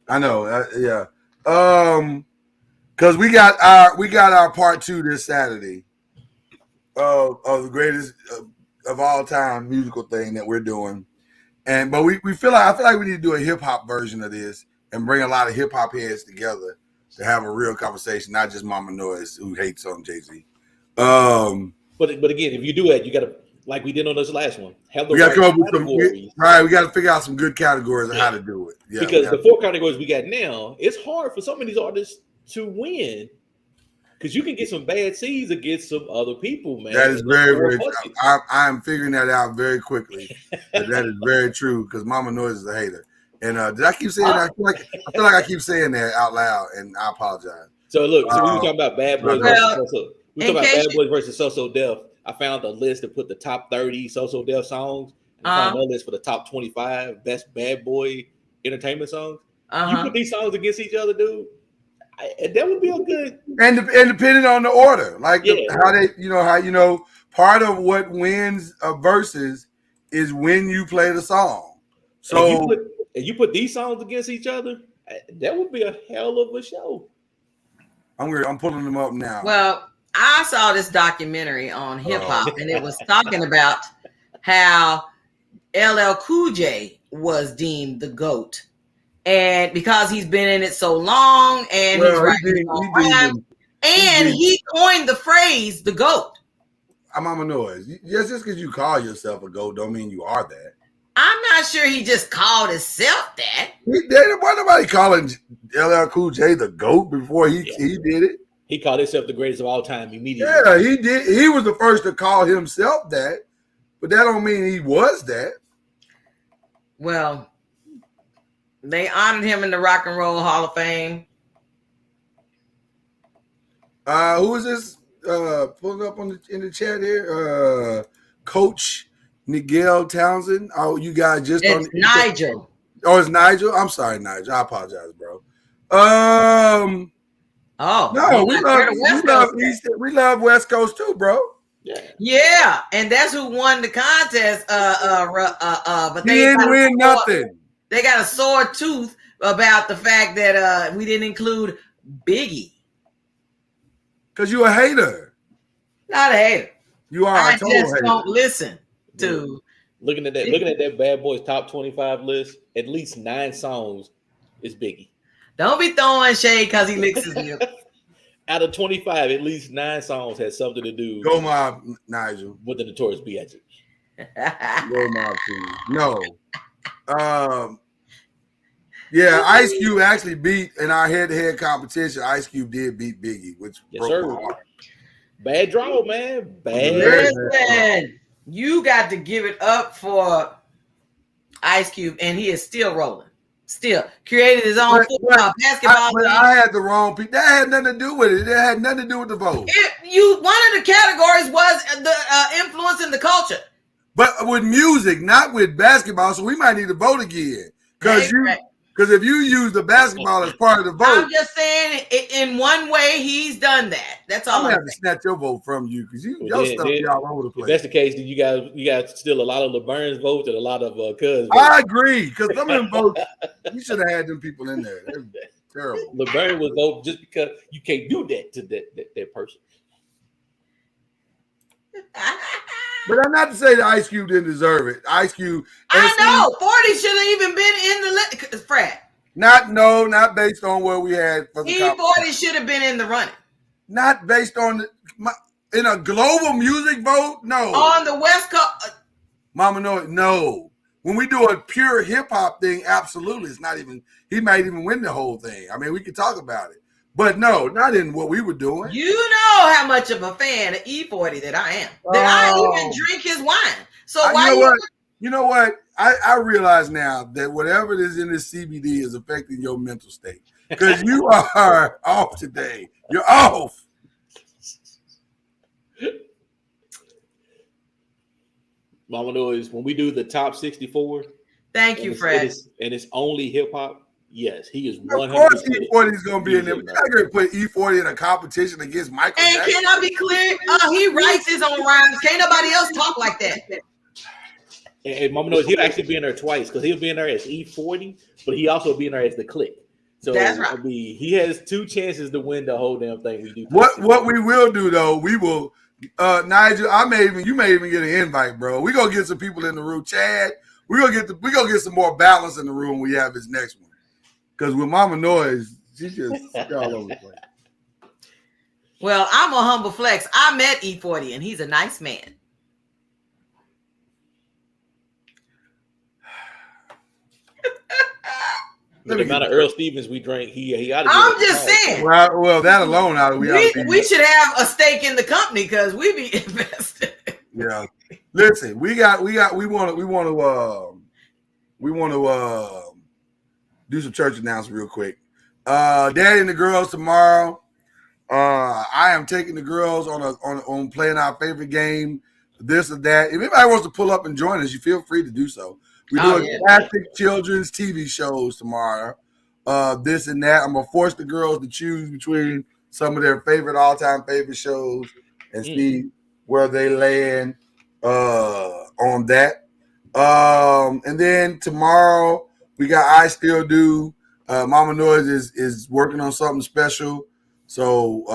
I know, yeah. Because we got our part 2 this Saturday of the greatest of all time musical thing that we're doing, but we I feel like we need to do a hip hop version of this and bring a lot of hip hop heads together to have a real conversation, not just Mama Noise who hates on Jay-Z. But again, if you do that, you got to, like we did on this last one, we got to come up with some. Right, we got to figure out some good categories of how to do it. Yeah, because the 4 categories we got now, it's hard for some of these artists to win because you can get some bad seeds against some other people, man. That is very, very true. I'm figuring that out very quickly. That is very true because Mama Noise is a hater. And did I keep saying that? I feel like I keep saying that out loud, and I apologize. So look, we were talking about Bad Boys. We talking about Bad Boys versus So Def. I found a list to put the top 30 So Def songs. And I found another list for the top 25 best Bad Boy entertainment songs. You put these songs against each other, dude. That would be a good. And depending on the order, like part of what wins a versus is when you play the song. So and you put these songs against each other, that would be a hell of a show. I'm pulling them up now. Well, I saw this documentary on hip hop, and it was talking about how LL Cool J was deemed the GOAT, and because he's been in it so long, and he's writing his own rhymes, and he coined the phrase "the GOAT." I'm Mama Noise. Just because you call yourself a GOAT, don't mean you are that. I'm not sure he just called himself that. Why nobody calling LL Cool J the GOAT before he did it? He called himself the greatest of all time immediately. Yeah, he did. He was the first to call himself that, but that don't mean he was that. Well, They honored him in the Rock and Roll Hall of Fame. Who is this? Pulling up in the chat here. Coach Nigel Townsend. Oh, you guys just it's Nigel. Oh, it's Nigel. I'm sorry, Nigel. I apologize, bro. No, we love West Coast too, bro. Yeah, and that's who won the contest. But they didn't win nothing. They got a sore tooth about the fact that we didn't include Biggie. Cause you a hater. Not a hater. You are. I just don't listen to. Looking at that Bad Boys top 25 list, at least 9 songs is Biggie. Don't be throwing shade because he licks his lips. Out of 25, at least 9 songs had something to do. Go Mob, Nigel. With the Notorious B.I.G. Go Mob, please. No. Yeah, Ice Cube actually beat in our head-to-head competition. Ice Cube did beat Biggie, which broke my heart. Bad draw, man. Listen, you got to give it up for Ice Cube, and he is still rolling. Still created his own basketball. But I had the wrong people. That had nothing to do with it. That had nothing to do with the vote. One of the categories was the influence in the culture. But with music, not with basketball. So we might need to vote again. Because if you use the basketball as part of the vote, I'm just saying, in one way, he's done that. That's all. I'm gonna have to snatch your vote from you because your stuff be all over the place. If that's the case, then you got still a lot of LeBurn's votes and a lot of Cuz. I agree because some of them votes, you should have had them people in there. They're terrible. LeBurn would vote just because you can't do that to that person. But I'm not to say that Ice Cube didn't deserve it. Ice Cube. I know 40 should have even been in the Fred. Not based on what we had for the E40 should have been in the running. Not based on in a global music vote. No. On the West Coast. Mama Noise. No. When we do a pure hip hop thing, absolutely, it's not even. He might even win the whole thing. I mean, we could talk about it. But no, not in what we were doing. You know how much of a fan of E40 that I am. That I even drink his wine. So you know what? I realize now that whatever is in this CBD is affecting your mental state. Because you are off today. You're off. Mama Noise, when we do the top 64. Thank you, Fred. And it's only hip hop. Yes, he is 100%. Of course, E40 is going to be in there. We're not going to put E40 in a competition against Michael Jackson. And can I be clear? He writes his own rhymes. Can't nobody else talk like that. And Mama Noise, he'll actually be in there twice because he'll be in there as E40, but he also be in there as the Click. So that's right. I mean, he has 2 chances to win the whole damn thing. We do. What we will do though, we will. Nigel, you may even get an invite, bro. We're gonna get some people in the room. Chad, we're gonna get some more balance in the room when we have his next one. Because with Mama Noise, she's all over the place. Well, I'm a humble flex. I met E40 and he's a nice man. The amount of Earl Stevens we drank, he ought to. I'm just saying. Well, that alone, we should have a stake in the company because we be invested. Yeah. Listen, we want to do some church announcements real quick. Daddy and the girls tomorrow. I am taking the girls on playing our favorite game, this or that. If anybody wants to pull up and join us, you feel free to do so. We do classic children's TV shows tomorrow. This and that. I'm gonna force the girls to choose between some of their favorite all-time favorite shows and see where they land on that. And then tomorrow we got I Still Do. Mama Noise is working on something special. So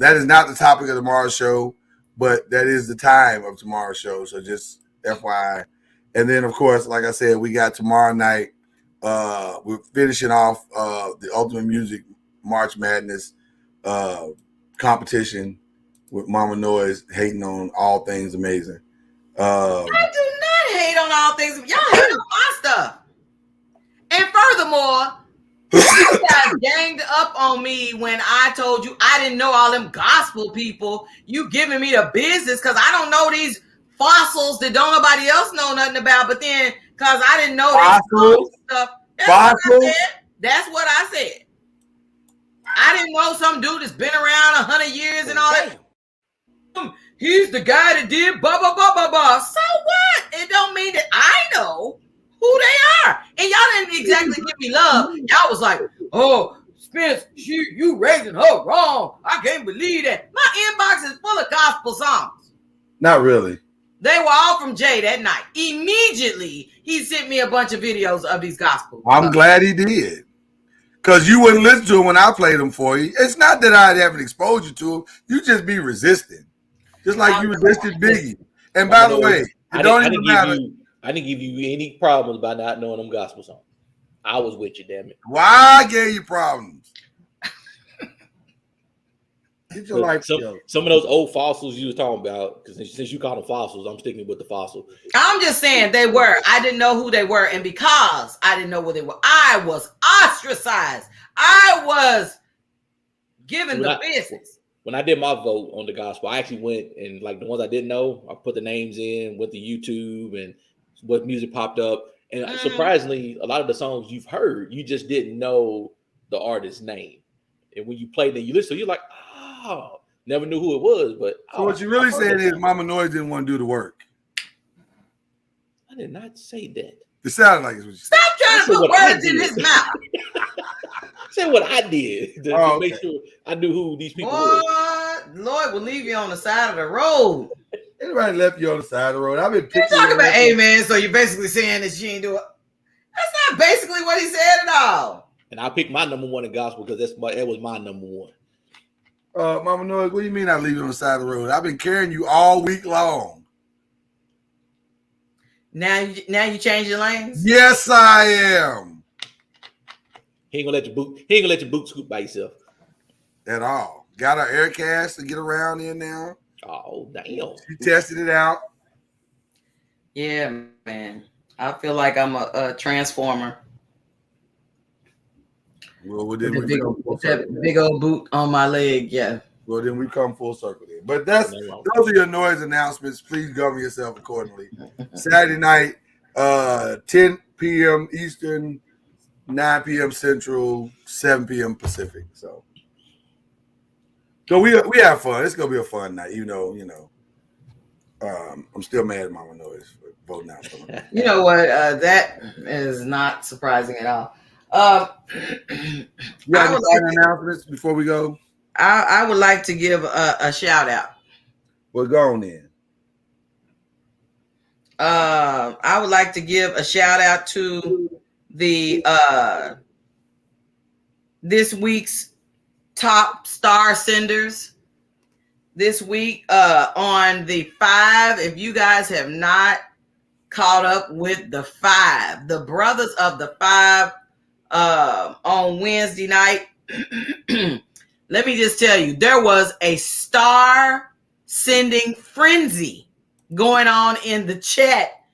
that is not the topic of tomorrow's show, but that is the time of tomorrow's show. So just FYI. And then, of course, like I said, we got tomorrow night. We're finishing off the Ultimate Music March Madness competition with Mama Noise hating on all things amazing. I do not hate on all things. Y'all hate on my stuff. And furthermore, you guys ganged up on me when I told you I didn't know all them gospel people. You giving me the business because I don't know these fossils that don't nobody else know nothing about. But then because I didn't know that stuff, That's what I said. I didn't know some dude that's been around 100 years and all that. He's the guy that did blah, blah, blah, blah, blah. So what? It don't mean that I know who they are. And y'all didn't exactly give me love. Y'all was like, oh, Spence, you raising her wrong. I can't believe that. My inbox is full of gospel songs. Not really. They were all from Jay that night. Immediately, he sent me a bunch of videos of these gospel. I'm glad he did. Because you wouldn't listen to him when I played them for you. It's not that I haven't exposed you to him. You just be resisting. Just like you resisted Biggie. And by the way, it don't even matter. I didn't give you any problems by not knowing them gospel songs. I was with you, damn it. Why I gave you problems? Get your life together. Some of those old fossils you were talking about, because since you call them fossils, I'm sticking with the fossil. I'm just saying they were. I didn't know who they were, and because I didn't know who they were, I was ostracized. I was given the business. When I did my vote on the gospel, I actually went and like the ones I didn't know, I put the names in, went to YouTube and what music popped up. And surprisingly, a lot of the songs you've heard, you just didn't know the artist's name. And when you played it, you listen, you're like, oh, never knew who it was. But so what you really saying is Mama Noise didn't want to do the work. I did not say that. It sounded like it's what you said. Stop trying to put words in his mouth. I said what I did to make sure I knew who these people were. Lord will leave you on the side of the road. Anybody left you on the side of the road? I've been picking. You're talking about amen, so you're basically saying that she ain't do it. That's not basically what he said at all. And I picked my number one in gospel because that was my number one. Mama Noise, what do you mean I leave you on the side of the road? I've been carrying you all week long. Now you change your lanes? Yes, I am. He ain't gonna let your boot scoot by yourself. At all. Got our air cast to get around in now. Oh, damn. She tested it out. Yeah, man. I feel like I'm a transformer. Well, then with big old boot on my leg, yeah. Well, then we come full circle then. But those are your noise announcements. Please govern yourself accordingly. Saturday night, 10 p.m. Eastern, 9 p.m. Central, 7 p.m. Pacific. So we have fun. It's gonna be a fun night. You know. I'm still mad at Mama Noise for voting out. You know what? That is not surprising at all. You got any announcements before we go? I would like to give a shout out. Well, go on then. I would like to give a shout out to the this week's top star senders. This week on the 5, if you guys have not caught up with the 5, the brothers of the 5 on Wednesday night, let me just tell you, there was a star sending frenzy going on in the chat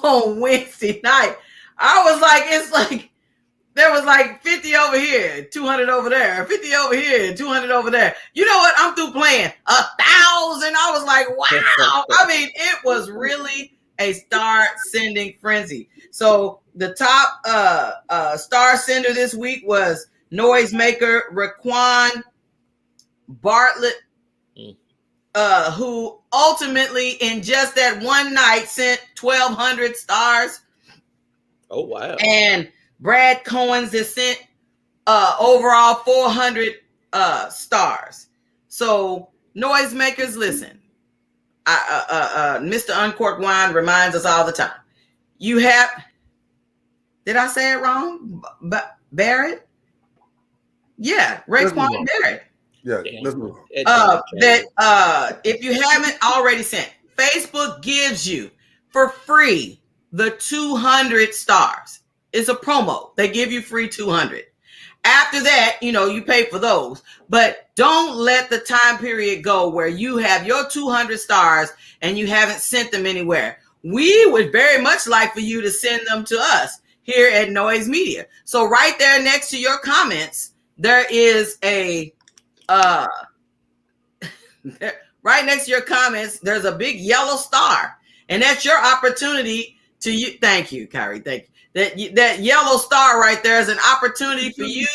on Wednesday night. I was like, it's like there was like 50 over here, 200 over there, 50 over here, 200 over there. You know what? I'm through playing 1,000. I was like, wow. I mean, it was really a star sending frenzy. So the top star sender this week was noisemaker Raquan Bartlett, who ultimately in just that one night sent 1,200 stars. Oh, wow. And Brad Cohen's has sent overall 400 stars. So noisemakers, listen. Mr. Uncorked Wine reminds us all the time. You have, did I say it wrong? Barrett? Yeah, Raekwon Barrett. Yeah, let's move on. That if you haven't already sent, Facebook gives you for free the 200 stars. It's a promo. They give you free 200. After that, you pay for those. But don't let the time period go where you have your 200 stars and you haven't sent them anywhere. We would very much like for you to send them to us here at Noise Media. So right there next to your comments, there is a right next to your comments, there's a big yellow star. And that's your opportunity to you. Thank you, Kyrie. Thank you. That yellow star right there is an opportunity for you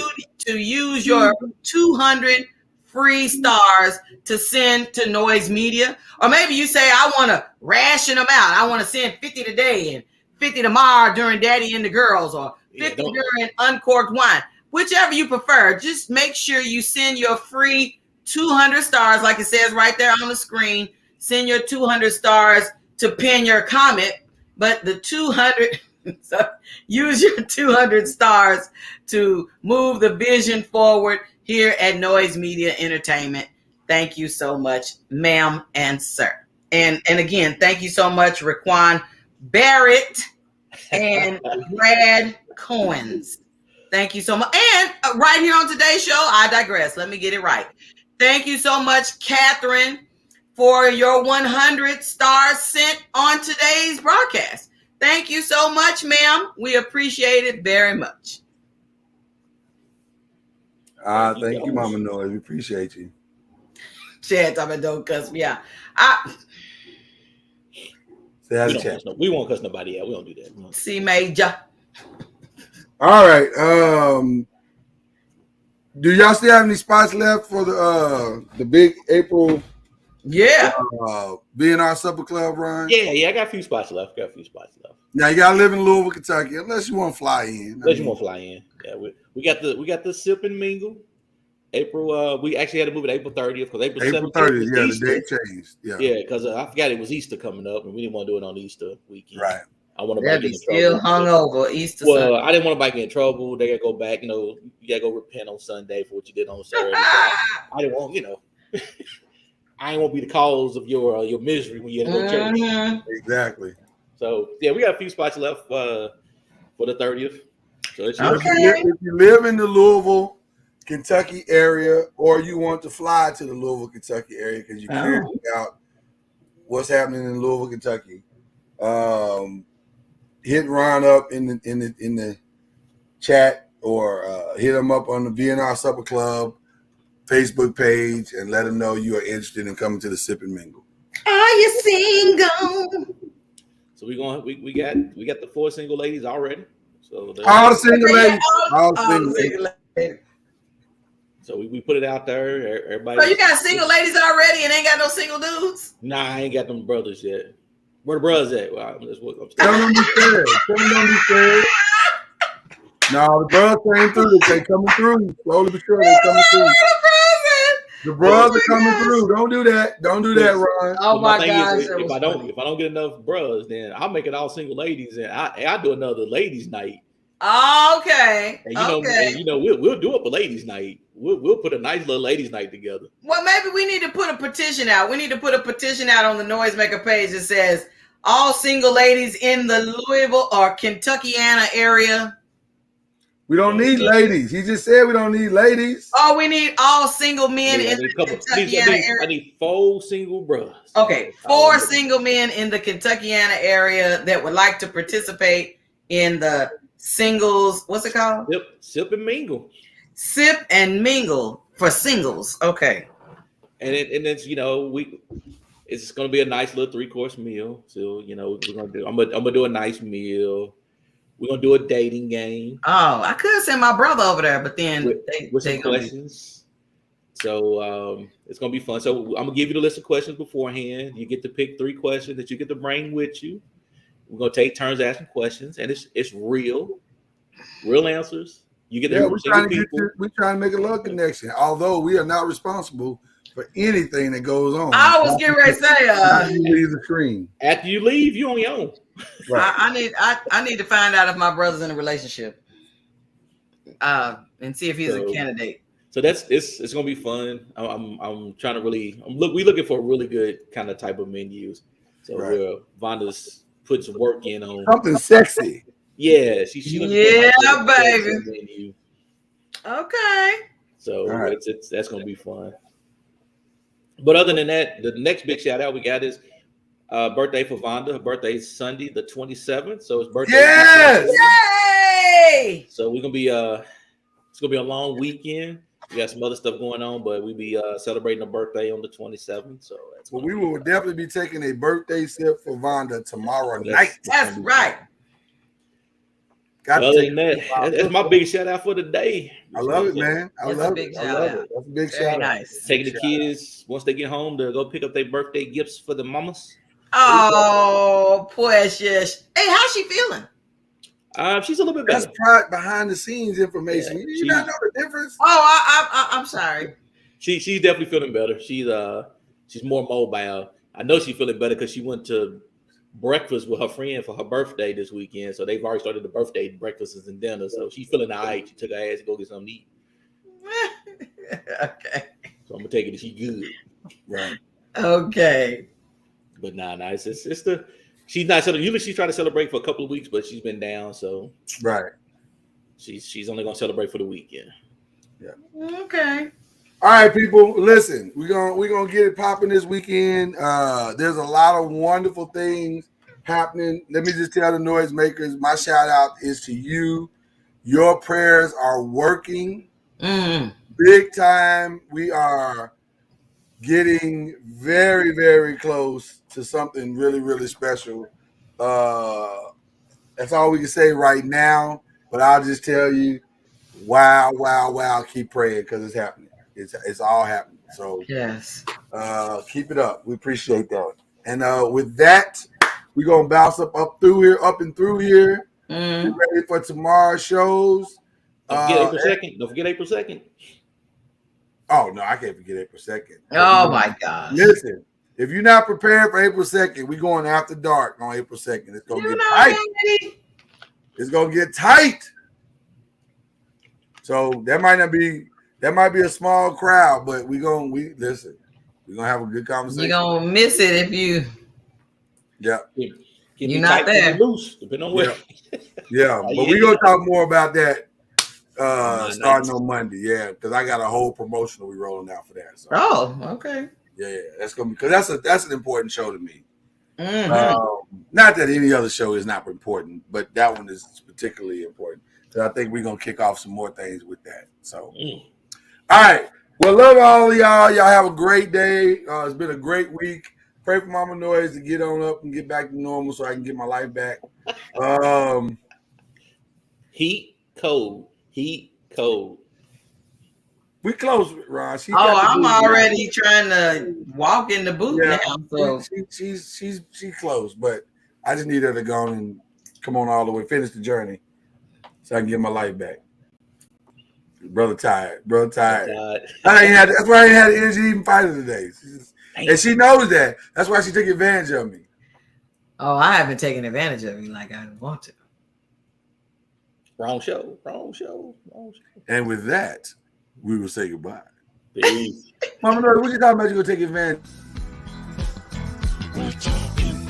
to use your 200 free stars to send to Noise Media. Or maybe you say, I want to ration them out. I want to send 50 today and 50 tomorrow during Daddy and the Girls, or 50 during Uncorked Wine. Whichever you prefer. Just make sure you send your free 200 stars, like it says right there on the screen. Send your 200 stars to pin your comment. But the 200, so use your 200 stars to move the vision forward here at Noise Media Entertainment. Thank you so much, ma'am and sir. And again, thank you so much, Raquan Barrett and Brad Cohens. Thank you so much. And right here on today's show, I digress. Let me get it right. Thank you so much, Catherine, for your 100 stars sent on today's broadcast. Thank you so much, ma'am. We appreciate it very much. Thank you, Mama Noise. We appreciate you. Chad, don't cuss me out. We won't cuss nobody out. We don't do that. C major. All right. Do y'all still have any spots left for the big April? Yeah. BNR Supper Club run? Yeah. I got a few spots left. Now you gotta live in Louisville, Kentucky, unless you want to fly in. You want to fly in. Yeah, we got the Sip and Mingle. April. We actually had to move it April 30th because April 30th. Yeah, the date changed. Yeah, because I forgot it was Easter coming up, and we didn't want to do it on Easter weekend. Right. I want to bike in still hungover Easter. Well, I didn't want to bike in trouble. They gotta go back. You gotta go repent on Sunday for what you did on Saturday. I didn't want. I ain't want to be the cause of your misery when you had to go to church. Exactly. So yeah, we got a few spots left for the 30th. So it's if you live in the Louisville, Kentucky area, or you want to fly to the Louisville, Kentucky area because you're curious about what's happening in Louisville, Kentucky, hit Ron up in the chat or hit him up on the BNR Supper Club Facebook page and let him know you are interested in coming to the Sip and Mingle. Are you single? So we got the 4 single ladies already. So all the single ladies. All the single ladies. So we put it out there. Everybody. So you got single ladies already and ain't got no single dudes? Nah, I ain't got them brothers yet. Where the brothers at? Well, I'm don't be scared. Don't be scared. No, the brothers came through. They coming through. Slowly but surely, they coming through. The brothers are coming through. Don't do that. Don't do that, Ron. Oh my gosh! If I don't get enough brothers, then I'll make it all single ladies, and I'll do another ladies' night. Okay. And we'll do up a ladies' night. We'll put a nice little ladies' night together. Well, maybe we need to put a petition out. We need to put a petition out on the Noisemaker page that says all single ladies in the Louisville or Kentuckiana area. We don't need ladies. He just said we don't need ladies. Oh, we need all single men in the Kentuckiana area. I need 4 single brothers. Okay, 4 single men in the Kentuckiana area that would like to participate in the singles. What's it called? Sip and Mingle. Sip and Mingle for singles. Okay. And it's it's gonna be a nice little 3-course meal. So we're gonna do. I'm gonna do a nice meal. We're gonna do a dating game. Oh, I could send my brother over there, but then with some questions. So it's gonna be fun. So I'm gonna give you the list of questions beforehand. You get to pick 3 questions that you get to bring with you. We're gonna take turns asking questions, and it's real answers. You get we're trying to make a love connection. Although we are not responsible for anything that goes on. I was getting ready to say, you leave the screen. After you leave, you on your own. Right. I need to find out if my brother's in a relationship, and see if he's a candidate. So it's gonna be fun. I'm trying to we looking for a really good kind of type of menus. So Vonda's put some work in on something sexy. Yeah, she baby. Okay. So that's gonna be fun. But other than that, the next big shout out we got is birthday for Vonda. Her birthday's Sunday, the 27th. So it's birthday. Yes! Yay! So we're gonna be it's gonna be a long weekend. We got some other stuff going on, but we be celebrating a birthday on the 27th. So that's we will definitely be taking a birthday sip for Vonda tomorrow night. That's right. Got other to than that, that's my big shout out for the day. I love it, man. I That's love a big it. I love shout it. That's a big Very shout out. nice. Taking the kids once they get home to go pick up their birthday gifts for the mamas. Oh, precious. Hey, how's she feeling? She's a little bit better. That's behind the scenes information. Yeah, you not know the difference? Oh, I'm sorry. She's definitely feeling better. She's more mobile. I know she's feeling better because she went to breakfast with her friend for her birthday this weekend. So they've already started the birthday breakfasts and dinner. So she's feeling all right. She took her ass to go get something to eat. Okay. So I'm gonna take it that she good. Right. Okay. But nah, it's the she's not celebrating. Usually she's trying to celebrate for a couple of weeks, but she's been down. So right. She's only gonna celebrate for the weekend. Yeah. Okay. All right, people. Listen, we're gonna get it popping this weekend. There's a lot of wonderful things happening. Let me just tell the noisemakers, my shout out is to you. Your prayers are working big time. We are getting very, very close to something really, really special. That's all we can say right now. But I'll just tell you, wow, keep praying because it's happening. It's all happening. So yes, keep it up. We appreciate that. And with that, we're gonna bounce up and through here. Get ready for tomorrow's shows. Don't forget April 2nd. Don't forget April 2nd. Oh no, I can't forget April 2nd. Oh my gosh. Listen, if you're not prepared for April 2nd, we're going after dark on April 2nd. It's gonna get tight. It's gonna get tight. So that might be a small crowd, but we're gonna have a good conversation. You're gonna miss it if you you're not there. Loose, depending on where. Yeah, but we're gonna talk more about that starting on Monday. Yeah, because I got a whole promotional we rolling out for that. So. Oh, okay. Yeah, that's gonna be because that's an important show to me. Not that any other show is not important, but that one is particularly important. So I think we're gonna kick off some more things with that. So, all right. Well, love all of y'all. Y'all have a great day. It's been a great week. Pray for Mama Noise to get on up and get back to normal so I can get my life back. Heat, cold. We close, Ron. I'm already trying to walk in the booth now. So she's close, but I just need her to go on and come on all the way, finish the journey, so I can get my life back. Brother tired. That's why I ain't had the energy to even fight her today. And she knows that. That's why she took advantage of me. Oh, I haven't taken advantage of you like I want to. Wrong show. And with that, we will say goodbye. Peace. Mama, what you talking about? You gonna take advantage? We're talking